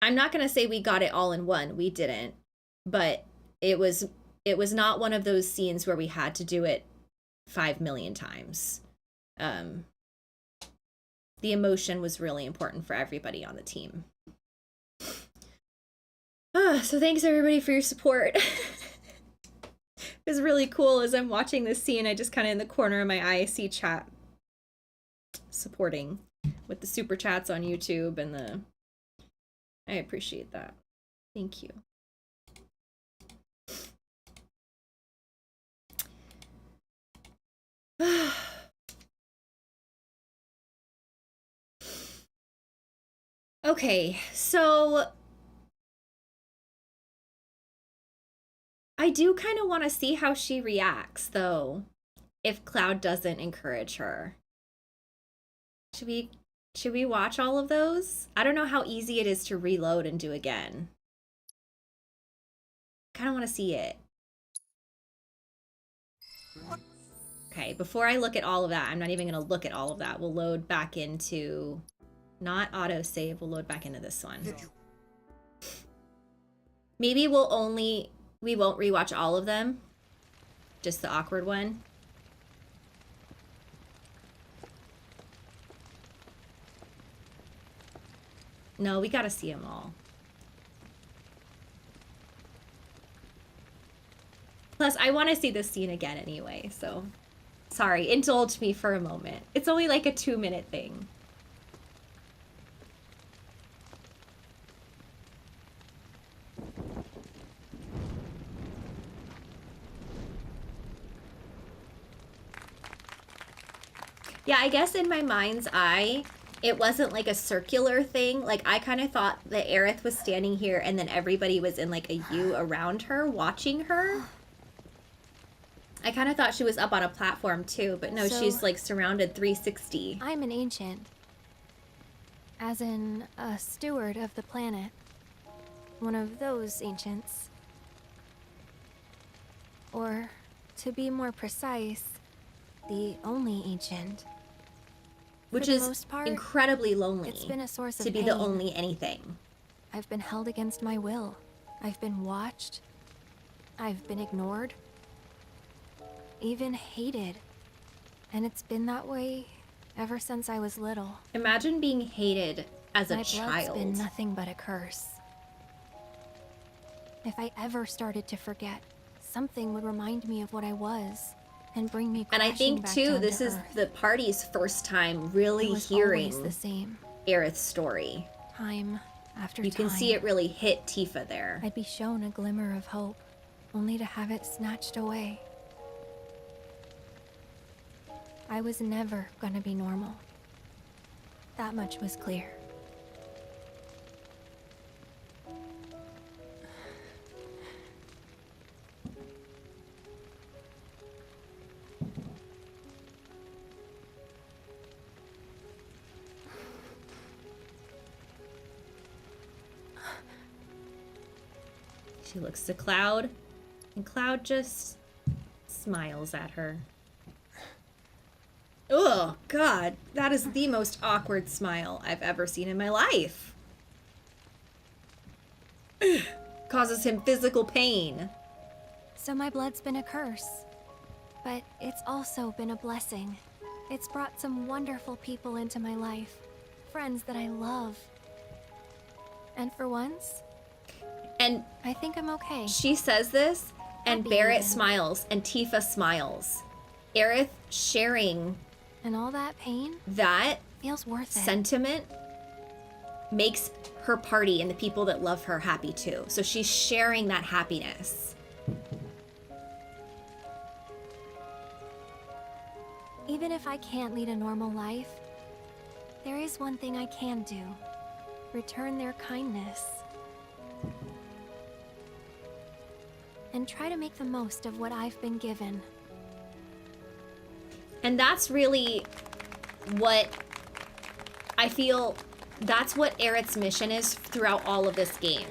I'm not gonna say we got it all in one. We didn't, but it was not one of those scenes where we had to do it 5 million times. The emotion was really important for everybody on the team. So thanks everybody for your support. It was really cool as I'm watching this scene. I just kind of in the corner of my eye see chat supporting with the super chats on YouTube and I appreciate that. Thank you. Okay, so I do kind of want to see how she reacts, though, if Cloud doesn't encourage her. Should we watch all of those? I don't know how easy it is to reload and do again. Kind of want to see it. Okay, before I look at all of that, I'm not even going to look at all of that. We'll load back into, not autosave, we'll load back into this one. Maybe we won't rewatch all of them. Just the awkward one. No, we gotta see them all. Plus, I want to see this scene again anyway, so... Sorry, indulge me for a moment. It's only like a 2-minute thing. Yeah, I guess in my mind's eye, it wasn't like a circular thing. Like, I kind of thought that Aerith was standing here and then everybody was in like a U around her, watching her. I kind of thought she was up on a platform too, but no, she's like surrounded 360. I'm an ancient. As in, a steward of the planet. One of those ancients. Or, to be more precise, the only ancient. Which For the is most part, incredibly lonely. It's been a source of to be pain. the only anything. I've been held against my will. I've been watched. I've been ignored. Even hated. And it's been that way ever since I was little. Imagine being hated as a My child. blood's been nothing but a curse. If I ever started to forget, something would remind me of what I was and bring me crashing And I think back too, down this to is Earth. the party's first time really It was hearing always the same. Aerith's story. Time after You time. can see it really hit Tifa there. I'd be shown a glimmer of hope, only to have it snatched away. I was never gonna be normal. That much was clear. She looks to Cloud, and Cloud just smiles at her. Oh, God, that is the most awkward smile I've ever seen in my life. Causes him physical pain. So my blood's been a curse, but it's also been a blessing. It's brought some wonderful people into my life, friends that I love. And for once, and I think I'm okay. She says this, and Happy Barrett even. smiles, and Tifa smiles. Aerith sharing and all that pain that feels worth it. Sentiment makes her party and the people that love her happy too. So she's sharing that happiness. Even if I can't lead a normal life, there is one thing I can do. Return their kindness. And try to make the most of what I've been given. And that's really what I feel, that's what Aerith's mission is throughout all of this game.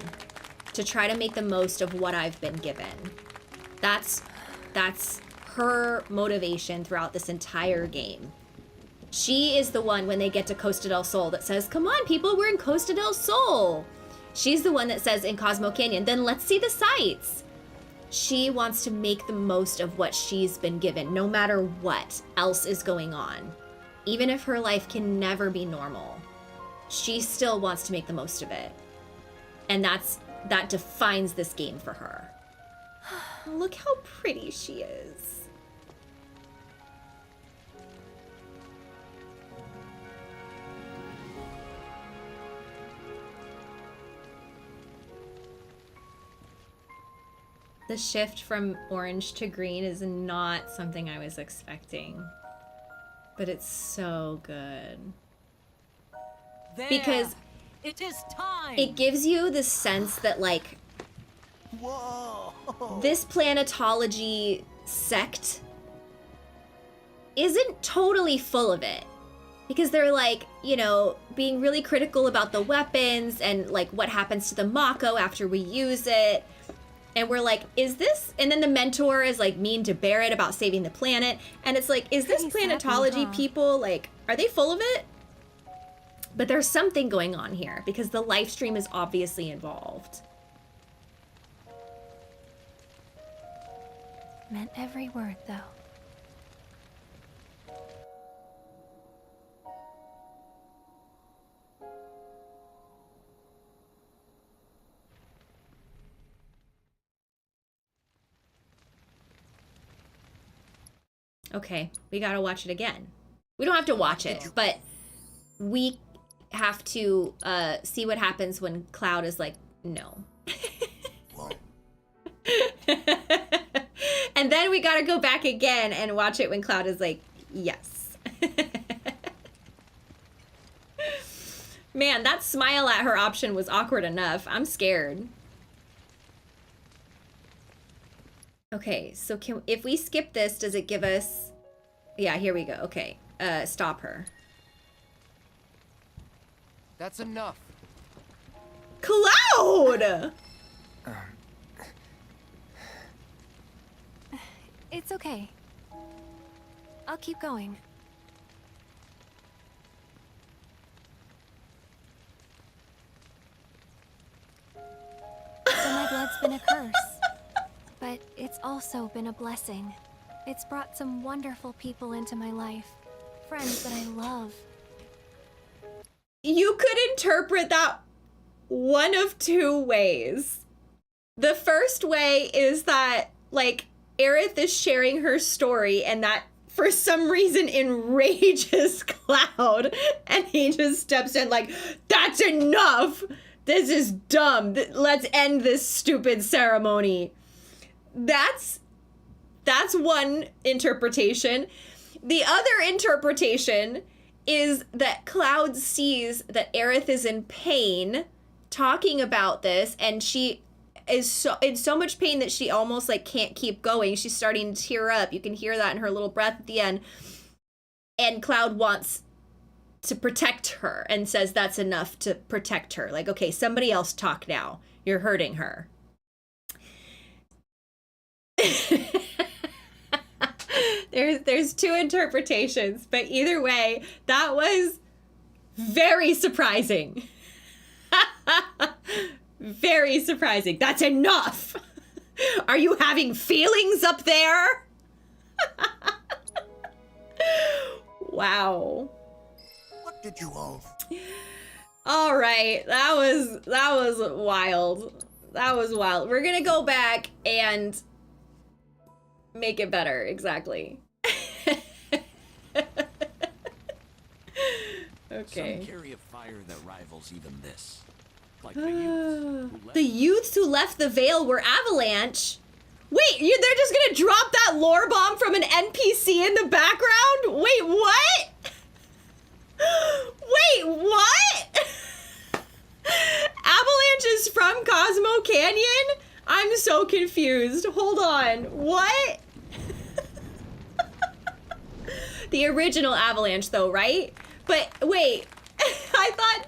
To try to make the most of what I've been given. That's her motivation throughout this entire game. She is the one, when they get to Costa del Sol, that says, come on people, we're in Costa del Sol. She's the one that says in Cosmo Canyon, then let's see the sights. She wants to make the most of what she's been given, no matter what else is going on. Even if her life can never be normal, she still wants to make the most of it. And that defines this game for her. Look how pretty she is. The shift from orange to green is not something I was expecting. But it's so good. There. Because it is time. it gives you the sense that, like, Whoa! This planetology sect isn't totally full of it. Because they're like, you know, being really critical about the weapons and like what happens to the Mako after we use it. And we're like, is this? And then the mentor is like mean to Barrett about saving the planet. And it's like, is this planetology people, like, are they full of it? But there's something going on here because the live stream is obviously involved. Meant every word, though. Okay, we gotta watch it again. We don't have to watch it, but we have to see what happens when Cloud is like, no. And then we gotta go back again and watch it when Cloud is like, yes. Man, that smile at her option was awkward enough. I'm scared. Okay, so if we skip this, does it give us... Yeah, here we go. Okay, stop her. That's enough. Cloud! It's okay. I'll keep going. So my blood's been a curse. But it's also been a blessing. It's brought some wonderful people into my life. Friends that I love. You could interpret that one of two ways. The first way is that, like, Aerith is sharing her story and that for some reason enrages Cloud and he just steps in like, that's enough! This is dumb. Let's end this stupid ceremony. That's one interpretation. The other interpretation is that Cloud sees that Aerith is in pain talking about this, and she is in so much pain that she almost like can't keep going. She's starting to tear up. You can hear that in her little breath at the end. And Cloud wants to protect her and says that's enough to protect her. Like, okay, somebody else talk now. You're hurting her. There's two interpretations, but either way, that was very surprising. Very surprising. That's enough. Are you having feelings up there? Wow. What did you all? All right, that was wild. That was wild. We're gonna go back and make it better. Exactly. Okay. Some carry a fire that rivals even this. Like The youths who left the Veil were Avalanche. Wait, they're just gonna drop that lore bomb from an NPC in the background? Wait, what? Wait, what? Avalanche is from Cosmo Canyon? I'm so confused. Hold on. What? The original Avalanche though, right? But wait, I thought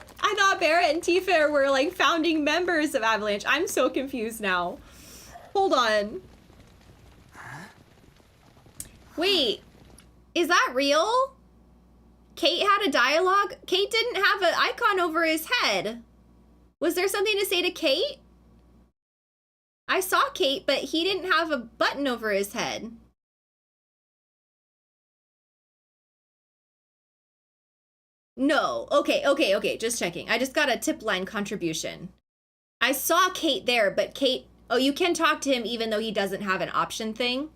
Barrett and Tifa were like founding members of Avalanche. I'm so confused now. Hold on. Wait, is that real? Kate had a dialogue? Kate didn't have an icon over his head. Was there something to say to Kate? I saw Kate, but he didn't have a button over his head. No, okay, just checking. I just got a tip line contribution. I saw Kate there, but Kate, oh, you can talk to him even though he doesn't have an option thing?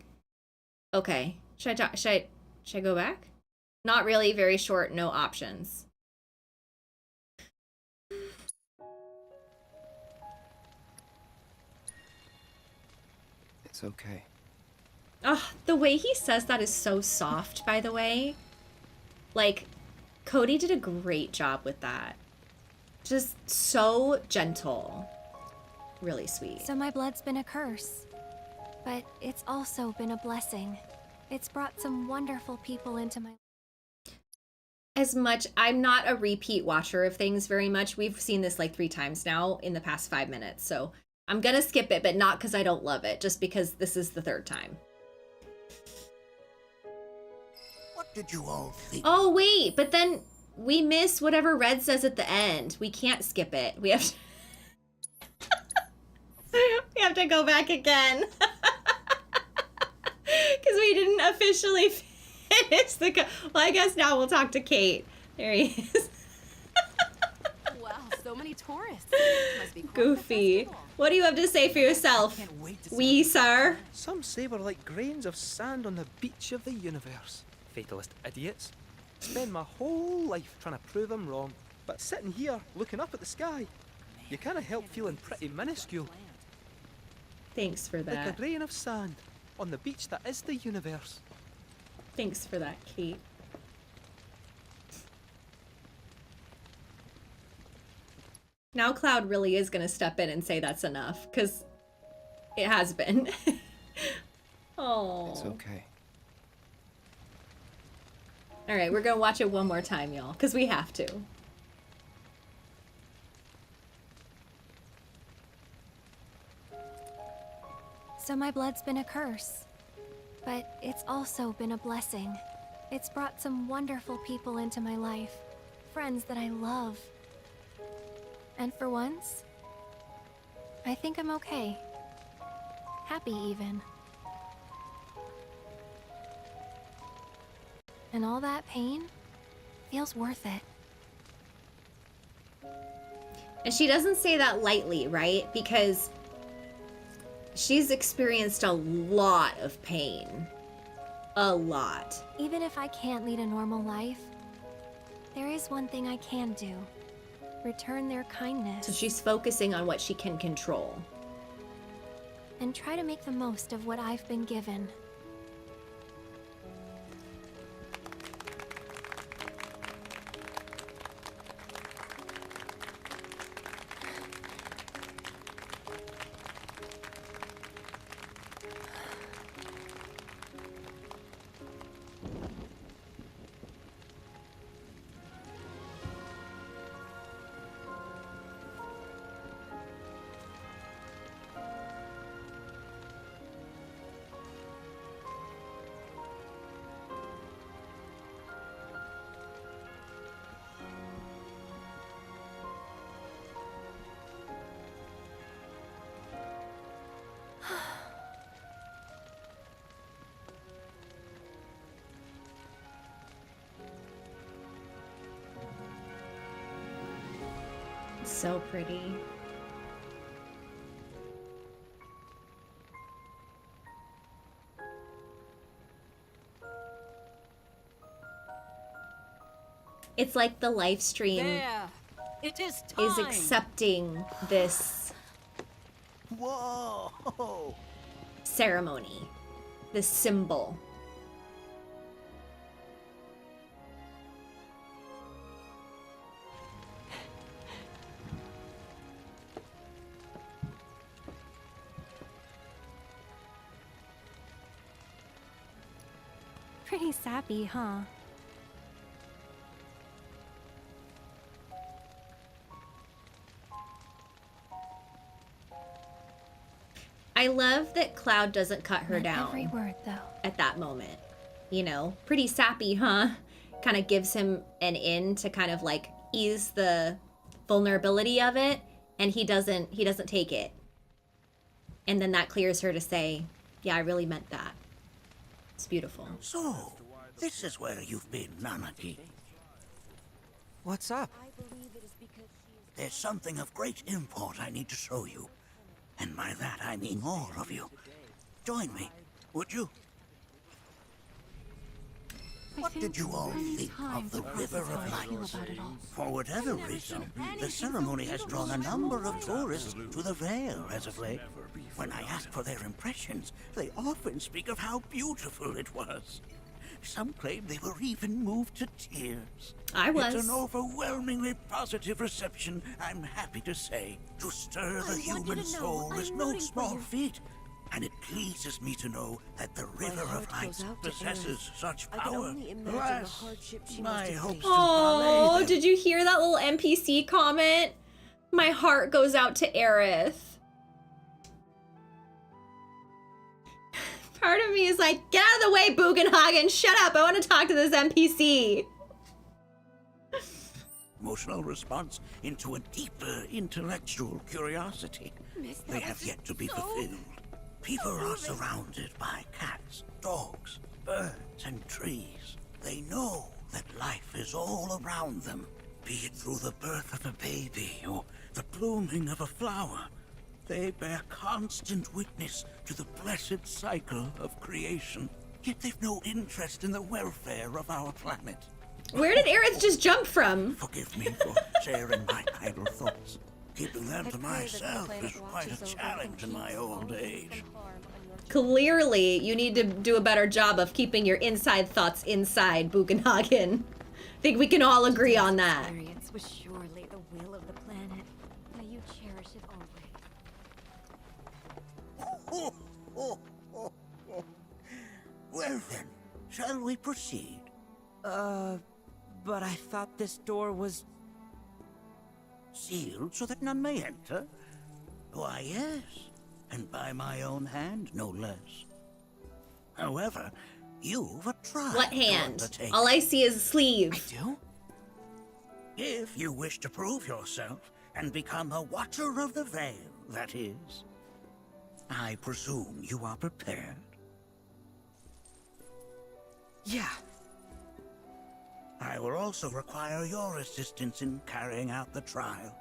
Okay, should I go back? Not really, very short, no options. It's okay. Oh, the way he says that is so soft, by the way. Like, Cody did a great job with that. Just so gentle. really sweet. So my blood's been a curse, but it's also been a blessing. It's brought some wonderful people into my... As much, I'm not a repeat watcher of things very much. We've seen this like 3 times now in the past 5 minutes, so I'm gonna skip it, but not because I don't love it, just because this is the 3rd time. What did you all think? Oh wait, but then we miss whatever Red says at the end. We can't skip it. We have to... we have to go back again. Because we didn't officially finish the... Well, I guess now we'll talk to Kate. There he is. Wow, so many tourists. Must be quite Goofy. What do you have to say for yourself, wee sir? Some say we're like grains of sand on the beach of the universe. Fatalist idiots. Spend my whole life trying to prove I'm wrong, but sitting here looking up at the sky, you can't help feeling pretty minuscule. Thanks for Like a that. grain of sand on the beach that is the universe. Thanks for that, Kate. Now Cloud really is gonna step in and say that's enough, because it has been. Oh. It's okay. Alright, we're gonna watch it one more time, y'all, because we have to. So my blood's been a curse, but it's also been a blessing. It's brought some wonderful people into my life, friends that I love. And for once, I think I'm okay. Happy even. And all that pain feels worth it. And she doesn't say that lightly, right? Because she's experienced a lot of pain. A lot. Even if I can't lead a normal life, there is one thing I can do. Return their kindness. So she's focusing on what she can control. And try to make the most of what I've been given. So pretty. It's like the live stream There. It is is time. accepting this Whoa! ceremony, this symbol. Pretty sappy, huh? I love that Cloud doesn't cut her Not down every word, though. at that moment. You know, pretty sappy, huh? Kind of gives him an in to kind of like ease the vulnerability of it, and he doesn't take it. And then that clears her to say, yeah, I really meant that. It's beautiful. So, this is where you've been, Nanaki. What's up? There's something of great import I need to show you. And by that I mean all of you. Join me, would you? What did you all think of the River of Lights? For whatever reason, the ceremony has drawn a number of tourists to the Vale as of late. When I ask for their impressions, they often speak of how beautiful it was. Some claim they were even moved to tears. I was. It's an overwhelmingly positive reception, I'm happy to say. To stir the human soul is no small feat, and it pleases me to know that the River of Light possesses such power. Alas, my hopes to Oh, parlay them. did you hear that little NPC comment? My heart goes out to Aerith. Part of me is like, get out of the way, Bugenhagen. Shut up. I want to talk to this NPC. Emotional response into a deeper intellectual curiosity. They have yet to be fulfilled. People are surrounded by cats, dogs, birds, and trees. They know that life is all around them, be it through the birth of a baby or the blooming of a flower. They bear constant witness to the blessed cycle of creation, yet they've no interest in the welfare of our planet. Where did Aerith just jump from? Forgive me for sharing my idle thoughts. Keeping them to myself is quite a challenge in my old age. Clearly, you need to do a better job of keeping your inside thoughts inside, Bugenhagen. I think we can all agree on that. Experience was surely the will of the planet. May you cherish it always. Well then, shall we proceed? But I thought this door was... Sealed so that none may enter? Why, yes. And by my own hand, no less. However, you've a trial. What to hand? undertake. All I see is a sleeve. I do? If you wish to prove yourself and become a Watcher of the Veil, that is. I presume you are prepared. Yeah. I will also require your assistance in carrying out the trial.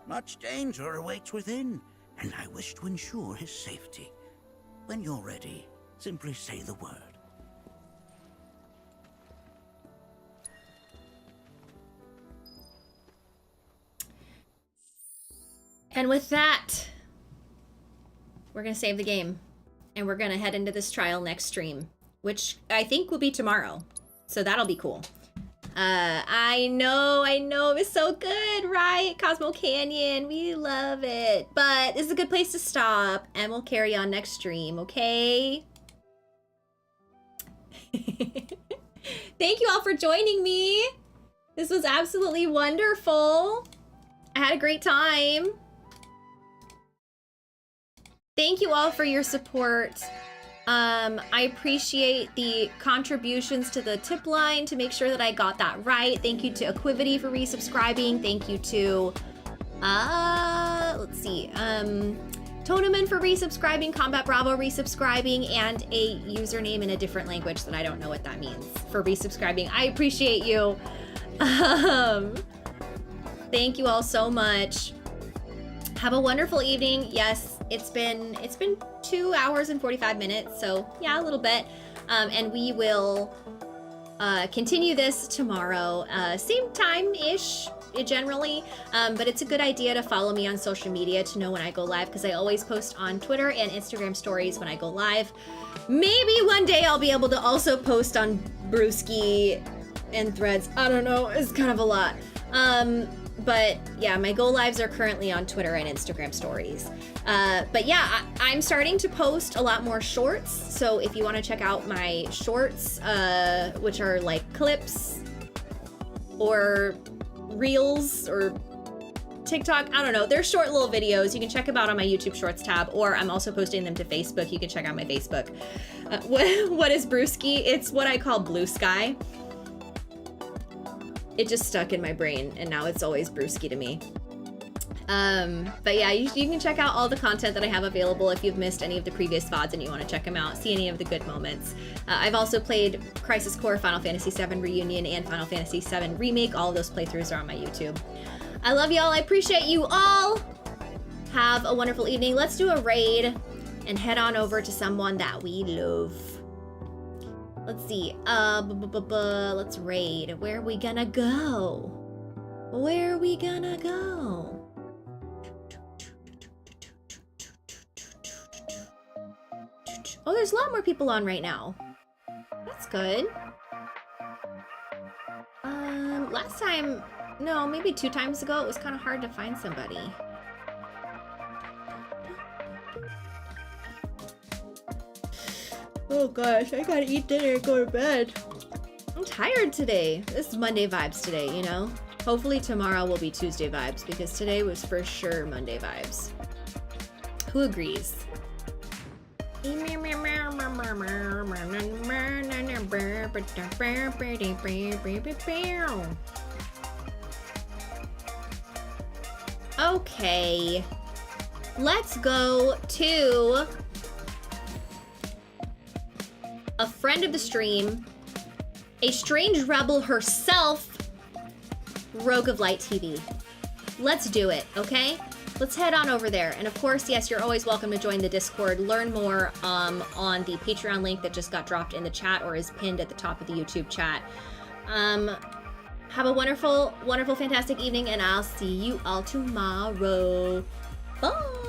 Much danger awaits within, and I wish to ensure his safety. When you're ready, simply say the word. And with that, we're going to save the game. And we're going to head into this trial next stream, which I think will be tomorrow. So that'll be cool. I know, it's so good, right? Cosmo Canyon, we love it. But this is a good place to stop, and we'll carry on next stream, okay? Thank you all for joining me. This was absolutely wonderful. I had a great time. Thank you all for your support. I appreciate the contributions to the tip line to make sure that I got that right. Thank you to Equivity for resubscribing. Thank you to, let's see, Toneman for resubscribing, Combat Bravo resubscribing, and a username in a different language that I don't know what that means for resubscribing. I appreciate you. Thank you all so much. Have a wonderful evening. Yes, it's been 2 hours and 45 minutes, so yeah, a little bit. And we will continue this tomorrow, same time-ish generally, but it's a good idea to follow me on social media to know when I go live, because I always post on Twitter and Instagram stories when I go live. Maybe one day I'll be able to also post on Brewski and Threads. I don't know, it's kind of a lot. But yeah, my go lives are currently on Twitter and Instagram stories. But yeah, I'm starting to post a lot more shorts. So if you want to check out my shorts, which are like clips or reels or TikTok, I don't know. They're short little videos. You can check them out on my YouTube Shorts tab, or I'm also posting them to Facebook. You can check out my Facebook. What is Brewski? It's what I call Blue Sky. It just stuck in my brain, and now it's always Brewski to me. But yeah, you can check out all the content that I have available if you've missed any of the previous VODs and you want to check them out, see any of the good moments. I've also played Crisis Core, Final Fantasy VII Reunion, and Final Fantasy VII Remake. All of those playthroughs are on my YouTube. I love y'all. I appreciate you all. Have a wonderful evening. Let's do a raid and head on over to someone that we love. Let's see. Let's raid. Where are we gonna go? Where are we gonna go? Oh, there's a lot more people on right now. That's good. Last time, no, maybe 2 times ago, it was kind of hard to find somebody. Oh gosh, I gotta eat dinner and go to bed. I'm tired today. This is Monday vibes today, you know? Hopefully tomorrow will be Tuesday vibes, because today was for sure Monday vibes. Who agrees? Okay. Let's go to a friend of the stream, a strange rebel herself, Rogue of Light TV. Let's do it, okay? Let's head on over there. And of course, yes, you're always welcome to join the Discord. Learn more on the Patreon link that just got dropped in the chat or is pinned at the top of the YouTube chat. Have a wonderful, wonderful, fantastic evening, and I'll see you all tomorrow. Bye!